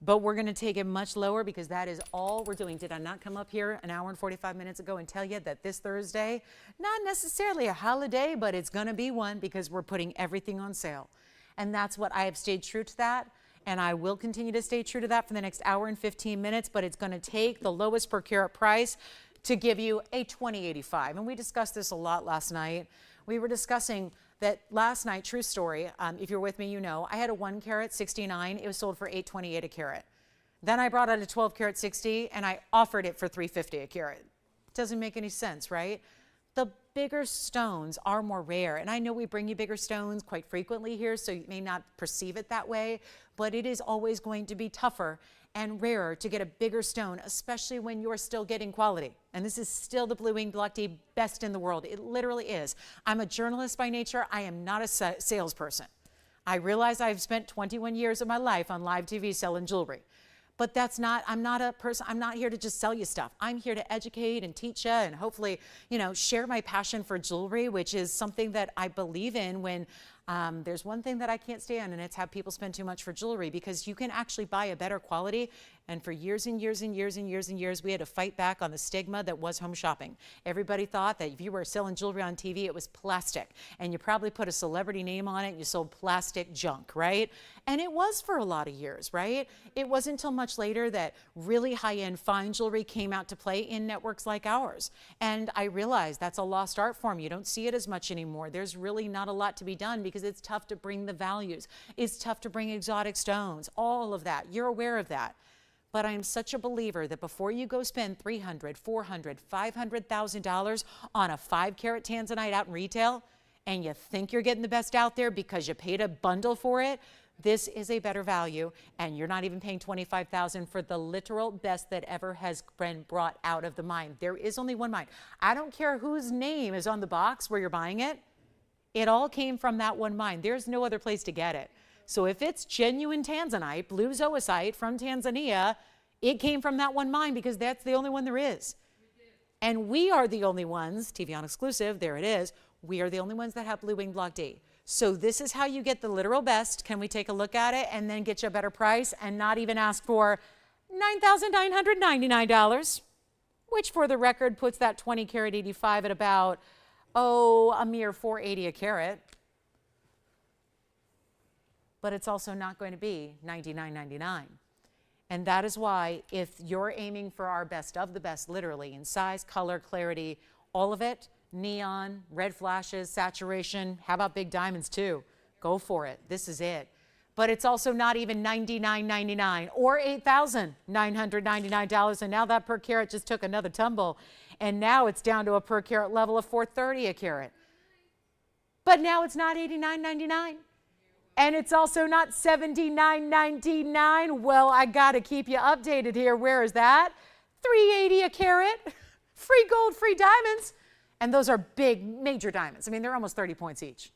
but we're going to take it much lower because that is all we're doing. Did I not come up here an hour and 45 minutes ago and tell you that this Thursday, not necessarily a holiday, but it's going to be one because we're putting everything on sale. And that's what I have stayed true to that. And I will continue to stay true to that for the next hour and 15 minutes, but it's going to take the lowest per carat price to give you a $20.85. And we discussed this a lot last night. We were discussing that last night, true story. If you're with me, you know, I had a 1 carat 69. It was sold for $828 a carat. Then I brought out a 12 karat 60 and I offered it for $350 a carat. Doesn't make any sense, right? The bigger stones are more rare. And I know we bring you bigger stones quite frequently here, so you may not perceive it that way, but it is always going to be tougher and rarer to get a bigger stone, especially when you're still getting quality. And this is still the blue winged block tea, best in the world. It literally is. I'm a journalist by nature. I am not a salesperson. I realize I've spent 21 years of my life on live TV selling jewelry. But that's not, I'm not a person, I'm not here to just sell you stuff. I'm here to educate and teach you and hopefully, you know, share my passion for jewelry, which is something that I believe in when there's one thing that I can't stand, and it's have people spend too much for jewelry, because you can actually buy a better quality. And for years and years and years and years and years, we had to fight back on the stigma that was home shopping. Everybody thought that if you were selling jewelry on TV, it was plastic. And you probably put a celebrity name on it and you sold plastic junk, right? And it was for a lot of years, right? It wasn't until much later that really high-end fine jewelry came out to play in networks like ours. And I realized that's a lost art form. You don't see it as much anymore. There's really not a lot to be done because it's tough to bring the values. It's tough to bring exotic stones, all of that. You're aware of that. But I am such a believer that before you go spend $300,000, $400,000, $500,000 on a 5-carat Tanzanite out in retail, and you think you're getting the best out there because you paid a bundle for it, this is a better value, and you're not even paying $25,000 for the literal best that ever has been brought out of the mine. There is only one mine. I don't care whose name is on the box where you're buying it. It all came from that one mine. There's no other place to get it. So if it's genuine Tanzanite, blue zoisite from Tanzania, It came from that one mine because that's the only one there is. And we are the only ones, TVON exclusive, there it is. We are the only ones that have blue wing block D. So this is how you get the literal best. Can we take a look at it and then get you a better price and not even ask for $9,999, which for the record puts that 20 karat 85 at about, a mere $480 a carat. But it's also not going to be $99.99. And that is why if you're aiming for our best of the best, literally in size, color, clarity, all of it, neon, red flashes, saturation, how about big diamonds too? Go for it. This is it. But it's also not even $99.99 or $8,999. And now that per carat just took another tumble. And now it's down to a per carat level of $430 a carat. But now it's not $89.99. And it's also not $79.99. Well, I got to keep you updated here. Where is that? $380 a carat. Free gold, free diamonds. And those are big, major diamonds. I mean, they're almost 30 points each.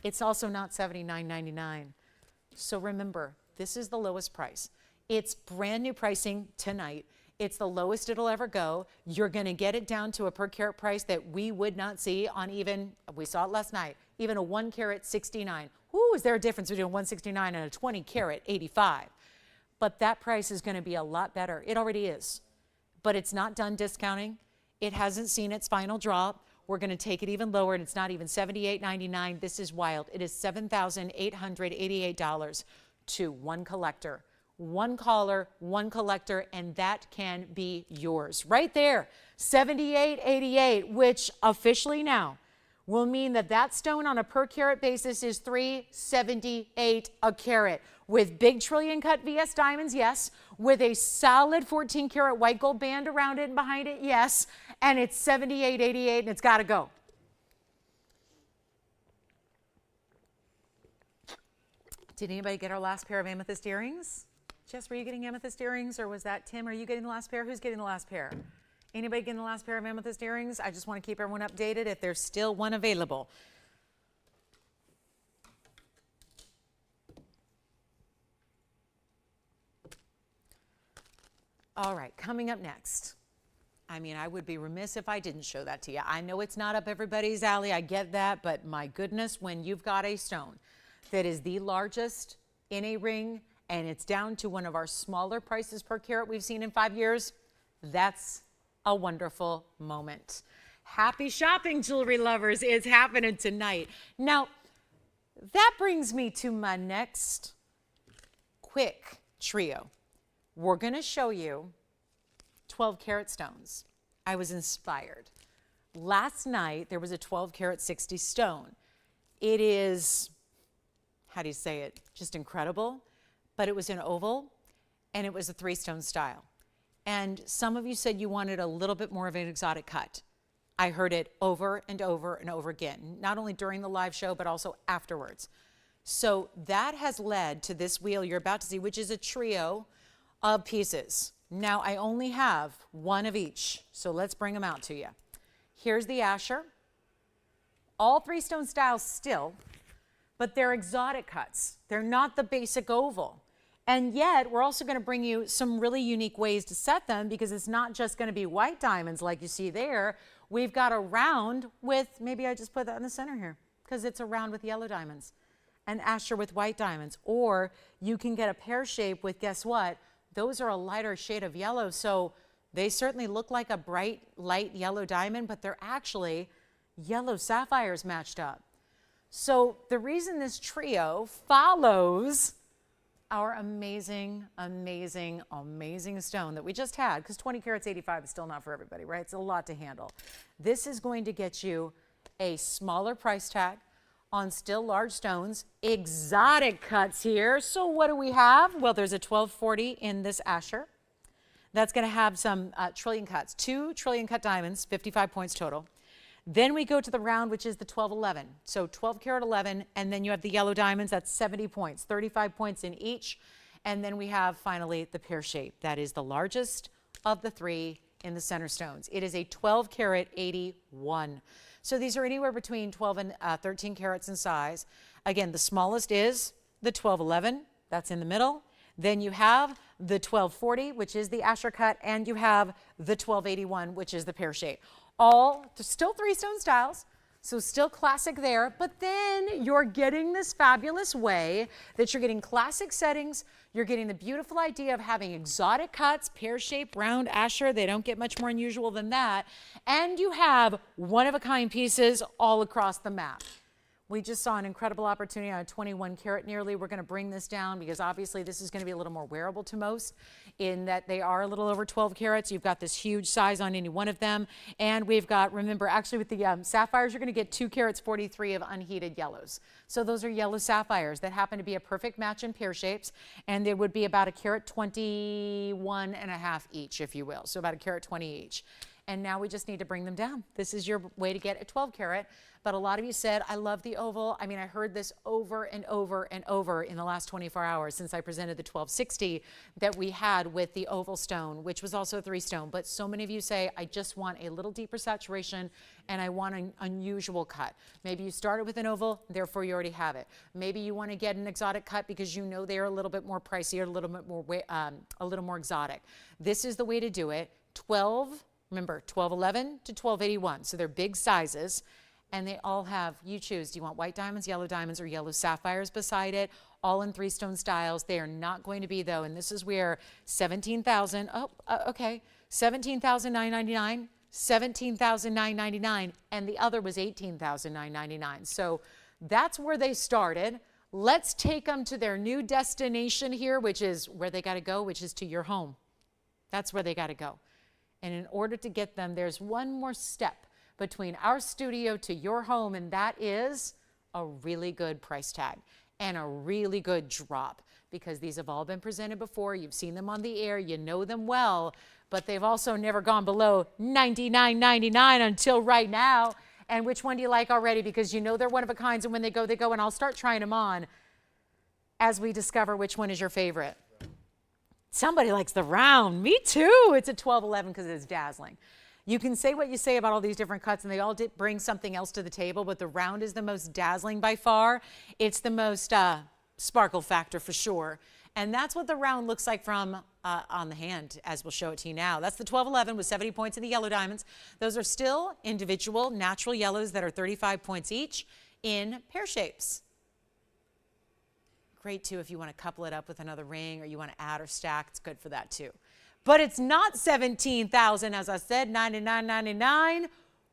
It's also not $79.99. So remember, this is the lowest price. It's brand new pricing tonight. It's the lowest it'll ever go. You're going to get it down to a per carat price that we would not see on even, we saw it last night, even a 1 carat 69. Ooh, is there a difference between a 169 and a 20 carat 85? But that price is going to be a lot better. It already is. But it's not done discounting. It hasn't seen its final drop. We're going to take it even lower, and it's not even $78.99. This is wild. It is $7,888 to one collector. One caller, one collector, and that can be yours. Right there, $78.88, which officially now will mean that that stone on a per carat basis is $378 a carat with big trillion cut VS diamonds, yes, with a solid 14 karat white gold band around it and behind it, yes, and it's $78.88 and it's got to go. Did anybody get our last pair of amethyst earrings? Jess, were you getting amethyst earrings, or was that Tim? Are you getting the last pair? Who's getting the last pair? Anybody getting the last pair of amethyst earrings? I just want to keep everyone updated if there's still one available. All right, coming up next. I mean, I would be remiss if I didn't show that to you. I know it's not up everybody's alley. I get that, but my goodness, when you've got a stone that is the largest in a ring and it's down to one of our smaller prices per carat we've seen in 5 years, that's a wonderful moment. Happy shopping, jewelry lovers. It's happening tonight. Now, that brings me to my next quick trio. We're going to show you 12 karat stones. I was inspired. Last night, there was a 12 karat 60 stone. It is, how do you say it? Just incredible. But it was an oval, and it was a 3-stone style. And some of you said you wanted a little bit more of an exotic cut. I heard it over and over and over again, not only during the live show, but also afterwards. So that has led to this wheel you're about to see, which is a trio of pieces. Now I only have one of each, so let's bring them out to you. Here's the Asher. All 3-stone styles still, but they're exotic cuts. They're not the basic oval. And yet, we're also going to bring you some really unique ways to set them, because it's not just going to be white diamonds like you see there. We've got a round with, maybe I just put that in the center here, because it's a round with yellow diamonds. An Asher with white diamonds. Or you can get a pear shape with, guess what? Those are a lighter shade of yellow, so they certainly look like a bright, light yellow diamond, but they're actually yellow sapphires matched up. So the reason this trio follows our amazing, amazing, amazing stone that we just had, because 20 karats 85 is still not for everybody, right? It's a lot to handle. This is going to get you a smaller price tag on still large stones, exotic cuts here. So what do we have? Well, there's a 1240 in this Asher. That's going to have some trillion cuts, 2 trillion cut diamonds, 55 points total. Then we go to the round, which is the 1211. So 12 karat 11, and then you have the yellow diamonds, that's 70 points, 35 points in each. And then we have finally the pear shape. That is the largest of the 3 in the center stones. It is a 12 karat 81. So these are anywhere between 12 and 13 carats in size. Again, the smallest is the 1211, that's in the middle. Then you have the 1240, which is the Asher cut, and you have the 1281, which is the pear shape. All still 3-stone styles, so still classic there, but then you're getting this fabulous way that you're getting classic settings, you're getting the beautiful idea of having exotic cuts, pear-shaped, round, Asher. They don't get much more unusual than that. And you have one-of-a-kind pieces all across the map. We just saw an incredible opportunity on a 21 karat nearly. We're going to bring this down because obviously this is going to be a little more wearable to most in that they are a little over 12 carats. You've got this huge size on any one of them. And we've got, remember, actually with the sapphires, you're going to get 2 carats 43 of unheated yellows. So those are yellow sapphires that happen to be a perfect match in pear shapes. And they would be about a carat 21 and a half each, if you will. So about a carat 20 each. And now we just need to bring them down. This is your way to get a 12 karat. But a lot of you said, I love the oval. I mean, I heard this over and over and over in the last 24 hours since I presented the 1260 that we had with the oval stone, which was also a 3-stone. But so many of you say, I just want a little deeper saturation and I want an unusual cut. Maybe you started with an oval, therefore you already have it. Maybe you want to get an exotic cut because you know they're a little bit more pricey or a little more exotic. This is the way to do it. 12, remember, 1211 to 1281. So they're big sizes. And they all have, you choose, do you want white diamonds, yellow diamonds, or yellow sapphires beside it, all in 3-stone styles. They are not going to be, though, and this is where 17,000, okay, 17,999, 17,999, and the other was 18,999. So that's where they started. Let's take them to their new destination here, which is where they got to go, which is to your home. That's where they got to go. And in order to get them, there's one more step between our studio to your home, and that is a really good price tag and a really good drop because these have all been presented before. You've seen them on the air. You know them well, but they've also never gone below $99.99 until right now. And which one do you like already? Because you know they're one of a kinds, and when they go, and I'll start trying them on as we discover which one is your favorite. Somebody likes the round. Me too. It's a 1211 because it's dazzling. You can say what you say about all these different cuts, and they all bring something else to the table, but the round is the most dazzling by far. It's the most sparkle factor for sure. And that's what the round looks like from on the hand, as we'll show it to you now. That's the 1211 with 70 points in the yellow diamonds. Those are still individual natural yellows that are 35 points each in pear shapes. Great, too, if you want to couple it up with another ring or you want to add or stack. It's good for that, too. But it's not $17,000, as I said, $99.99.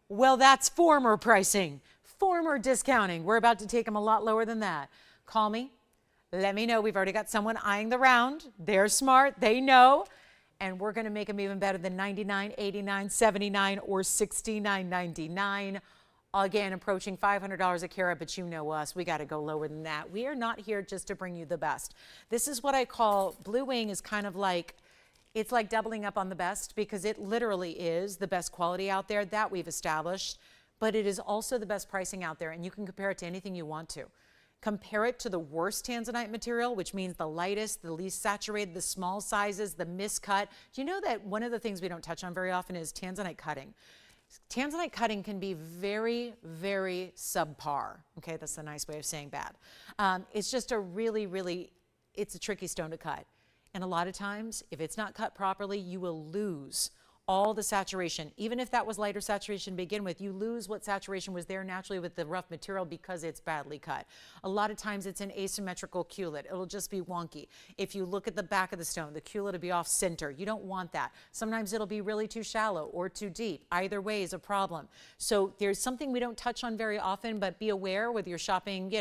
Well, that's former pricing, former discounting. We're about to take them a lot lower than that. Call me. Let me know. We've already got someone eyeing the round. They're smart. They know. And we're going to make them even better than $99, $89, $79, or $69.99. Again, approaching $500 a carat, but you know us. We got to go lower than that. We are not here just to bring you the best. This is what I call Blue Wing is kind of like, it's like doubling up on the best because it literally is the best quality out there that we've established, but it is also the best pricing out there, and you can compare it to anything you want to. Compare it to the worst Tanzanite material, which means the lightest, the least saturated, the small sizes, the miscut. Do you know that one of the things we don't touch on very often is Tanzanite cutting? Tanzanite cutting can be very, very subpar. Okay, that's a nice way of saying bad. It's just a really, it's a tricky stone to cut. And a lot of times, if it's not cut properly, you will lose all the saturation. Even if that was lighter saturation to begin with, you lose what saturation was there naturally with the rough material because it's badly cut. A lot of times it's an asymmetrical culet. It'll just be wonky. If you look at the back of the stone, the culet will be off center. You don't want that. Sometimes it'll be really too shallow or too deep. Either way is a problem. So there's something we don't touch on very often, but be aware whether you're shopping,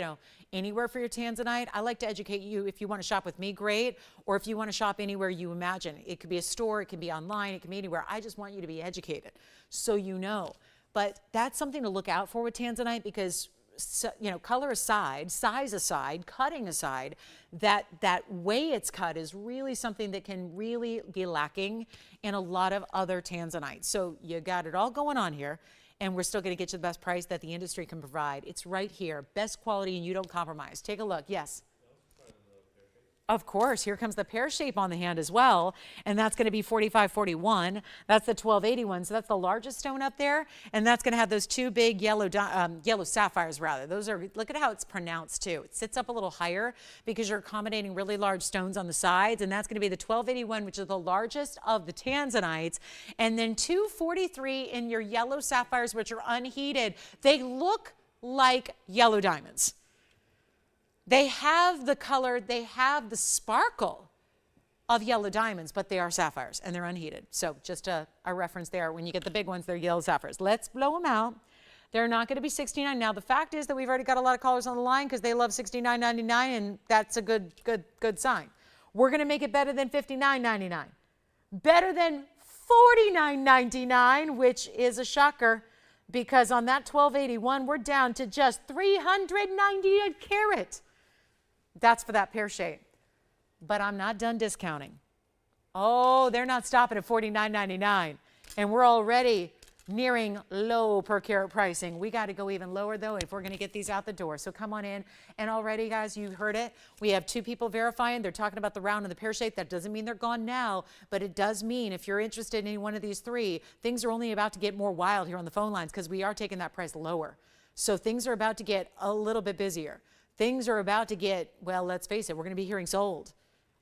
anywhere for your Tanzanite. I like to educate you. If you want to shop with me, great. Or if you want to shop anywhere you imagine. It could be a store, it can be online, it can be anywhere. I just want you to be educated so you know. But that's something to look out for with Tanzanite because, color aside, size aside, cutting aside, that way it's cut is really something that can really be lacking in a lot of other Tanzanites. So you got it all going on here. And we're still going to get you the best price that the industry can provide. It's right here. Best quality, and you don't compromise. Take a look. Yes? Of course, here comes the pear shape on the hand as well, and that's going to be 4541. That's the 1281, so that's the largest stone up there, and that's going to have those two big yellow sapphires rather. Those are, look at how it's pronounced too. It sits up a little higher because you're accommodating really large stones on the sides, and that's going to be the 1281, which is the largest of the Tanzanites, and then 243 in your yellow sapphires, which are unheated. They look like yellow diamonds. They have the color, they have the sparkle of yellow diamonds, but they are sapphires and they're unheated. So just a reference there. When you get the big ones, they're yellow sapphires. Let's blow them out. They're not going to be $69. Now, the fact is that we've already got a lot of callers on the line because they love $69.99, and that's a good sign. We're going to make it better than $59.99. Better than $49.99, which is a shocker, because on that 1281, we're down to just $390 a carat. That's for that pear shape. But I'm not done discounting. Oh, they're not stopping at $49.99. And we're already nearing low per carat pricing. We got to go even lower, though, if we're going to get these out the door. So come on in. And already, guys, you heard it. We have 2 people verifying. They're talking about the round and the pear shape. That doesn't mean they're gone now, but it does mean if you're interested in any one of these 3, things are only about to get more wild here on the phone lines because we are taking that price lower. So things are about to get a little bit busier. Things are about to get, well, let's face it, we're going to be hearing sold.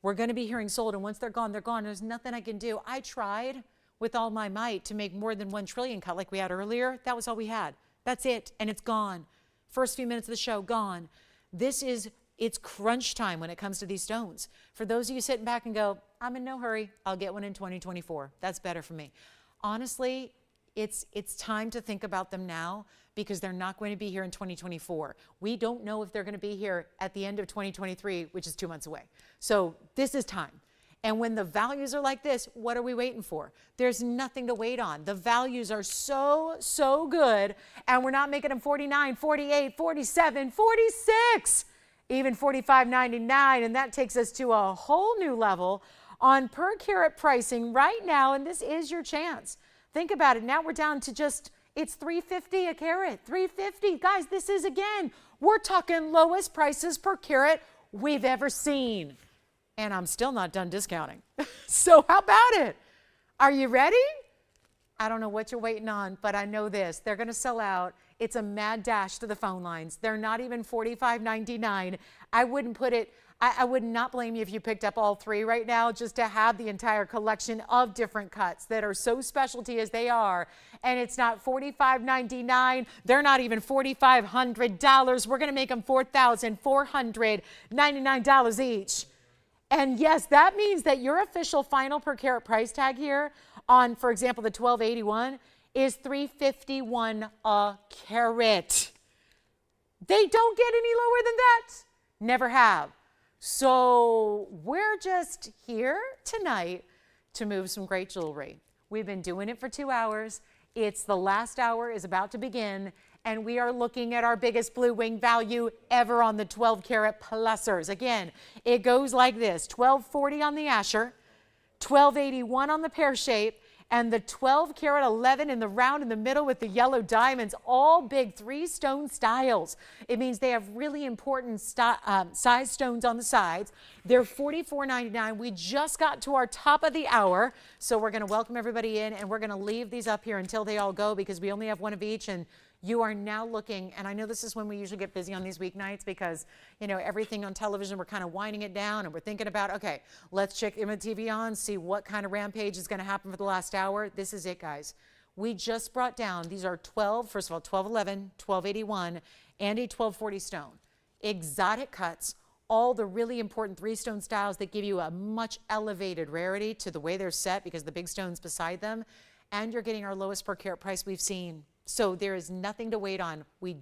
We're going to be hearing sold, and once they're gone, they're gone. There's nothing I can do. I tried with all my might to make more than 1 trillion cut like we had earlier. That was all we had. That's it, and it's gone. First few minutes of the show, gone. It's crunch time when it comes to these stones. For those of you sitting back and go, I'm in no hurry, I'll get one in 2024. That's better for me. Honestly, it's time to think about them now, because they're not going to be here in 2024. We don't know if they're going to be here at the end of 2023, which is 2 months away. So this is time. And when the values are like this, what are we waiting for? There's nothing to wait on. The values are so good, and we're not making them 49, 48, 47, 46, even 45.99, and that takes us to a whole new level on per carat pricing right now, and this is your chance. Think about it. Now we're down to just, it's $350 a carat, $350. Guys, this is, again, we're talking lowest prices per carat we've ever seen. And I'm still not done discounting. So how about it? Are you ready? I don't know what you're waiting on, but I know this. They're going to sell out. It's a mad dash to the phone lines. They're not even $45.99. I wouldn't put it, I would not blame you if you picked up all 3 right now, just to have the entire collection of different cuts that are so specialty as they are. And it's not $45.99. They're not even $4,500. We're going to make them $4,499 each. And yes, that means that your official final per carat price tag here on, for example, the 1281 is $351 a carat. They don't get any lower than that. Never have. So we're just here tonight to move some great jewelry. We've been doing it for 2 hours. It's the last hour is about to begin, and we are looking at our biggest blue wing value ever on the 12 karat plusers. Again, it goes like this: 1240 on the Asher, 1281 on the pear shape, and the 12 karat 11 in the round in the middle with the yellow diamonds, all big 3-stone styles. It means they have really important size stones on the sides. They're $44.99. We just got to our top of the hour, so we're going to welcome everybody in, and we're going to leave these up here until they all go, because we only have one of each. And you are now looking, and I know this is when we usually get busy on these weeknights, because, you know, everything on television, we're kind of winding it down, and we're thinking about, okay, let's check in with TVON, see what kind of rampage is going to happen for the last hour. This is it, guys. We just brought down, these are 12, first of all, 1211, 1281, and a 1240 stone. Exotic cuts, all the really important 3-stone styles that give you a much elevated rarity to the way they're set because the big stones beside them, and you're getting our lowest per carat price we've seen. So there is nothing to wait on. We've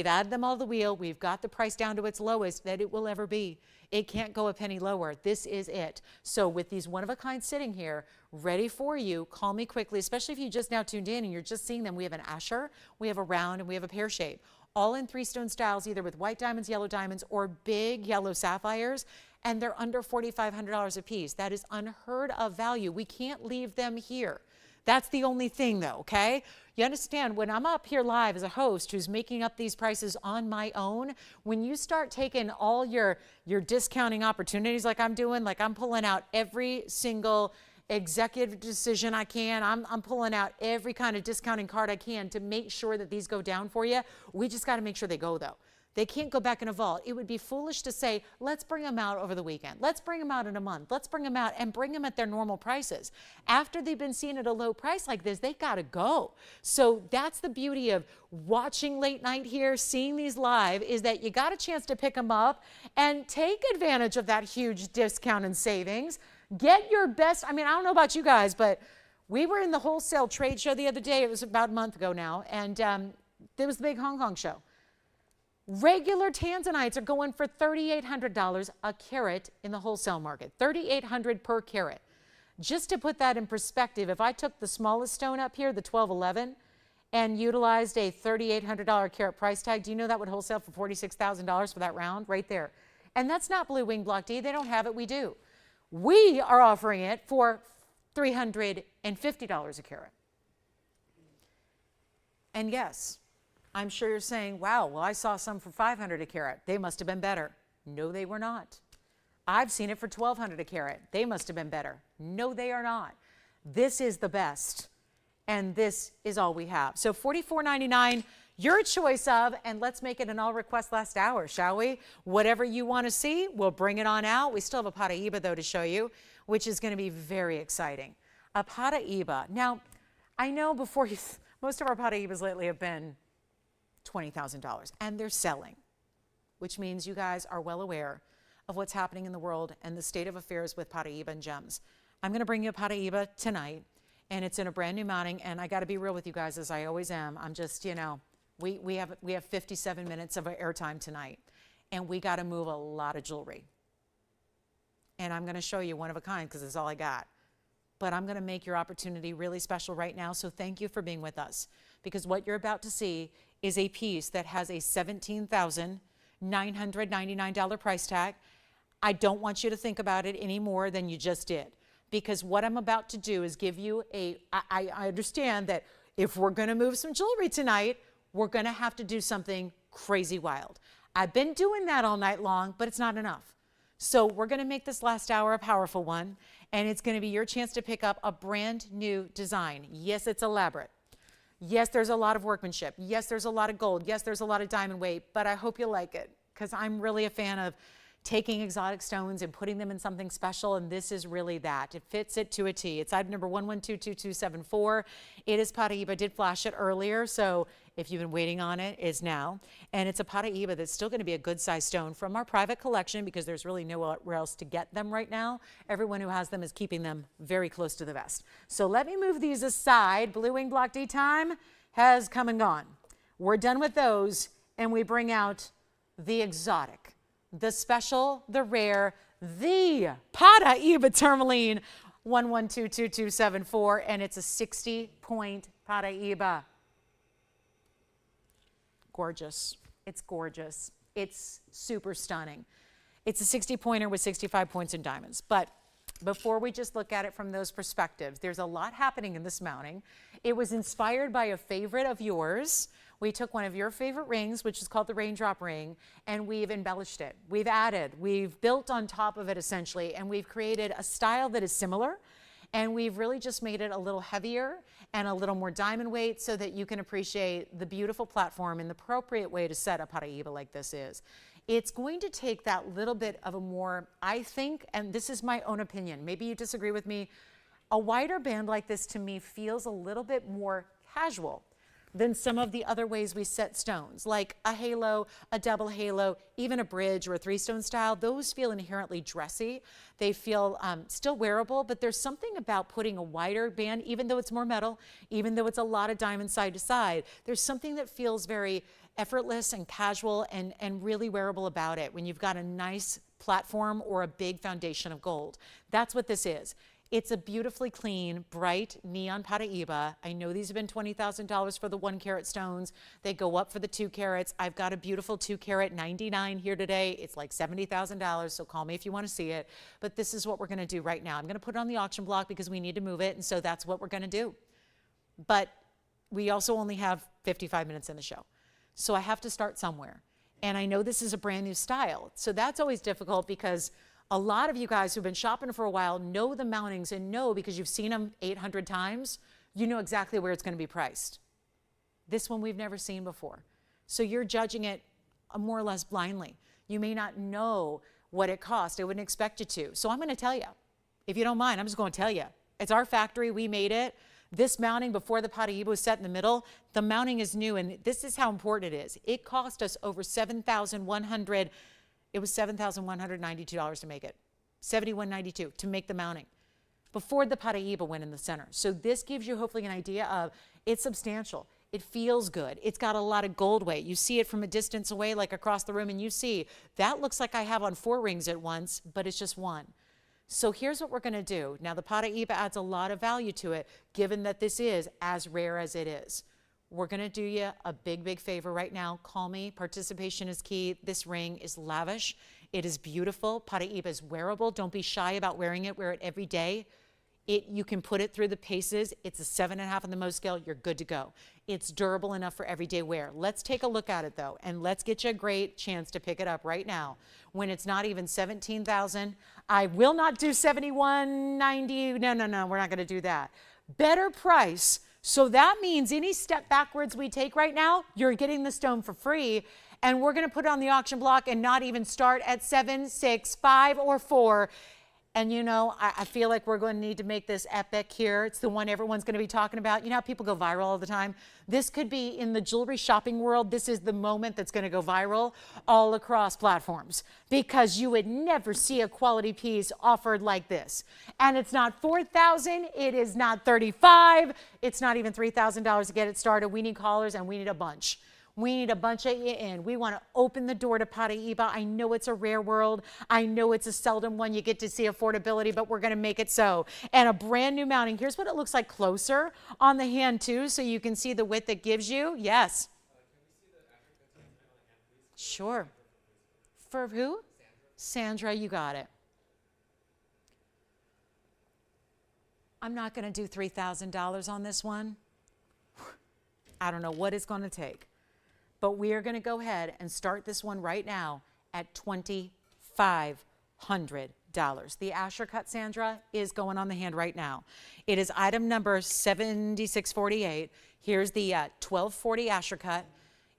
added them all to the wheel. We've got the price down to its lowest that it will ever be. It can't go a penny lower. This is it. So with these one-of-a-kind sitting here, ready for you, call me quickly, especially if you just now tuned in and you're just seeing them. We have an Asher, we have a round, and we have a pear shape, all in 3-stone styles, either with white diamonds, yellow diamonds, or big yellow sapphires, and they're under $4,500 a piece. That is unheard of value. We can't leave them here. That's the only thing though, okay? You understand, when I'm up here live as a host who's making up these prices on my own, when you start taking all your discounting opportunities like I'm doing, like I'm pulling out every single executive decision I can, I'm pulling out every kind of discounting card I can to make sure that these go down for you. We just got to make sure they go though. They can't go back in a vault. It would be foolish to say, let's bring them out over the weekend. Let's bring them out in a month. Let's bring them out and bring them at their normal prices. After they've been seen at a low price like this, they got to go. So that's the beauty of watching late night here, seeing these live, is that you got a chance to pick them up and take advantage of that huge discount and savings. Get your best. I mean, I don't know about you guys, but we were in the wholesale trade show the other day. It was about a month ago now. And there was the big Hong Kong show. Regular Tanzanites are going for $3,800 a carat in the wholesale market, $3,800 per carat. Just to put that in perspective, if I took the smallest stone up here, the 1211, and utilized a $3,800 carat price tag, do you know that would wholesale for $46,000 for that round right there? And that's not Blue Wing Block D. They don't have it. We do. We are offering it for $350 a carat. And yes, I'm sure you're saying, wow, well, I saw some for $500 a carat. They must have been better. No, they were not. I've seen it for $1,200 a carat. They must have been better. No, they are not. This is the best, and this is all we have. So $44.99, your choice of, and let's make it an all request last hour, shall we? Whatever you want to see, we'll bring it on out. We still have a Paraiba, though, to show you, which is going to be very exciting. A Paraiba. Now, I know before you, most of our Paraibas lately have been $20,000, and they're selling, which means you guys are well aware of what's happening in the world and the state of affairs with Paraiba and gems. I'm going to bring you a Paraiba tonight, and it's in a brand new mounting, and I got to be real with you guys, as I always am. I'm just, you know, we have 57 minutes of airtime tonight, and we got to move a lot of jewelry. And I'm going to show you one of a kind because it's all I got. But I'm going to make your opportunity really special right now, so thank you for being with us, because what you're about to see is a piece that has a $17,999 price tag. I don't want you to think about it any more than you just did, because what I'm about to do is give you I understand that if we're going to move some jewelry tonight, we're going to have to do something crazy wild. I've been doing that all night long, but it's not enough. So we're going to make this last hour a powerful one, and it's going to be your chance to pick up a brand new design. Yes, it's elaborate. Yes, there's a lot of workmanship. Yes, there's a lot of gold. Yes, there's a lot of diamond weight, but I hope you like it, because I'm really a fan of taking exotic stones and putting them in something special, and this is really that. It fits it to a T. It's item number 11222274. It is Paraiba. Did flash it earlier, so if you've been waiting on it, is now. And it's a Paraiba that's still going to be a good size stone from our private collection, because there's really nowhere else to get them right now. Everyone who has them is keeping them very close to the vest. So let me move these aside. Blue Wing Block D time has come and gone. We're done with those, and we bring out the exotic, the special, the rare, the Paraiba tourmaline 11222274, and it's a 60-point Paraiba. Gorgeous. It's gorgeous. It's super stunning. It's a 60-pointer with 65 points in diamonds. But before we just look at it from those perspectives, there's a lot happening in this mounting. It was inspired by a favorite of yours. We took one of your favorite rings, which is called the raindrop ring, and we've embellished it. We've added, we've built on top of it essentially, and we've created a style that is similar, and we've really just made it a little heavier and a little more diamond weight so that you can appreciate the beautiful platform and the appropriate way to set a Paraiba like this is. It's going to take that little bit of a more, I think, and this is my own opinion, maybe you disagree with me, a wider band like this to me feels a little bit more casual than some of the other ways we set stones, like a halo, a double halo, even a bridge or a three-stone style. Those feel inherently dressy. They feel still wearable, but there's something about putting a wider band, even though it's more metal, even though it's a lot of diamond side to side, there's something that feels very effortless and casual and really wearable about it when you've got a nice platform or a big foundation of gold. That's what this is. It's a beautifully clean, bright neon Paraiba. I know these have been $20,000 for the 1 carat stones. They go up for the 2 carats. I've got a beautiful 2 carat 99 here today. It's like $70,000, so call me if you want to see it. But this is what we're going to do right now. I'm going to put it on the auction block because we need to move it, and so that's what we're going to do. but we also only have 55 minutes in the show. So I have to start somewhere. And I know this is a brand new style. So that's always difficult because a lot of you guys who've been shopping for a while know the mountings and know because you've seen them 800 times, you know exactly where it's going to be priced. This one we've never seen before. So you're judging it more or less blindly. You may not know what it cost. I wouldn't expect you to. So I'm going to tell you. If you don't mind, I'm just going to tell you. It's our factory. We made it. This mounting before the Paraiba was set in the middle, the mounting is new, and this is how important it is. It cost us over $7,100. It was $7,192 to make it. $7,192 to make the mounting before the Paraiba went in the center. So this gives you hopefully an idea of it's substantial. It feels good. It's got a lot of gold weight. You see it from a distance away, like across the room, and you see that looks like I have on 4 rings at once, but it's just one. So here's what we're going to do. Now, the Paraiba adds a lot of value to it, given that this is as rare as it is. We're going to do you a big, big favor right now. Call me. Participation is key. This ring is lavish. It is beautiful. Paraiba is wearable. Don't be shy about wearing it. Wear it every day. You can put it through the paces. It's a 7.5 on the Mohs scale. You're good to go. It's durable enough for everyday wear. Let's take a look at it though, and let's get you a great chance to pick it up right now when it's not even $17,000. I will not do $71.90. No, we're not going to do that. Better price. So that means any step backwards we take right now, you're getting the stone for free, and we're going to put it on the auction block and not even start at 7, 6, 5, or 4. And you know, I feel like we're going to need to make this epic here. It's the one everyone's going to be talking about. You know how people go viral all the time? This could be in the jewelry shopping world. This is the moment that's going to go viral all across platforms because you would never see a quality piece offered like this. And it's not $4,000. It is not $35,000. It's not even $3,000 to get it started. We need callers and we need a bunch. We need a bunch of you in. We want to open the door to Paraiba. I know it's a rare world. I know it's a seldom one you get to see affordability, but we're going to make it so. And a brand new mounting. Here's what it looks like closer on the hand too, so you can see the width it gives you. Yes. Sure. For who? Sandra, you got it. I'm not going to do $3,000 on this one. I don't know what it's going to take. But we are going to go ahead and start this one right now at $2,500. The Asher cut, Sandra, is going on the hand right now. It is item number 7648. Here's the 1240 Asher cut.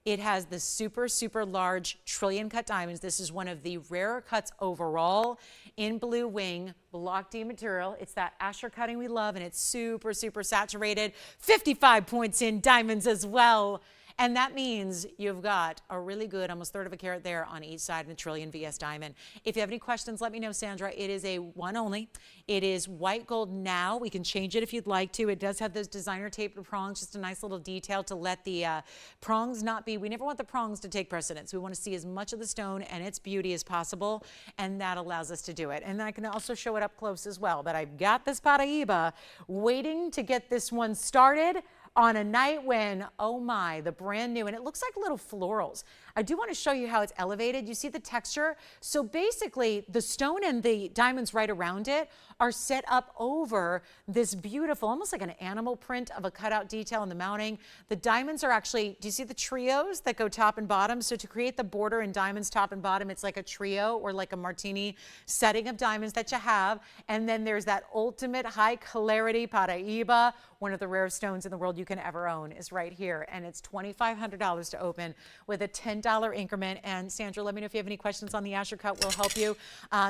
It has the super, super large trillion cut diamonds. This is one of the rarer cuts overall in blue wing, block D material. It's that Asher cutting we love, and it's super, super saturated. 55 points in diamonds as well. And that means you've got a really good, almost 1/3 of a carat there on each side of the trillion VS diamond. If you have any questions, let me know, Sandra. It is a one only. It is white gold now. We can change it if you'd like to. It does have those designer tapered prongs, just a nice little detail to let the prongs not be, we never want the prongs to take precedence. We want to see as much of the stone and its beauty as possible, and that allows us to do it. And I can also show it up close as well. But I've got this Paraiba waiting to get this one started on a night when, oh my, the brand new, and it looks like little florals. I do want to show you how it's elevated. You see the texture? So basically, the stone and the diamonds right around it are set up over this beautiful, almost like an animal print of a cutout detail in the mounting. The diamonds are actually, do you see the trios that go top and bottom? So to create the border in diamonds top and bottom, it's like a trio or like a martini setting of diamonds that you have. And then there's that ultimate high clarity Paraiba, one of the rarest stones in the world you can ever own, is right here. And it's $2,500 to open with a $10 increment. And Sandra, let me know if you have any questions on the Asher cut. We'll help you.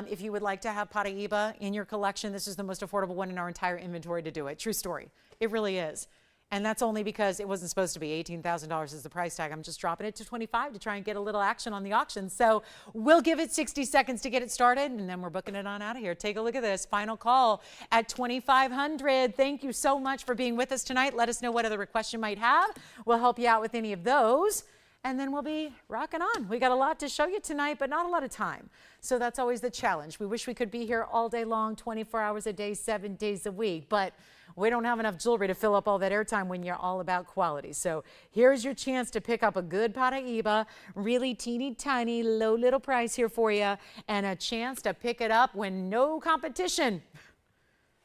If you would like to have Paraiba in your collection, this is the most affordable one in our entire inventory to do it. True story. It really is. And that's only because it wasn't supposed to be $18,000 is the price tag. I'm just dropping it to $25 to try and get a little action on the auction. So we'll give it 60 seconds to get it started, and then we're booking it on out of here. Take a look at this. Final call at $2,500. Thank you so much for being with us tonight. Let us know what other requests you might have. We'll help you out with any of those. And then we'll be rocking on. We got a lot to show you tonight, but not a lot of time. So that's always the challenge. We wish we could be here all day long, 24 hours a day, 7 days a week, but we don't have enough jewelry to fill up all that airtime when you're all about quality. So here's your chance to pick up a good Paraiba, really teeny tiny, low little price here for you, and a chance to pick it up when no competition.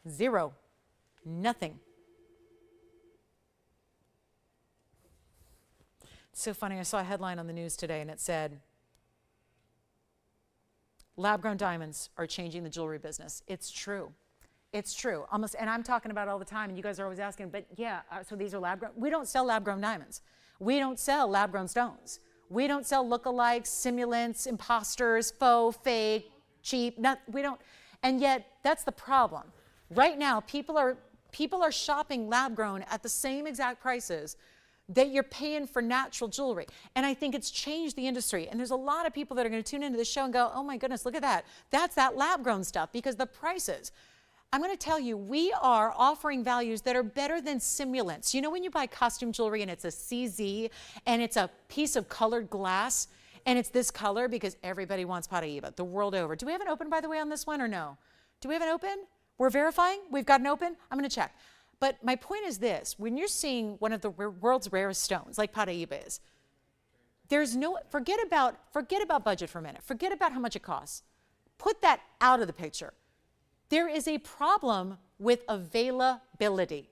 Zero. Nothing. It's so funny. I saw a headline on the news today and it said, lab-grown diamonds are changing the jewelry business. It's true. It's true. Almost, and I'm talking about it all the time, and you guys are always asking, but yeah, so these are lab-grown? We don't sell lab-grown diamonds. We don't sell lab-grown stones. We don't sell lookalikes, simulants, imposters, faux, fake, cheap. We don't. And yet, that's the problem. Right now, people are shopping lab-grown at the same exact prices that you're paying for natural jewelry. And I think it's changed the industry. And there's a lot of people that are going to tune into the show and go, oh my goodness, look at that. That's that lab-grown stuff, because the prices. I'm going to tell you, we are offering values that are better than simulants. You know when you buy costume jewelry and it's a CZ and it's a piece of colored glass and it's this color because everybody wants Paraiba the world over. Do we have an open, by the way, on this one or no? Do we have an open? We're verifying? We've got an open? I'm going to check. But my point is this, when you're seeing one of the world's rarest stones, like Paraiba is, there's no, forget about budget for a minute. Forget about how much it costs. Put that out of the picture. There is a problem with availability.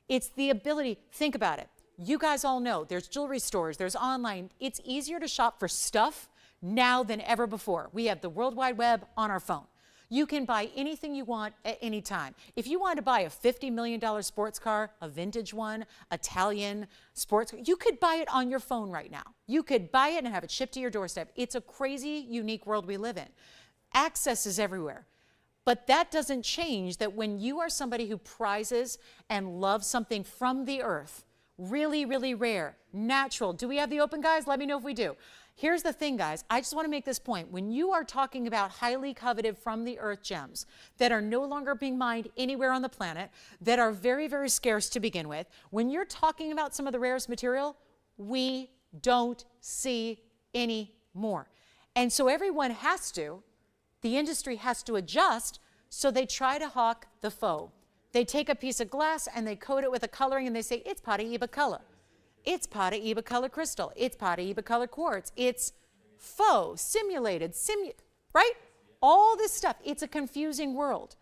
It's the ability, think about it. You guys all know there's jewelry stores, there's online. It's easier to shop for stuff now than ever before. We have the World Wide Web on our phone. You can buy anything you want at any time. If you want to buy a $50 million sports car, a vintage one, Italian sports car, you could buy it on your phone right now. You could buy it and have it shipped to your doorstep. It's a crazy, unique world we live in. Access is everywhere. But that doesn't change that when you are somebody who prizes and loves something from the earth, really, really rare, natural. Do we have the open, guys? Let me know if we do. Here's the thing, guys. I just want to make this point. When you are talking about highly coveted from the earth gems that are no longer being mined anywhere on the planet, that are very, very scarce to begin with, when you're talking about some of the rarest material, we don't see any more. And so everyone has to, the industry has to adjust, so they try to hawk the faux. They take a piece of glass and they coat it with a coloring and they say, it's Paraiba color. It's Paraiba color crystal. It's Paraiba color quartz. It's faux, simulated, right? All this stuff. It's a confusing world.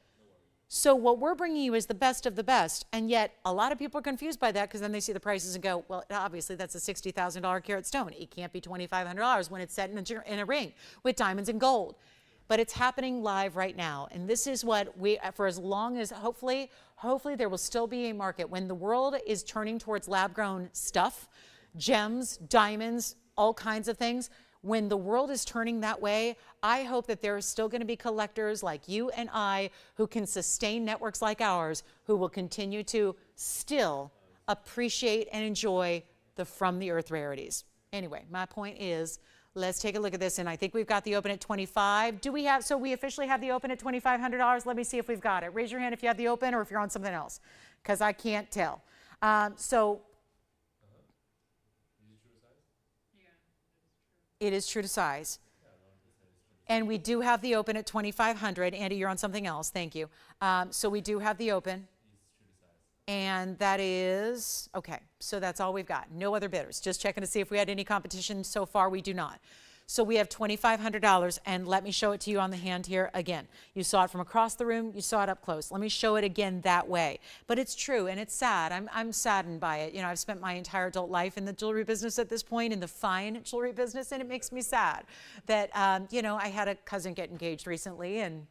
So what we're bringing you is the best of the best, and yet a lot of people are confused by that because then they see the prices and go, well, obviously that's a $60,000 carat stone. It can't be $2,500 when it's set in a ring with diamonds and gold. But it's happening live right now. And this is what we, for as long as, hopefully there will still be a market. When the world is turning towards lab-grown stuff, gems, diamonds, all kinds of things, when the world is turning that way, I hope that there are still going to be collectors like you and I who can sustain networks like ours, who will continue to still appreciate and enjoy the from the earth rarities. Anyway, my point is, let's take a look at this, and I think we've got the open at 25. Do we have, so we officially have the open at $2,500? Let me see if we've got it. Raise your hand if you have the open or if you're on something else, because I can't tell. It is true to size. And we do have the open at 2,500. Andy, you're on something else. Thank you. So we do have the open. And that is, okay, so that's all we've got. No other bidders. Just checking to see if we had any competition. So far, we do not. So we have $2,500, and let me show it to you on the hand here again. You saw it from across the room. You saw it up close. Let me show it again that way. But it's true, and it's sad. I'm saddened by it. You know, I've spent my entire adult life in the jewelry business at this point, in the fine jewelry business, and it makes me sad that, you know, I had a cousin get engaged recently, and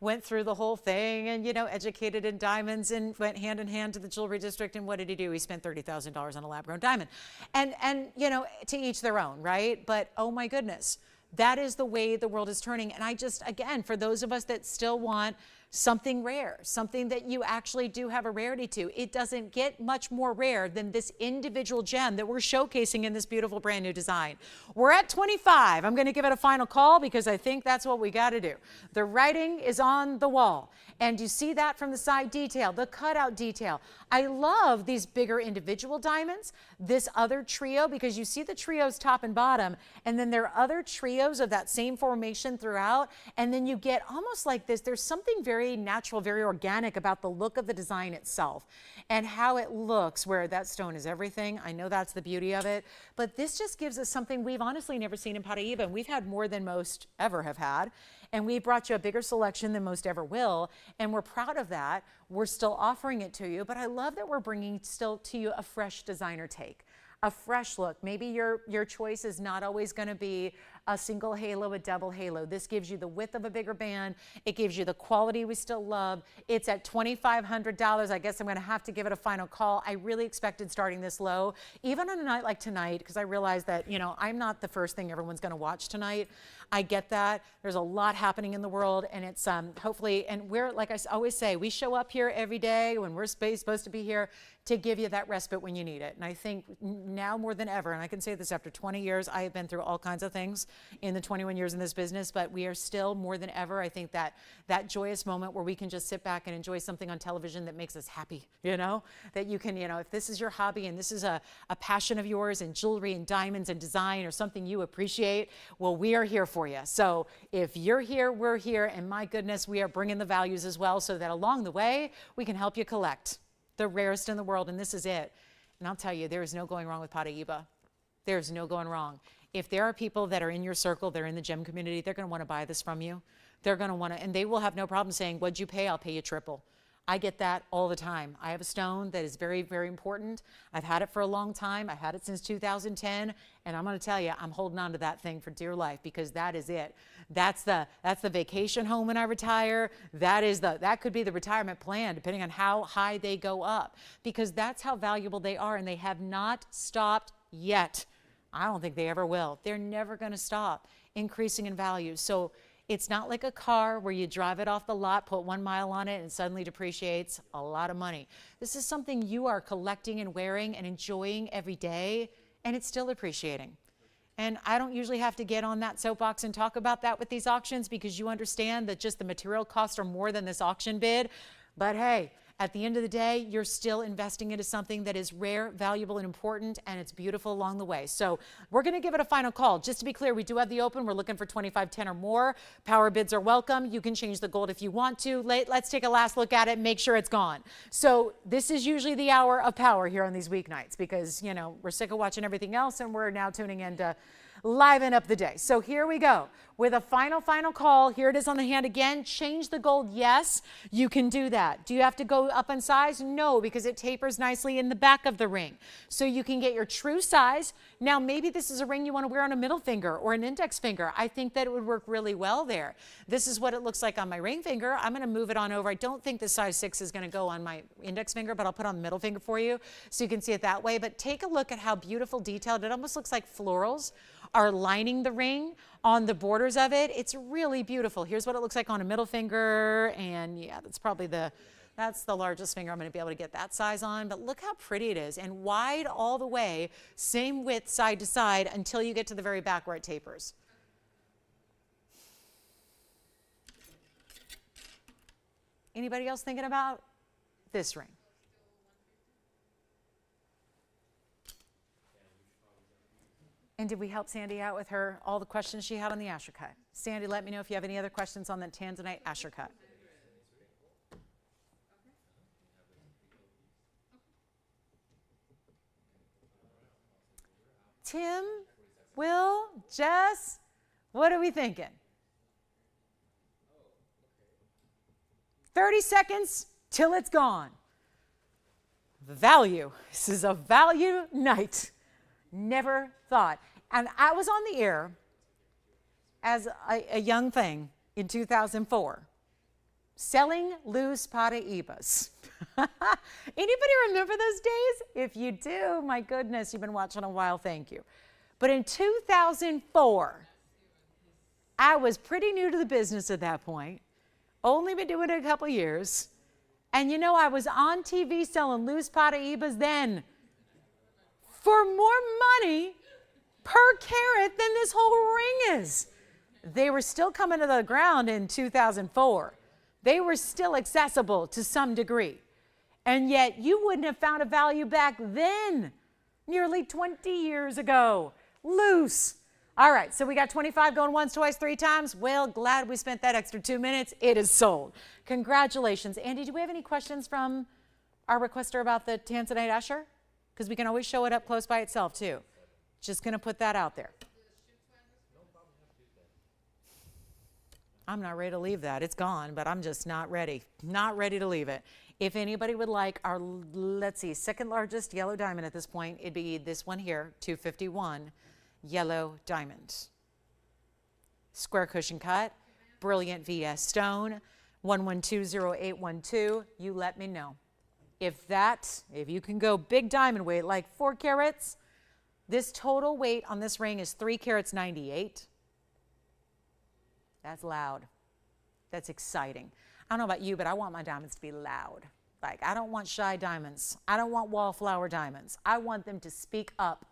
went through the whole thing and, you know, educated in diamonds and went hand in hand to the jewelry district. And what did he do? He spent $30,000 on a lab-grown diamond. And, you know, to each their own, right? But, oh my goodness, that is the way the world is turning. And I just, again, for those of us that still want something rare, something that you actually do have a rarity to, it doesn't get much more rare than this individual gem that we're showcasing in this beautiful brand new design. We're at 25. I'm going to give it a final call because I think that's what we got to do. The writing is on the wall, and you see that from the side detail, the cutout detail. I love these bigger individual diamonds, this other trio, because you see the trios top and bottom, and then there are other trios of that same formation throughout, and then you get almost like this. There's something very natural, very organic about the look of the design itself and how it looks, where that stone is everything. I know that's the beauty of it, but this just gives us something we've honestly never seen in Paraiba, and we've had more than most ever have had, and we brought you a bigger selection than most ever will, and we're proud of that. We're still offering it to you, but I love that we're bringing still to you a fresh designer take. a fresh look. Maybe your choice is not always going to be a single halo, a double halo. This gives you the width of a bigger band. It gives you the quality we still love. It's at $2,500. I guess I'm going to have to give it a final call. I really expected starting this low, even on a night like tonight, because I realized that, you know, I'm not the first thing everyone's going to watch tonight. I get that. There's a lot happening in the world, and it's hopefully, and we're, like I always say, we show up here every day when we're supposed to be here to give you that respite when you need it. And I think now more than ever, and I can say this after 20 years, I have been through all kinds of things in the 21 years in this business, but we are still more than ever, I think that joyous moment where we can just sit back and enjoy something on television that makes us happy, you know, that you can, you know, if this is your hobby and this is a passion of yours and jewelry and diamonds and design or something you appreciate, well, we are here for you. So if you're here, we're here, and my goodness, we are bringing the values as well so that along the way, we can help you collect the rarest in the world, and this is it. And I'll tell you, there is no going wrong with Paraiba. There's no going wrong. If there are people that are in your circle, they're in the gem community, they're going to want to buy this from you. They're going to want to, and they will have no problem saying, what'd you pay? I'll pay you triple. I get that all the time. I have a stone that is very, very important. I've had it for a long time. I've had it since 2010, and I'm going to tell you, I'm holding on to that thing for dear life because that is it. That's the vacation home when I retire. That could be the retirement plan, depending on how high they go up, because that's how valuable they are, and they have not stopped yet. I don't think they ever will. They're never going to stop increasing in value. So it's not like a car where you drive it off the lot, put 1 mile on it, and suddenly depreciates a lot of money. This is something you are collecting and wearing and enjoying every day, and it's still appreciating. And I don't usually have to get on that soapbox and talk about that with these auctions because you understand that just the material costs are more than this auction bid. But hey, at the end of the day, you're still investing into something that is rare, valuable, and important, and it's beautiful along the way. So we're going to give it a final call. Just to be clear, we do have the open. We're looking for 2510 or more. Power bids are welcome. You can change the gold if you want to. Let's take a last look at it, make sure it's gone. So this is usually the hour of power here on these weeknights because, you know, we're sick of watching everything else, and we're now tuning in to liven up the day. So here we go with a final call. Here it is on the hand again. Change the gold. Yes, you can do that. Do you have to go up in size? No, because it tapers nicely in the back of the ring. So you can get your true size. Now, maybe this is a ring you want to wear on a middle finger or an index finger. I think that it would work really well there. This is what it looks like on my ring finger. I'm going to move it on over. I don't think the size 6 is going to go on my index finger, but I'll put on the middle finger for you so you can see it that way. But take a look at how beautiful detailed. It almost looks like florals are lining the ring on the borders of it. It's really beautiful. Here's what it looks like on a middle finger, and yeah, that's probably that's the largest finger I'm going to be able to get that size on, but look how pretty it is, and wide all the way, same width side to side until you get to the very back where it tapers. Anybody else thinking about this ring? And did we help Sandy out with all the questions she had on the Asher cut? Sandy, let me know if you have any other questions on the Tanzanite Asher cut. Tim, Will, Jess, what are we thinking? 30 seconds till it's gone. Value. This is a value night. Never thought. And I was on the air as a young thing in 2004, selling loose Paraibas. Anybody remember those days? If you do, my goodness, you've been watching a while, thank you. But in 2004, I was pretty new to the business at that point, only been doing it a couple years. And you know, I was on TV selling loose Paraibas then for more money per carat than this whole ring is. They were still coming to the ground in 2004. They were still accessible to some degree. And yet you wouldn't have found a value back then, nearly 20 years ago. Loose. All right, so we got 25 going once, twice, 3 times. Well, glad we spent that extra 2 minutes. It is sold. Congratulations. Andy, do we have any questions from our requester about the Tanzanite Asher? Because we can always show it up close by itself too. Just going to put that out there. I'm not ready to leave that. It's gone, but I'm just not ready. Not ready to leave it. If anybody would like our, let's see, second largest yellow diamond at this point, it'd be this one here, 251 yellow diamond. Square cushion cut, brilliant VS stone, 1120812. You let me know. If you can go big diamond weight, like 4 carats, this total weight on this ring is 3 carats 98. That's loud. That's exciting. I don't know about you, but I want my diamonds to be loud. Like, I don't want shy diamonds. I don't want wallflower diamonds. I want them to speak up.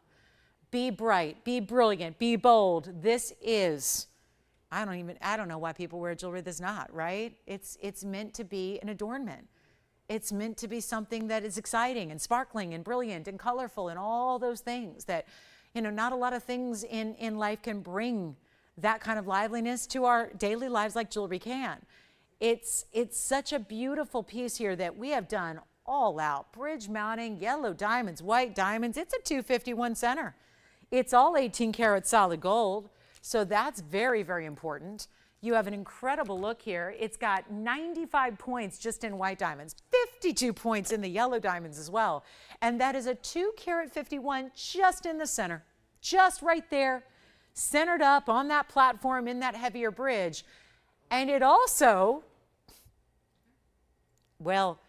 Be bright, be brilliant, be bold. This is, I don't know why people wear jewelry that's not, right? It's meant to be an adornment. It's meant to be something that is exciting and sparkling and brilliant and colorful and all those things that, not a lot of things in life can bring that kind of liveliness to our daily lives like jewelry can. It's such a beautiful piece here that we have done all out. Bridge mounting, yellow diamonds, white diamonds. It's a 251 center. It's all 18 karat solid gold. So that's very, very important. You have an incredible look here. It's got 95 points just in white diamonds, 52 points in the yellow diamonds as well. And that is a 2 karat 51 just in the center, just right there, centered up on that platform in that heavier bridge. And it also, well,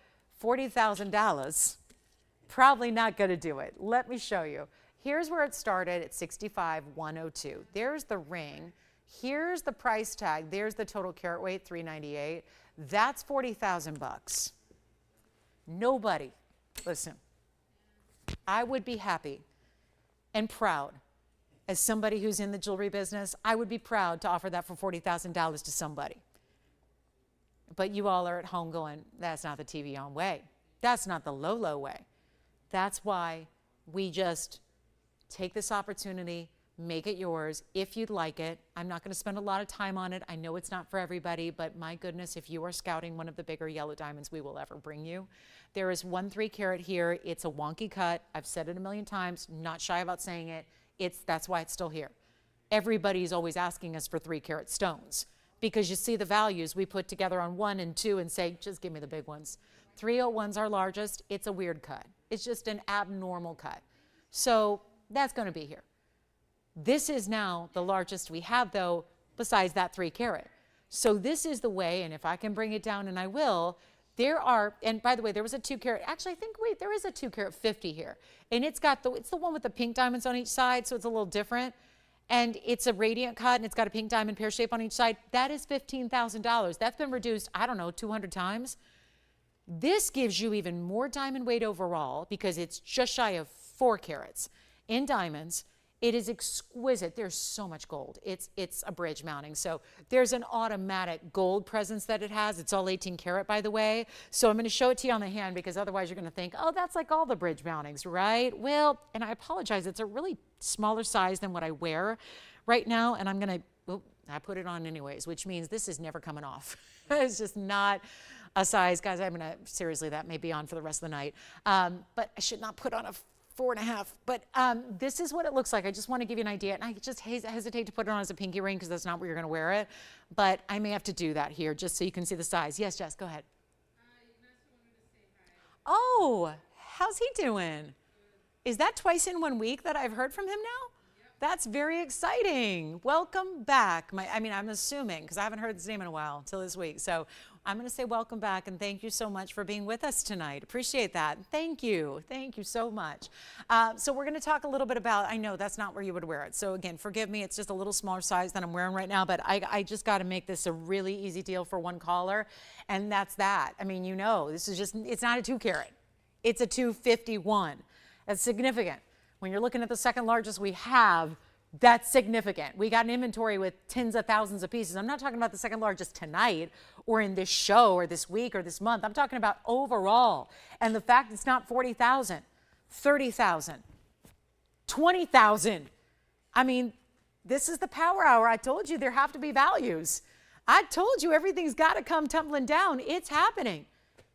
$40,000, probably not going to do it. Let me show you. Here's where it started at $65,102. There's the ring. Here's the price tag. There's the total carat weight, $398. That's $40,000. Nobody, listen, I would be happy and proud as somebody who's in the jewelry business. I would be proud to offer that for $40,000 to somebody. But you all are at home going, that's not the TVON way. That's not the low way. That's why we just take this opportunity, make it yours if you'd like it. I'm not going to spend a lot of time on it. I know it's not for everybody, but my goodness, if you are scouting one of the bigger yellow diamonds we will ever bring you. There is 1 3 carat here. It's a wonky cut. I've said it a million times, not shy about saying it. That's why it's still here. Everybody's always asking us for 3 carat stones because you see the values we put together on 1 and 2 and say, just give me the big ones. 301's our largest. It's a weird cut. It's just an abnormal cut. So that's going to be here. This is now the largest we have, though, besides that 3 carat. So this is the way, and if I can bring it down, and I will, there are, and by the way, there was a 2 carat, actually, I think, wait, there is a 2 carat 50 here. And it's the one with the pink diamonds on each side, so it's a little different. And it's a radiant cut, and it's got a pink diamond pear shape on each side. That is $15,000. That's been reduced, I don't know, 200 times. This gives you even more diamond weight overall because it's just shy of 4 carats in diamonds. It is exquisite. There's so much gold. It's a bridge mounting. So there's an automatic gold presence that it has. It's all 18 karat, by the way. So I'm going to show it to you on the hand because otherwise you're going to think, oh, that's like all the bridge mountings, right? Well, and I apologize. It's a really smaller size than what I wear right now. And I'm going to, I put it on anyways, which means this is never coming off. It's just not a size. Guys, I'm going to, seriously, that may be on for the rest of the night. But I should not put on a 4.5, but this is what it looks like. I just want to give you an idea, and I just hesitate to put it on as a pinky ring because that's not where you're going to wear it, but I may have to do that here just so you can see the size. Yes, Jess, go ahead. Oh, how's he doing? Is that twice in 1 week that I've heard from him now? That's very exciting. Welcome back. I'm assuming, because I haven't heard his name in a while until this week. So I'm going to say welcome back and thank you so much for being with us tonight. Appreciate that. Thank you. Thank you so much. So we're going to talk a little bit about, I know that's not where you would wear it. So again, forgive me. It's just a little smaller size than I'm wearing right now, but I just got to make this a really easy deal for one caller. And that's that. I mean, this is just, it's not a 2 carat. It's a 251. That's significant. When you're looking at the second largest we have, that's significant. We got an inventory with tens of thousands of pieces. I'm not talking about the second largest tonight or in this show or this week or this month. I'm talking about overall. And the fact it's not 40,000, 30,000, 20,000. I mean, this is the power hour. I told you there have to be values. I told you everything's got to come tumbling down. It's happening.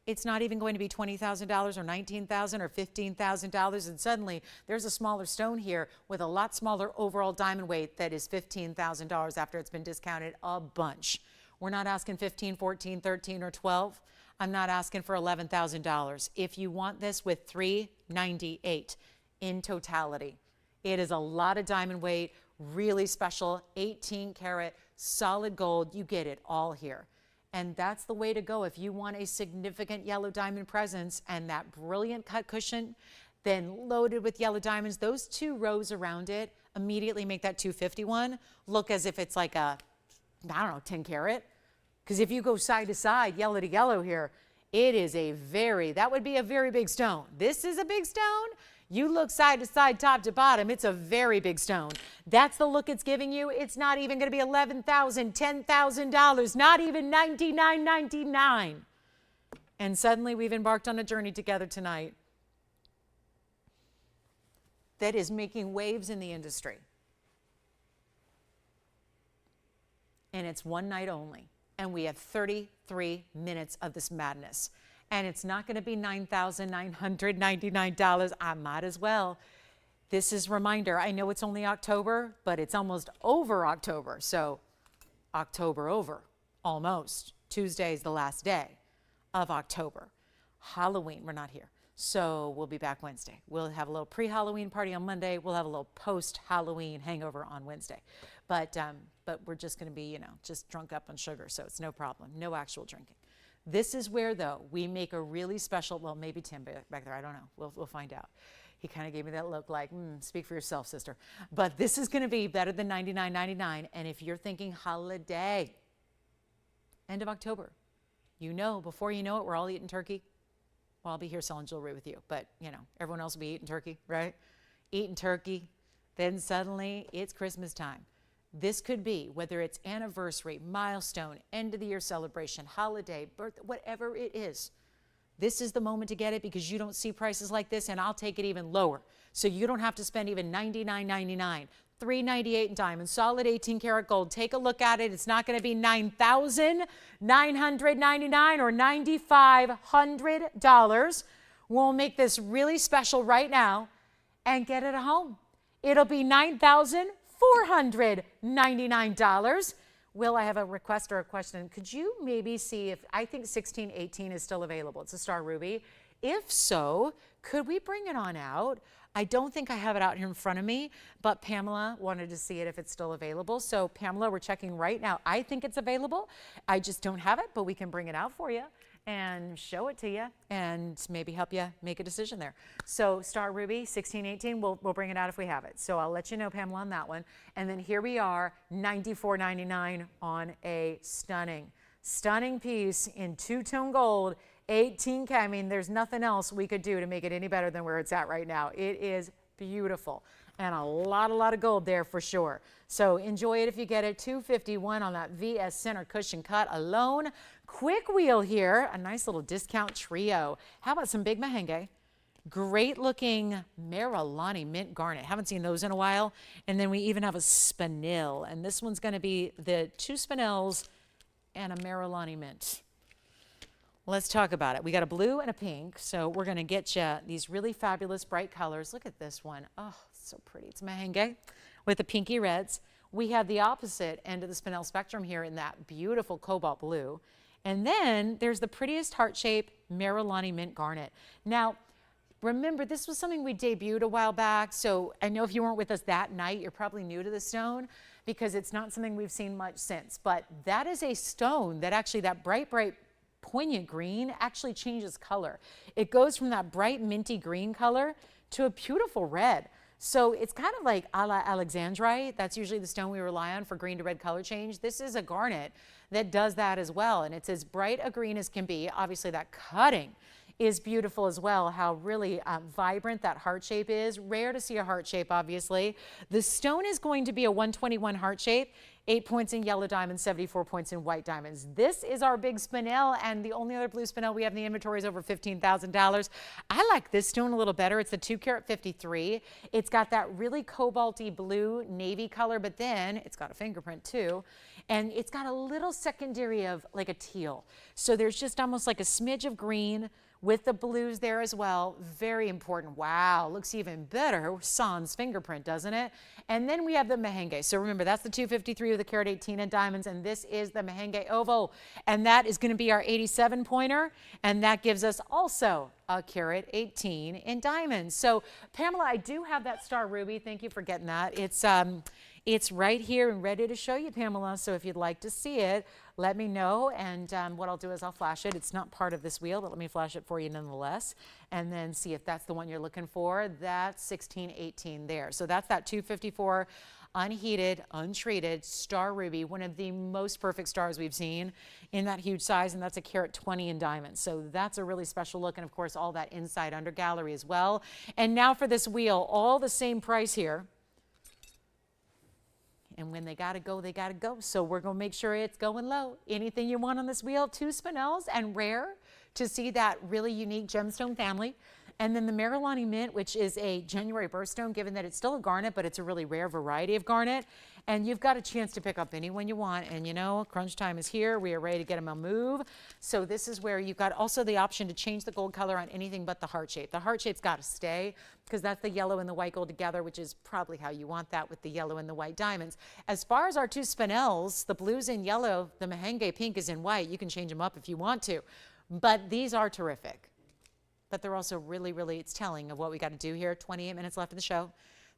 It's not even going to be $20,000 or $19,000 or $15,000. And suddenly there's a smaller stone here with a lot smaller overall diamond weight that is $15,000 after it's been discounted a bunch. We're not asking 15, 14, 13, or 12. I'm not asking for $11,000. If you want this with $398 in totality, it is a lot of diamond weight, really special, 18 karat, solid gold. You get it all here. And that's the way to go. If you want a significant yellow diamond presence and that brilliant cut cushion, then loaded with yellow diamonds, those 2 rows around it immediately make that 251 look as if it's like a, I don't know, 10 karat. Because if you go side to side, yellow to yellow here, it is that would be a very big stone. This is a big stone. You look side to side, top to bottom, it's a very big stone. That's the look it's giving you. It's not even going to be $11,000, $10,000, not even $99.99. And suddenly we've embarked on a journey together tonight that is making waves in the industry. And it's one night only. And we have 33 minutes of this madness. And it's not going to be $9,999. I might as well. This is a reminder. I know it's only October, but it's almost over October. So October over, almost. Tuesday is the last day of October. Halloween, we're not here. So we'll be back Wednesday. We'll have a little pre-Halloween party on Monday. We'll have a little post-Halloween hangover on Wednesday. But we're just going to be, just drunk up on sugar. So it's no problem. No actual drinking. This is where, though, we make a really special, well, maybe Tim back there, I don't know. We'll find out. He kind of gave me that look like, speak for yourself, sister. But this is going to be better than $99.99. And if you're thinking holiday, end of October, before you know it, we're all eating turkey. Well, I'll be here selling jewelry with you, but, everyone else will be eating turkey, right? Eating turkey. Then suddenly it's Christmas time. This could be, whether it's anniversary, milestone, end of the year celebration, holiday, birthday, whatever it is. This is the moment to get it because you don't see prices like this, and I'll take it even lower. So you don't have to spend even $99.99, $398 in diamonds, solid 18 karat gold. Take a look at it. It's not going to be $9,999 or $9,500. We'll make this really special right now and get it at home. It'll be $9,499. Will, I have a request or a question. Could you maybe see if, I think 1618 is still available. It's a star ruby. If so, could we bring it on out? I don't think I have it out here in front of me, but Pamela wanted to see it if it's still available. So Pamela, we're checking right now. I think it's available. I just don't have it, but we can bring it out for you and show it to you and maybe help you make a decision there. So Star Ruby 1618, we'll bring it out if we have it. So I'll let you know, Pamela, on that one. And then here we are, $94.99 on a stunning piece in two-tone gold, 18K. I mean, there's nothing else we could do to make it any better than where it's at right now. It is beautiful. And a lot of gold there for sure. So enjoy it if you get it. $251 on that VS center cushion cut alone. Quick wheel here, a nice little discount trio. How about some big merengue? Great looking Marilani mint garnet. Haven't seen those in a while. And then we even have a Spinel. And this one's going to be the two Spinels and a Marilani mint. Let's talk about it. We got a blue and a pink. So we're going to get you these really fabulous bright colors. Look at this one. Oh, so pretty. It's merengue with the pinky reds. We have the opposite end of the Spinel spectrum here in that beautiful cobalt blue. And then there's the prettiest heart-shaped Marilani mint garnet. Now, remember, this was something we debuted a while back. So I know if you weren't with us that night, you're probably new to the stone because it's not something we've seen much since. But that is a stone that actually, that bright poignant green actually changes color. It goes from that bright minty green color to a beautiful red. So it's kind of like a la Alexandrite. That's usually the stone we rely on for green to red color change. This is a garnet that does that as well. And it's as bright a green as can be. Obviously that cutting is beautiful as well, how really vibrant that heart shape is. Rare to see a heart shape, obviously. The stone is going to be a 121 heart shape, 8 points in yellow diamonds, 74 points in white diamonds. This is our big Spinel, and the only other blue Spinel we have in the inventory is over $15,000. I like this stone a little better. It's the 2 karat 53. It's got that really cobalty blue navy color, but then it's got a fingerprint too. And it's got a little secondary of like a teal. So there's just almost like a smidge of green with the blues there as well. Very important. Wow, looks even better. Sans fingerprint, doesn't it? And then we have the merengue. So remember, that's the 253 with the carat 18 in diamonds, and this is the merengue oval. And that is going to be our 87 pointer, and that gives us also a carat 18 in diamonds. So Pamela, I do have that star ruby. Thank you for getting that. It's right here and ready to show you, Pamela. So if you'd like to see it, let me know. And what I'll do is I'll flash it. It's not part of this wheel, but let me flash it for you nonetheless. And then see if that's the one you're looking for. That's 1618 there. So that's that 254 unheated, untreated star ruby, one of the most perfect stars we've seen in that huge size, and that's a carat 20 in diamonds. So that's a really special look, and of course all that inside under gallery as well. And now for this wheel, all the same price here. And when they gotta go, they gotta go. So we're gonna make sure it's going low. Anything you want on this wheel, 2 Spinels, and rare to see that really unique gemstone family. And then the Merilani Mint, which is a January birthstone, given that it's still a garnet, but it's a really rare variety of garnet. And you've got a chance to pick up any one you want. And you know, crunch time is here. We are ready to get them a move. So this is where you've got also the option to change the gold color on anything but the heart shape. The heart shape's got to stay because that's the yellow and the white gold together, which is probably how you want that with the yellow and the white diamonds. As far as our 2 Spinels, the blue's in yellow, the merengue pink is in white. You can change them up if you want to. But these are terrific. But they're also really, really, it's telling of what we got to do here. 28 minutes left in the show.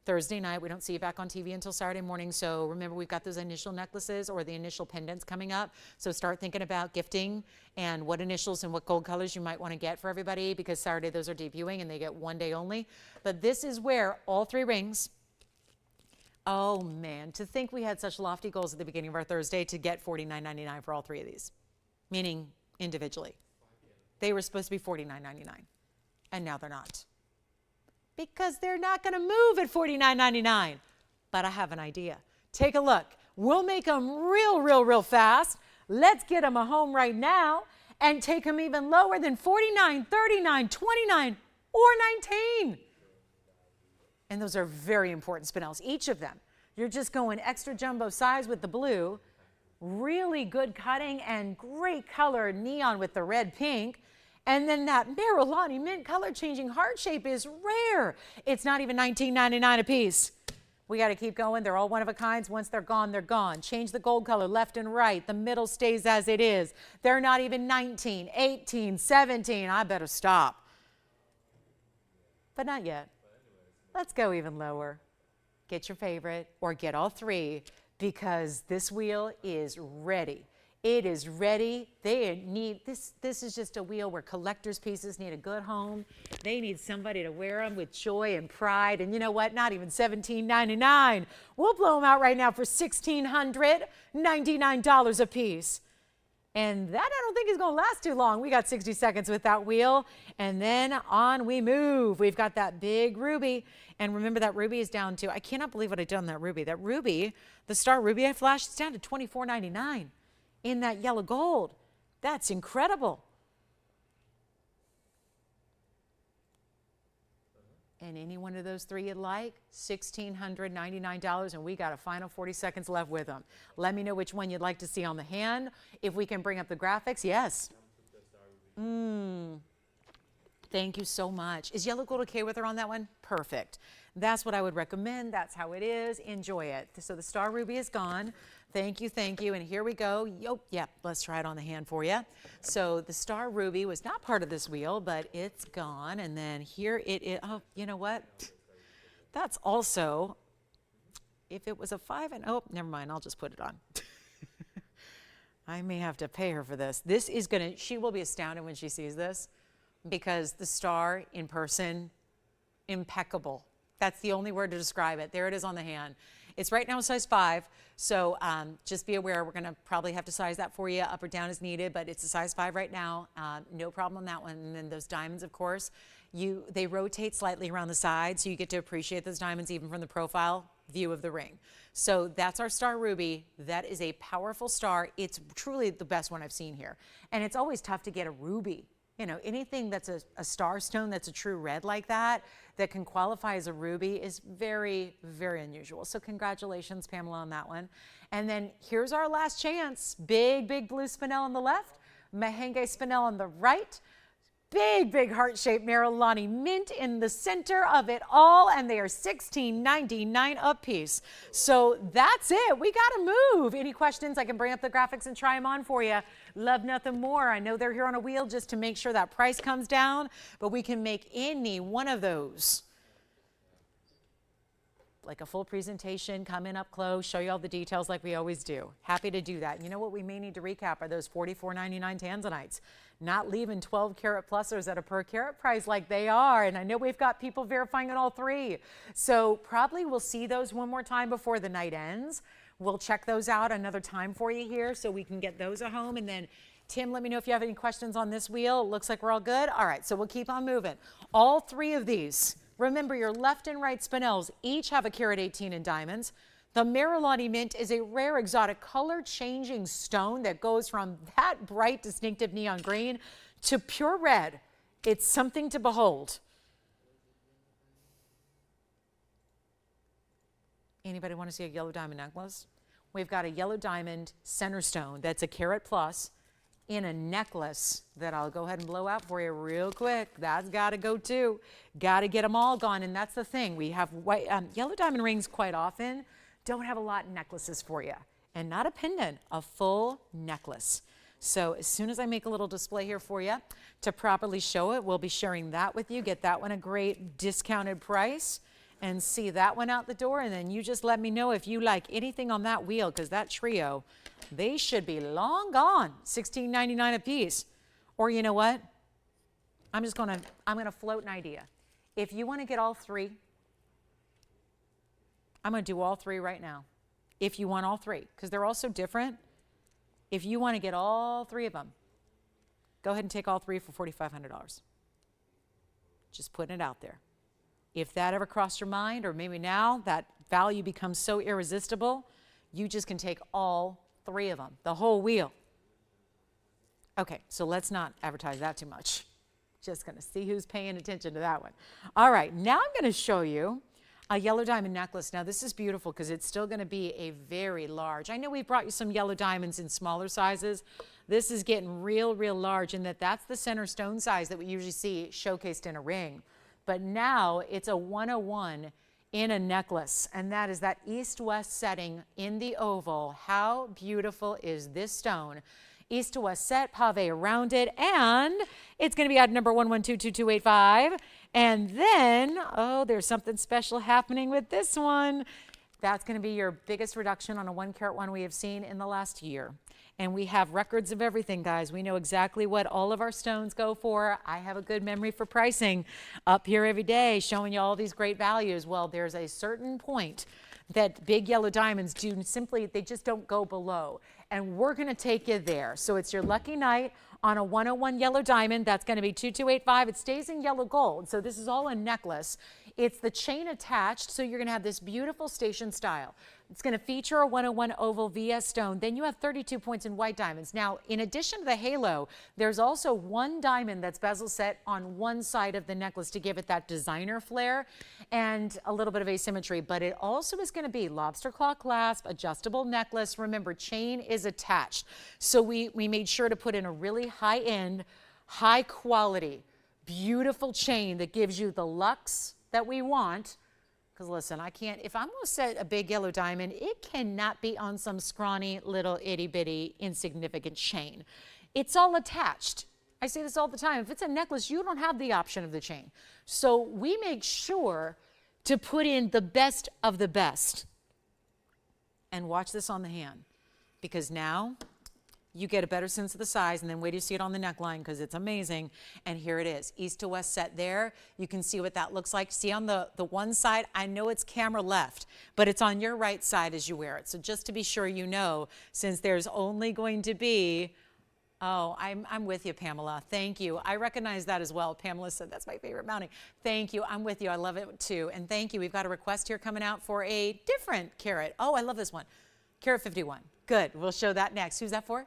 Thursday night, we don't see you back on TV until Saturday morning. So remember, we've got those initial necklaces or the initial pendants coming up. So start thinking about gifting and what initials and what gold colors you might want to get for everybody, because Saturday those are debuting and they get 1 day only. But this is where all 3 rings, oh man, to think we had such lofty goals at the beginning of our Thursday to get $49.99 for all 3 of these, meaning individually. They were supposed to be $49.99. And now they're not. Because they're not going to move at $49.99. But I have an idea. Take a look. We'll make them real fast. Let's get them a home right now and take them even lower than $49, $39, $29, or $19. And those are very important Spinels, each of them. You're just going extra jumbo size with the blue. Really good cutting and great color neon with the red pink. And then that Merilani Mint color changing heart shape is rare. It's not even $19.99 a piece. We got to keep going. They're all one of a kinds. Once they're gone, they're gone. Change the gold color left and right. The middle stays as it is. They're not even 19, 18, 17. I better stop. But not yet. Let's go even lower. Get your favorite or get all 3 because this wheel is ready. It is ready. They need this. This is just a wheel where collector's pieces need a good home. They need somebody to wear them with joy and pride. And you know what? Not even $17.99. We'll blow them out right now for $1,699 a piece. And that I don't think is going to last too long. We got 60 seconds with that wheel. And then on we move. We've got that big ruby. And remember that ruby is down to, I cannot believe what I did on that ruby. That ruby, the star ruby I flashed, it's down to $24.99. In that yellow gold. That's incredible. And any one of those 3 you'd like, $1,699, and we got a final 40 seconds left with them. Let me know which one you'd like to see on the hand. If we can bring up the graphics, yes. Thank you so much. Is yellow gold okay with her on that one? Perfect. That's what I would recommend. That's how it is. Enjoy it. So the star ruby is gone. Thank you, thank you. And here we go. Yeah, let's try it on the hand for you. So the star ruby was not part of this wheel, but it's gone. And then here it is. Oh, you know what? That's also, if it was a 5 and, oh, never mind. I'll just put it on. I may have to pay her for this. This is going to, she will be astounded when she sees this because the star in person, impeccable. That's the only word to describe it. There it is on the hand. It's right now a size 5, so just be aware we're going to probably have to size that for you up or down as needed, but it's a size 5 right now. No problem on that one. And then those diamonds, of course, they rotate slightly around the side, so you get to appreciate those diamonds even from the profile view of the ring. So that's our star ruby. That is a powerful star. It's truly the best one I've seen here. And it's always tough to get a ruby. You know, anything that's a star stone that's a true red like that can qualify as a ruby is very, very unusual. So congratulations, Pamela, on that one. And then here's our last chance. Big blue Spinel on the left, merengue Spinel on the right. big heart-shaped Marilani mint in the center of it all, and they are $16.99 a piece. So that's it. We got to move. Any questions? I can bring up the graphics and try them on for you. Love nothing more. I know they're here on a wheel just to make sure that price comes down, but we can make any one of those like a full presentation, come in up close, show you all the details like we always do. Happy to do that. You know what we may need to recap are those $44.99 Tanzanites. Not leaving 12 karat plusers at a per carat price like they are. And I know we've got people verifying on all three. So probably we'll see those one more time before the night ends. We'll check those out another time for you here so we can get those at home. And then Tim, let me know if you have any questions on this wheel. It looks like we're all good. All right, so we'll keep on moving. All three of these, remember your left and right Spinels each have a carat 18 in diamonds. The Marilani Mint is a rare exotic color changing stone that goes from that bright distinctive neon green to pure red. It's something to behold. Anybody want to see a yellow diamond necklace? We've got a yellow diamond center stone that's a carat plus in a necklace that I'll go ahead and blow out for you real quick. That's got to go too. Got to get them all gone. And that's the thing. We have white, yellow diamond rings quite often don't have a lot of necklaces for you. And not a pendant, a full necklace. So as soon as I make a little display here for you to properly show it, we'll be sharing that with you. Get that one a great discounted price and see that one out the door. And then you just let me know if you like anything on that wheel, because that trio, they should be long gone. $16.99 a piece. Or you know what? I'm gonna float an idea. If you want to get all three, I'm going to do all three right now. If you want all three, because they're all so different. If you want to get all three of them, go ahead and take all three for $4,500. Just putting it out there. If that ever crossed your mind, or maybe now that value becomes so irresistible, you just can take all three of them, the whole wheel. Okay, so let's not advertise that too much. Just going to see who's paying attention to that one. All right, now I'm going to show you a yellow diamond necklace. Now this is beautiful because it's still going to be a very large. I know we brought you some yellow diamonds in smaller sizes. This is getting real large, in that that's the center stone size that we usually see showcased in a ring. But now it's a 101 in a necklace, and that is that east-west setting in the oval. How beautiful is this stone? East to west set, pave around it, and it's going to be at number 1122285. And then, oh, there's something special happening with this one. That's going to be your biggest reduction on a 1 carat one we have seen in the last year. And we have records of everything, guys. We know exactly what all of our stones go for. I have a good memory for pricing up here every day, showing you all these great values. Well, there's a certain point that big yellow diamonds do simply, they just don't go below. And we're going to take you there. So it's your lucky night on a 101 yellow diamond. That's going to be 2285. It stays in yellow gold. So this is all a necklace. It's the chain attached. So you're going to have this beautiful station style. It's going to feature a 101 oval VS stone. Then you have 32 points in white diamonds. Now, in addition to the halo, there's also one diamond that's bezel set on one side of the necklace to give it that designer flair and a little bit of asymmetry. But it also is going to be lobster claw clasp, adjustable necklace. Remember, chain is attached. So we made sure to put in a really high-end, high-quality, beautiful chain that gives you the luxe that we want. Because listen, I can't, if I'm going to set a big yellow diamond, it cannot be on some scrawny little itty bitty insignificant chain. It's all attached. I say this all the time. If it's a necklace, you don't have the option of the chain. So we make sure to put in the best of the best. And watch this on the hand, because now you get a better sense of the size, and then wait till you see it on the neckline, because it's amazing. And here it is, east to west set there. You can see what that looks like. See on the one side, I know it's camera left, but it's on your right side as you wear it. So just to be sure you know, since there's only going to be, oh, I'm with you, Pamela. Thank you. I recognize that as well. Pamela said, that's my favorite mounting. Thank you. I'm with you. I love it too. And thank you. We've got a request here coming out for a different carat. Oh, I love this one. Carat 51. Good. We'll show that next. Who's that for?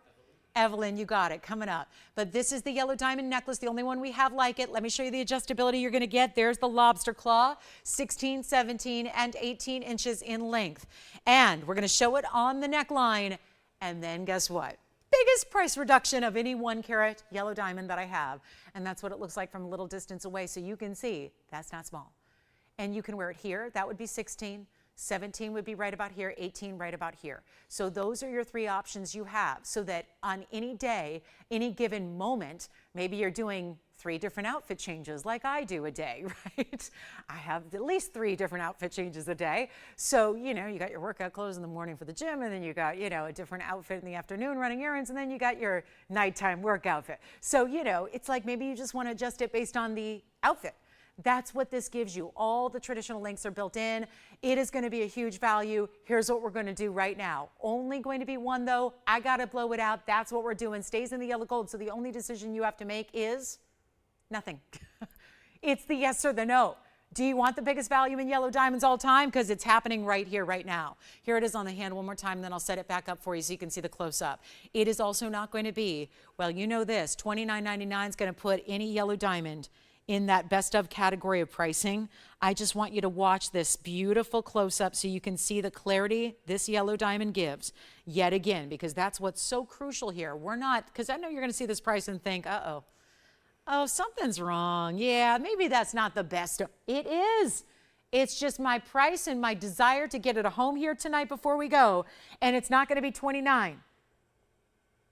Evelyn, you got it, coming up. But this is the yellow diamond necklace, the only one we have like it. Let me show you the adjustability you're going to get. There's the lobster claw, 16, 17, and 18 inches in length. And we're going to show it on the neckline. And then guess what? biggest price reduction of any 1 carat yellow diamond that I have. And that's what it looks like from a little distance away. So you can see that's not small. And you can wear it here. That would be 16. 17 would be right about here, 18 right about here. So those are your 3 options you have, so that on any day, any given moment, maybe you're doing 3 different outfit changes like I do a day, right? I have at least 3 different outfit changes a day. So, you know, you got your workout clothes in the morning for the gym, and then you got, you know, a different outfit in the afternoon running errands, and then you got your nighttime work outfit. So, you know, it's like maybe you just want to adjust it based on the outfit. That's what this gives you. All the traditional links are built in. It is going to be a huge value. Here's what we're going to do right now. Only going to be 1 though. I got to blow it out. That's what we're doing. Stays in the yellow gold. So the only decision you have to make is nothing. It's the yes or the no. Do you want the biggest value in yellow diamonds all time? Because it's happening right here, right now. Here it is on the hand one more time, then I'll set it back up for you so you can see the close-up. It is also not going to be, well, you know this, $29.99 is going to put any yellow diamond in that best of category of pricing. I just want you to watch this beautiful close-up so you can see the clarity this yellow diamond gives yet again, because that's what's so crucial here. We're not, because I know you're going to see this price and think, oh, something's wrong. Yeah, maybe that's not the best. It is. It's just my price and my desire to get it home here tonight before we go, and it's not going to be $29.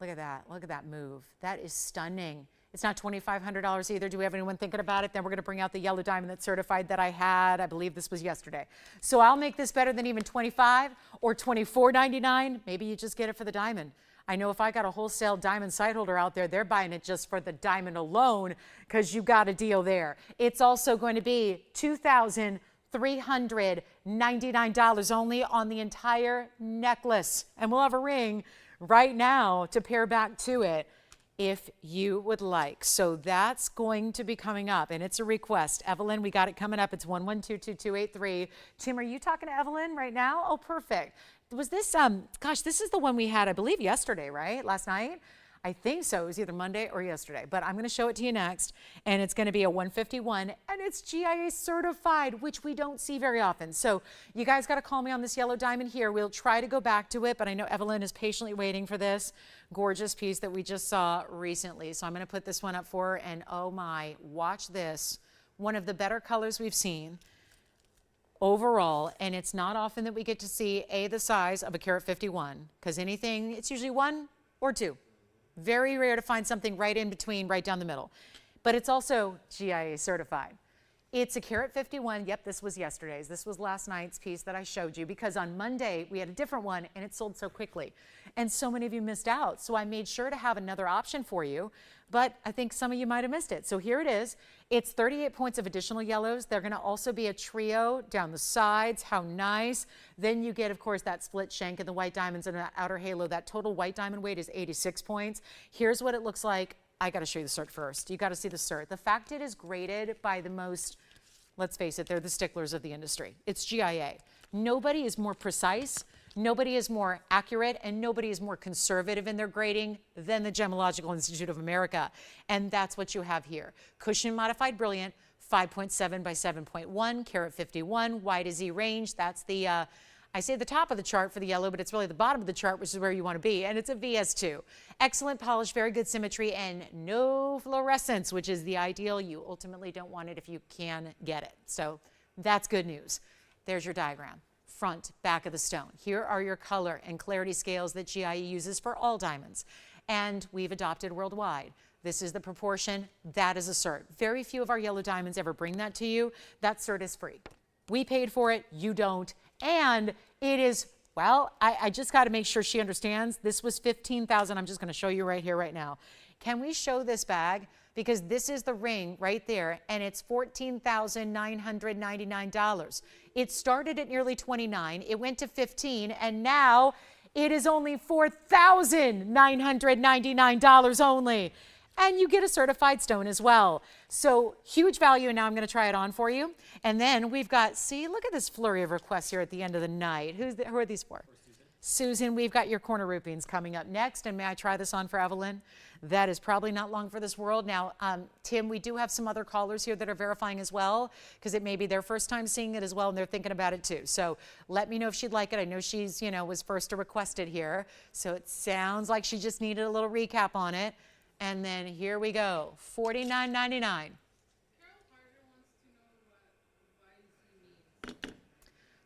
Look at that. Look at that move. That is stunning. It's not $2,500 either. Do we have anyone thinking about it? Then we're going to bring out the yellow diamond that's certified that I had. I believe this was yesterday. So I'll make this better than even $25 or $24.99. Maybe you just get it for the diamond. I know if I got a wholesale diamond sight holder out there, they're buying it just for the diamond alone because you got a deal there. It's also going to be $2,399 only on the entire necklace. And we'll have a ring right now to pair back to it if you would like. So that's going to be coming up, and it's a request. Evelyn, we got it coming up. It's 1122283. Tim, are you talking to Evelyn right now? Oh, perfect. Was this, gosh, this is the one we had, I believe, yesterday, right? Last night? I think so. It was either Monday or yesterday, but I'm going to show it to you next, and it's going to be a 151, and it's GIA certified, which we don't see very often. So you guys got to call me on this yellow diamond here. We'll try to go back to it, but I know Evelyn is patiently waiting for this gorgeous piece that we just saw recently. So I'm going to put this one up for her, and oh my, watch this. One of the better colors we've seen overall, and it's not often that we get to see the size of a carat 51, because anything, it's usually 1 or 2. Very rare to find something right in between, right down the middle. But it's also GIA certified. It's a carat 51. Yep, this was yesterday's. This was last night's piece that I showed you, because on Monday we had a different one and it sold so quickly. And so many of you missed out. So I made sure to have another option for you, but I think some of you might have missed it. So here it is. It's 38 points of additional yellows. They're going to also be a trio down the sides. How nice. Then you get, of course, that split shank and the white diamonds and that outer halo. That total white diamond weight is 86 points. Here's what it looks like. I got to show you the cert first. You got to see the cert. The fact it is graded by the most, let's face it, they're the sticklers of the industry. It's GIA. Nobody is more precise, nobody is more accurate, and nobody is more conservative in their grading than the Gemological Institute of America. And that's what you have here. Cushion modified brilliant, 5.7 by 7.1, carat 51, Y to Z range. That's the, I say the top of the chart for the yellow, but it's really the bottom of the chart, which is where you want to be. And it's a VS2. Excellent polish, very good symmetry, and no fluorescence, which is the ideal. You ultimately don't want it if you can get it. So that's good news. There's your diagram. Front, back of the stone. Here are your color and clarity scales that GIE uses for all diamonds. And we've adopted worldwide. This is the proportion. That is a cert. Very few of our yellow diamonds ever bring that to you. That cert is free. We paid for it. You don't. And it is, well, I just got to make sure she understands. This was $15,000. I'm just going to show you right here, right now. Can we show this bag? Because this is the ring right there, and it's $14,999. It started at nearly $29,000. It went to $15,000, and now it is only $4,999 only. And you get a certified stone as well. So huge value, and now I'm going to try it on for you. And then we've got, see, look at this flurry of requests here at the end of the night. Who are these for? Susan, we've got your corner rupines coming up next, and may I try this on for Evelyn? That is probably not long for this world. Now, Tim, we do have some other callers here that are verifying as well, because it may be their first time seeing it as well, and they're thinking about it too. So let me know if she'd like it. I know she's, was first to request it here. So it sounds like she just needed a little recap on it. And then here we go, $49.99.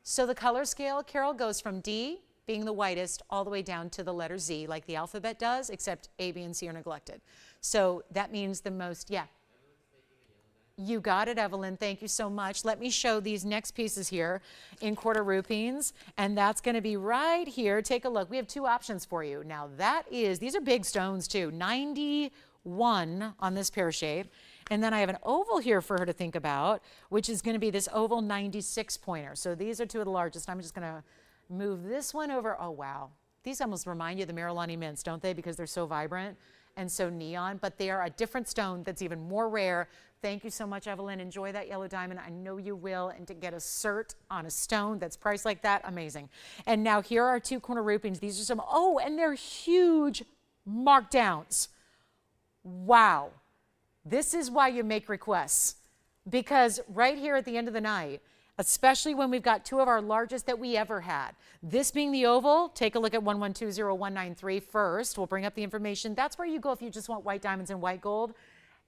So the color scale, Carol, goes from D, being the whitest, all the way down to the letter Z, like the alphabet does, except A, B, and C are neglected. So that means the most, yeah. You got it, Evelyn. Thank you so much. Let me show these next pieces here in quarter rupines, and that's going to be right here. Take a look. We have two options for you. Now these are big stones too, 91 on this pear shape. And then I have an oval here for her to think about, which is going to be this oval 96 pointer. So these are two of the largest. I'm just going to move this one over. Oh, wow. These almost remind you of the Marilani mints, don't they? Because they're so vibrant and so neon, but they are a different stone that's even more rare. Thank you so much, Evelyn. Enjoy that yellow diamond. I know you will. And to get a cert on a stone that's priced like that, amazing. And now here are two corner rupines. These are some, and they're huge markdowns. Wow. This is why you make requests, because right here at the end of the night, especially when we've got two of our largest that we ever had. This being the oval, take a look at 1120193 first. We'll bring up the information. That's where you go if you just want white diamonds and white gold,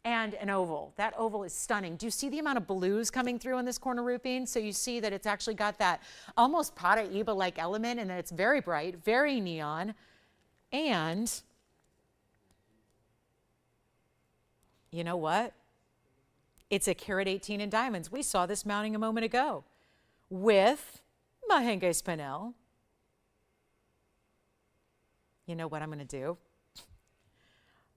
and an oval. That oval is stunning. Do you see the amount of blues coming through on this corner rupine? So you see that it's actually got that almost Paraiba-like element, and that it's very bright, very neon, and you know what? It's a carat 18 in diamonds. We saw this mounting a moment ago with Mahenge Spinel. You know what I'm going to do?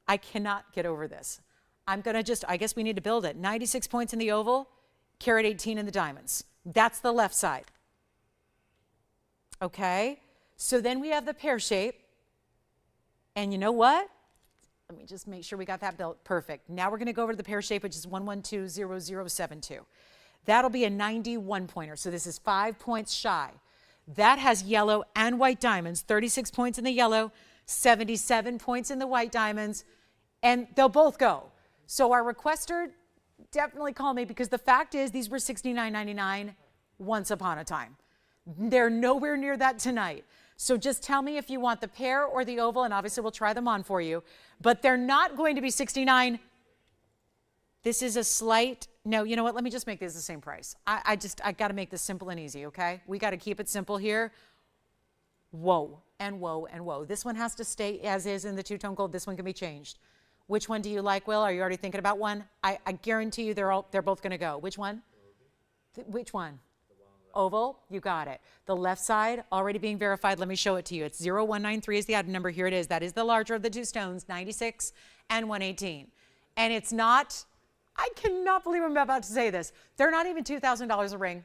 I cannot get over this. I'm going to I guess we need to build it. 96 points in the oval, carat 18 in the diamonds. That's the left side. Okay? So then we have the pear shape. And you know what? Let me just make sure we got that built. Perfect. Now we're going to go over to the pear shape, which is 1120072. That'll be a 91 pointer. So this is 5 points shy. That has yellow and white diamonds, 36 points in the yellow, 77 points in the white diamonds, and they'll both go. So our requester, definitely call me, because the fact is these were $69.99 once upon a time. They're nowhere near that tonight. So just tell me if you want the pear or the oval, and obviously we'll try them on for you. But they're not going to be $69. This is a slight, no, you know what? Let me just make this the same price. I got to make this simple and easy, okay? We got to keep it simple here. Whoa, and whoa, and whoa. This one has to stay as is in the two-tone gold. This one can be changed. Which one do you like, Will? Are you already thinking about one? I guarantee you they're both going to go. Which one? Which one? Oval, you got it. The left side already being verified. Let me show it to you. It's 0193 is the item number. Here it is. That is the larger of the two stones, 96 and 118. And it's not, I cannot believe I'm about to say this. They're not even $2,000 a ring.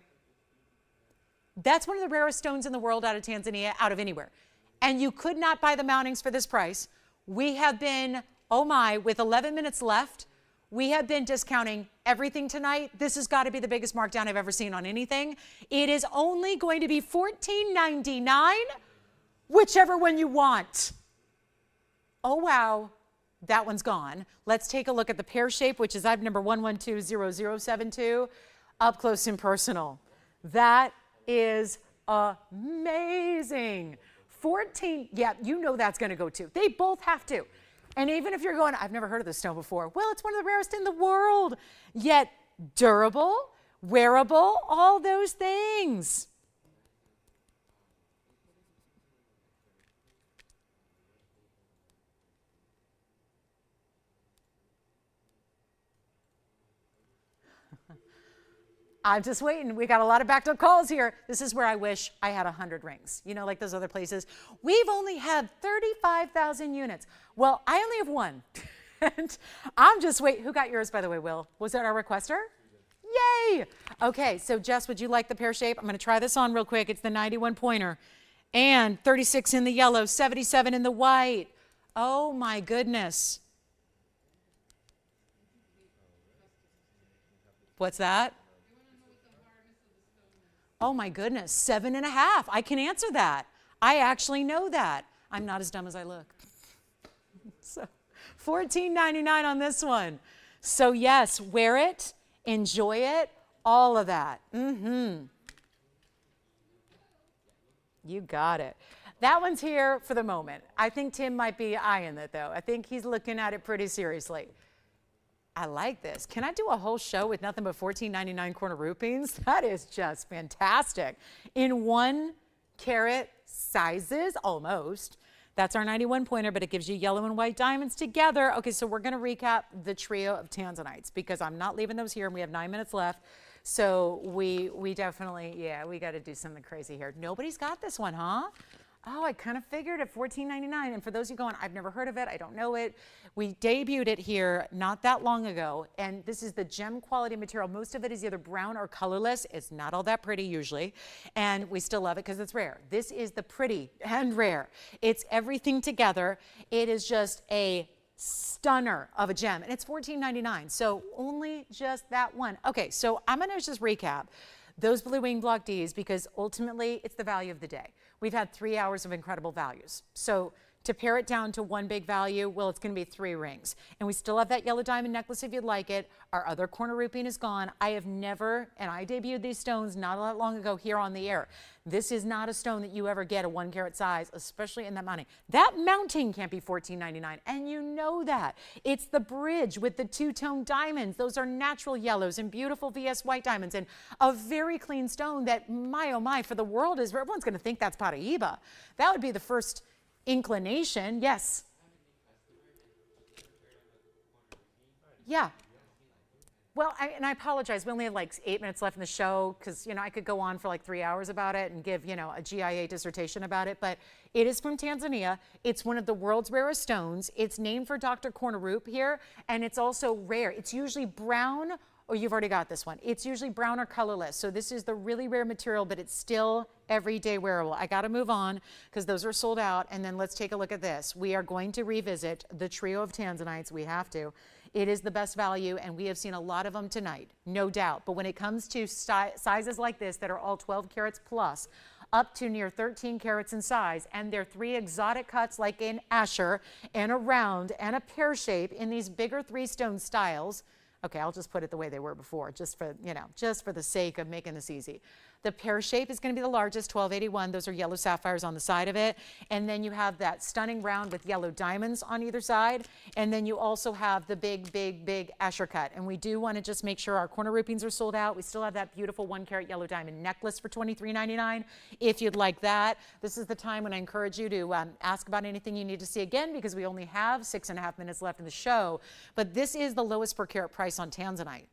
That's one of the rarest stones in the world out of Tanzania, out of anywhere. And you could not buy the mountings for this price. We have been, oh my, with 11 minutes left, we have been discounting everything tonight. This has got to be the biggest markdown I've ever seen on anything. It is only going to be $14.99, whichever one you want. Oh, wow. That one's gone. Let's take a look at the pear shape, which is item number 1120072, up close and personal. That is amazing. 14, yeah, you know that's going to go too. They both have to. And even if you're going, I've never heard of this stone before. Well, it's one of the rarest in the world, yet durable, wearable, all those things. I'm just waiting. We got a lot of backed up calls here. This is where I wish I had 100 rings. You know, like those other places. We've only had 35,000 units. Well, I only have one. And I'm just waiting. Who got yours, by the way, Will? Was that our requester? Yay! Okay, so Jess, would you like the pear shape? I'm going to try this on real quick. It's the 91 pointer. And 36 in the yellow, 77 in the white. Oh, my goodness. What's that? Oh my goodness, 7.5. I can answer that. I actually know that. I'm not as dumb as I look. So $14.99 on this one. So yes, wear it, enjoy it, all of that. You got it. That one's here for the moment. I think Tim might be eyeing it though. I think he's looking at it pretty seriously. I like this. Can I do a whole show with nothing but $14.99 corner rupines? That is just fantastic. In 1 carat sizes, almost. That's our 91 pointer, but it gives you yellow and white diamonds together. Okay, so we're gonna recap the trio of Tanzanites because I'm not leaving those here and we have 9 minutes left. So we definitely, yeah, we gotta do something crazy here. Nobody's got this one, huh? Oh, I kind of figured at $14.99. And for those of you going, I've never heard of it, I don't know it. We debuted it here not that long ago. And this is the gem quality material. Most of it is either brown or colorless. It's not all that pretty usually. And we still love it because it's rare. This is the pretty and rare. It's everything together. It is just a stunner of a gem. And it's $14.99. So only just that one. Okay, so I'm going to just recap those blue wing block Ds because ultimately it's the value of the day. We've had 3 hours of incredible values. So to pare it down to one big value, well, it's going to be 3 rings. And we still have that yellow diamond necklace if you'd like it. Our other corner rupine is gone. I have never, and I debuted these stones not that long ago here on the air. This is not a stone that you ever get a 1 carat size, especially in that mounting. That mounting can't be $14.99, and you know that. It's the bridge with the 2-tone diamonds. Those are natural yellows and beautiful VS white diamonds, and a very clean stone that, my oh my, for the world is, everyone's going to think that's Paraiba. That would be the first inclination. Yes. Yeah. Well, I apologize. We only have like 8 minutes left in the show because, you know, I could go on for like 3 hours about it and give, you know, a GIA dissertation about it. But it is from Tanzania. It's one of the world's rarest stones. It's named for Dr. Cornerup here, and it's also rare. It's usually brown. Oh, you've already got this one. It's usually brown or colorless. So this is the really rare material, but it's still everyday wearable. I got to move on because those are sold out. And then let's take a look at this. We are going to revisit the trio of Tanzanites. We have to. It is the best value, and we have seen a lot of them tonight, no doubt. But when it comes to sizes like this that are all 12 carats plus, up to near 13 carats in size, and they're 3 exotic cuts like an Asher and a round and a pear shape in these bigger 3-stone styles. Okay, I'll just put it the way they were before, just for, you know, just for the sake of making this easy. The pear shape is going to be the largest, 1281. Those are yellow sapphires on the side of it. And then you have that stunning round with yellow diamonds on either side. And then you also have the big, big, big Asher cut. And we do want to just make sure our corner rupines are sold out. We still have that beautiful 1 carat yellow diamond necklace for $23.99 if you'd like that. This is the time when I encourage you to ask about anything you need to see again because we only have 6.5 minutes left in the show. But this is the lowest per carat price on Tanzanite.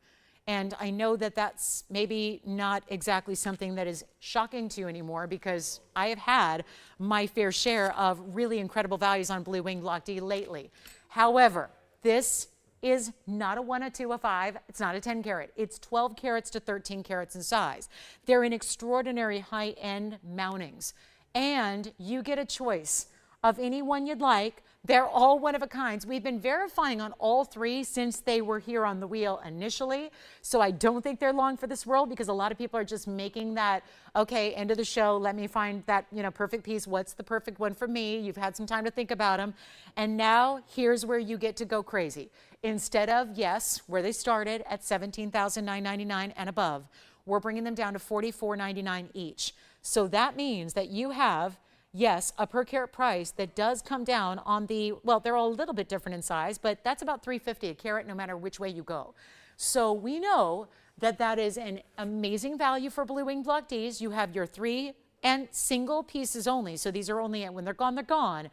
And I know that that's maybe not exactly something that is shocking to you anymore because I have had my fair share of really incredible values on blue wing block D lately. However, this is not a 1, a 2, a 5. It's not a 10 carat. It's 12 carats to 13 carats in size. They're in extraordinary high-end mountings. And you get a choice of any one you'd like. They're all one of a kinds. We've been verifying on all 3 since they were here on the wheel initially. So I don't think they're long for this world because a lot of people are just making that, okay, end of the show, let me find that, you know, perfect piece. What's the perfect one for me? You've had some time to think about them. And now here's where you get to go crazy. Instead of, yes, where they started at $17,999 and above, we're bringing them down to $44.99 each. So that means that you have, yes, a per carat price that does come down on the, well, they're all a little bit different in size, but that's about $3.50 a carat no matter which way you go. So we know that that is an amazing value for blue wing block Ds. You have your 3 and single pieces only. So these are only, when they're gone, they're gone.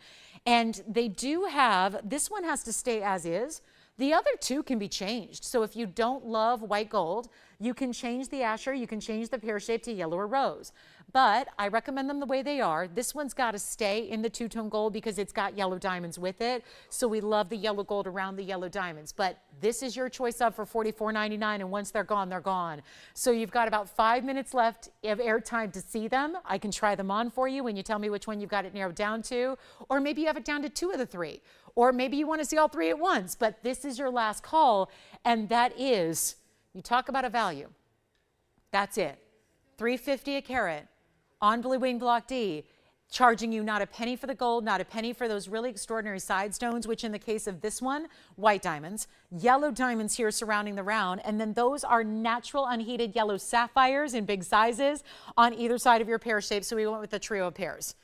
And they do have, this one has to stay as is. The other 2 can be changed. So if you don't love white gold, you can change the Asher, you can change the pear shape to yellow or rose. But I recommend them the way they are. This one's got to stay in the 2-tone gold because it's got yellow diamonds with it. So we love the yellow gold around the yellow diamonds. But this is your choice of for $44.99, and once they're gone, they're gone. So you've got about 5 minutes left of airtime to see them. I can try them on for you when you tell me which one you've got it narrowed down to. Or maybe you have it down to 2 of the 3. Or maybe you want to see all 3 at once. But this is your last call, and that is, you talk about a value. That's it. $3.50 a carat on blue wing block D. charging you not a penny for the gold, not a penny for those really extraordinary side stones, which in the case of this one, white diamonds, yellow diamonds here surrounding the round, and then those are natural unheated yellow sapphires in big sizes on either side of your pear shape. So we went with the trio of pairs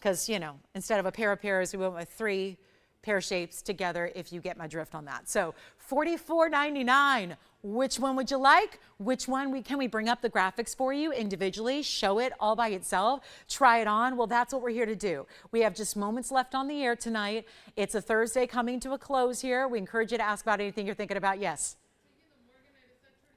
because, you know, instead of a pair of pairs, we went with 3 pear shapes together, if you get my drift on that. So $44.99. Which one would you like? Which one can we bring up the graphics for you individually, show it all by itself, try it on? Well, that's what we're here to do. We have just moments left on the air tonight. It's a Thursday coming to a close here. We encourage you to ask about anything you're thinking about. Yes.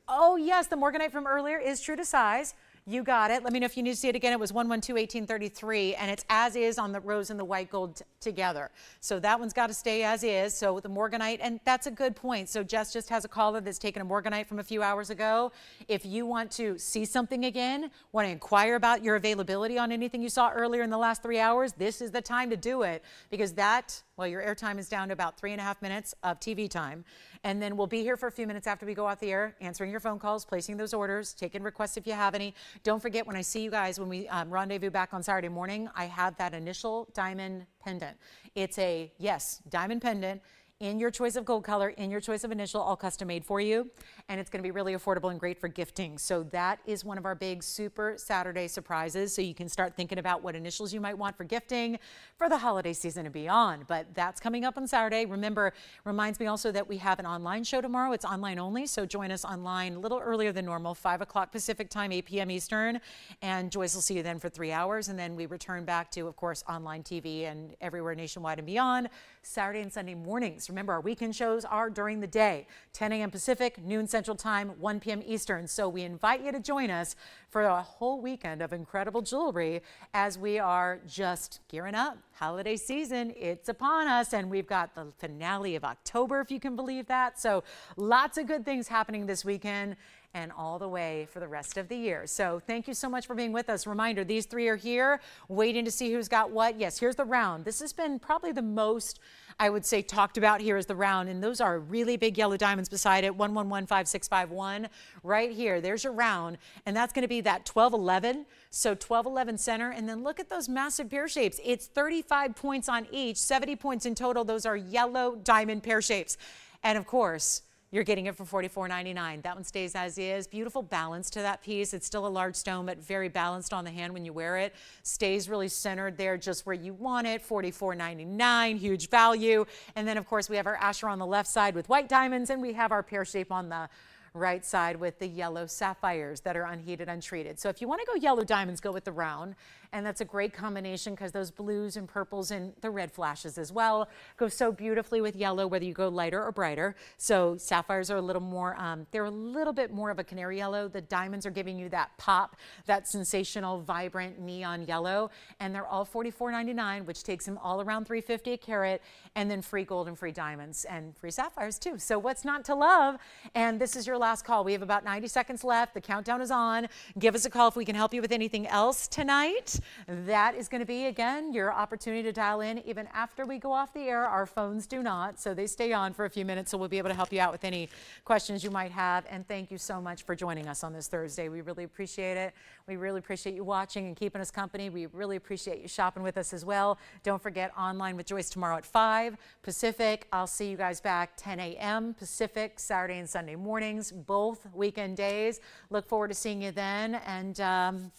Oh, yes, the Morganite from earlier is true to size. You got it. Let me know if you need to see it again. It was 112-1833, and it's as is on the rose and the white gold together. So that one's got to stay as is. So the Morganite, and that's a good point. So Jess just has a caller that's taken a Morganite from a few hours ago. If you want to see something again, want to inquire about your availability on anything you saw earlier in the last 3 hours, this is the time to do it, because that, well, your airtime is down to about 3.5 minutes of TV time. And then we'll be here for a few minutes after we go off the air, answering your phone calls, placing those orders, taking requests if you have any. Don't forget, when I see you guys, when we rendezvous back on Saturday morning, I have that initial diamond pendant. It's a, yes, diamond pendant in your choice of gold color, in your choice of initial, all custom made for you. And it's going to be really affordable and great for gifting. So that is one of our big Super Saturday surprises. So you can start thinking about what initials you might want for gifting for the holiday season and beyond. But that's coming up on Saturday. Remember, reminds me also that we have an online show tomorrow. It's online only. So join us online a little earlier than normal, 5 o'clock Pacific time, 8 p.m. Eastern. And Joyce will see you then for 3 hours. And then we return back to, of course, online TV and everywhere nationwide and beyond, Saturday and Sunday mornings. Remember, our weekend shows are during the day, 10 a.m. Pacific, noon Central Time, 1 p.m. Eastern. So we invite you to join us for a whole weekend of incredible jewelry as we are just gearing up. Holiday season, it's upon us, and we've got the finale of October, if you can believe that. So lots of good things happening this weekend and all the way for the rest of the year. So thank you so much for being with us. Reminder, these 3 are here waiting to see who's got what. Yes, here's the round. This has been probably the most, I would say, talked about here is the round, and those are really big yellow diamonds beside it, 1115651 right here. There's your round, and that's going to be that 1211. So 1211 center, and then look at those massive pear shapes. It's 35 points on each, 70 points in total. Those are yellow diamond pear shapes. And of course, you're getting it for $44.99. That one stays as is. Beautiful balance to that piece. It's still a large stone, but very balanced on the hand when you wear it. Stays really centered there just where you want it. $44.99, huge value. And then, of course, we have our Asher on the left side with white diamonds, and we have our pear shape on the right side with the yellow sapphires that are unheated, untreated. So if you want to go yellow diamonds, go with the round. And that's a great combination because those blues and purples and the red flashes as well go so beautifully with yellow, whether you go lighter or brighter. So sapphires are a little more, they're a little bit more of a canary yellow. The diamonds are giving you that pop, that sensational, vibrant neon yellow. And they're all $44.99, which takes them all around $3.50 a carat, and then free gold and free diamonds and free sapphires too. So what's not to love? And this is your last call. We have about 90 seconds left. The countdown is on. Give us a call if we can help you with anything else tonight. That is going to be, again, your opportunity to dial in even after we go off the air. Our phones do not, so they stay on for a few minutes, so we'll be able to help you out with any questions you might have. And thank you so much for joining us on this Thursday. We really appreciate it. We really appreciate you watching and keeping us company. We really appreciate you shopping with us as well. Don't forget, online with Joyce tomorrow at 5 Pacific. I'll see you guys back 10 a.m. Pacific, Saturday and Sunday mornings, both weekend days. Look forward to seeing you then. And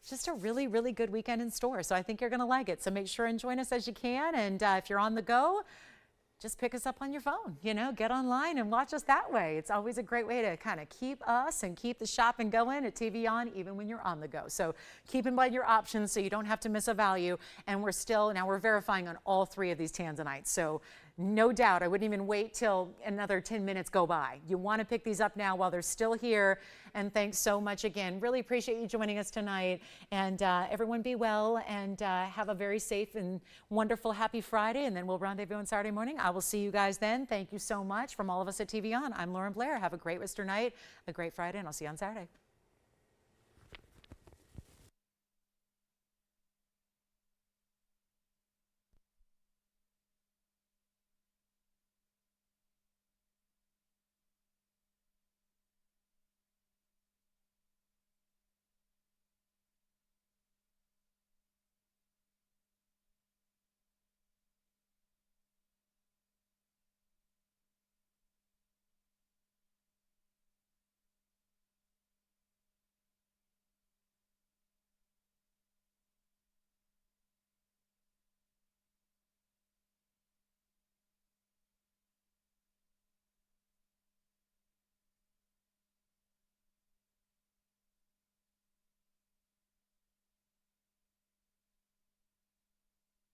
just a really, really good weekend in store. So I think you're going to like it. So make sure and join us as you can. And if you're on the go, just pick us up on your phone, you know, get online and watch us that way. It's always a great way to kind of keep us and keep the shopping going at TVON, even when you're on the go. So keep in mind your options so you don't have to miss a value. And we're verifying on all 3 of these Tanzanites. So no doubt, I wouldn't even wait till another 10 minutes go by. You want to pick these up now while they're still here. And thanks so much again. Really appreciate you joining us tonight. And everyone be well and have a very safe and wonderful, happy Friday. And then we'll rendezvous on Saturday morning. I will see you guys then. Thank you so much from all of us at TVON. I'm Lauren Blair. Have a great rest of your night, a great Friday, and I'll see you on Saturday.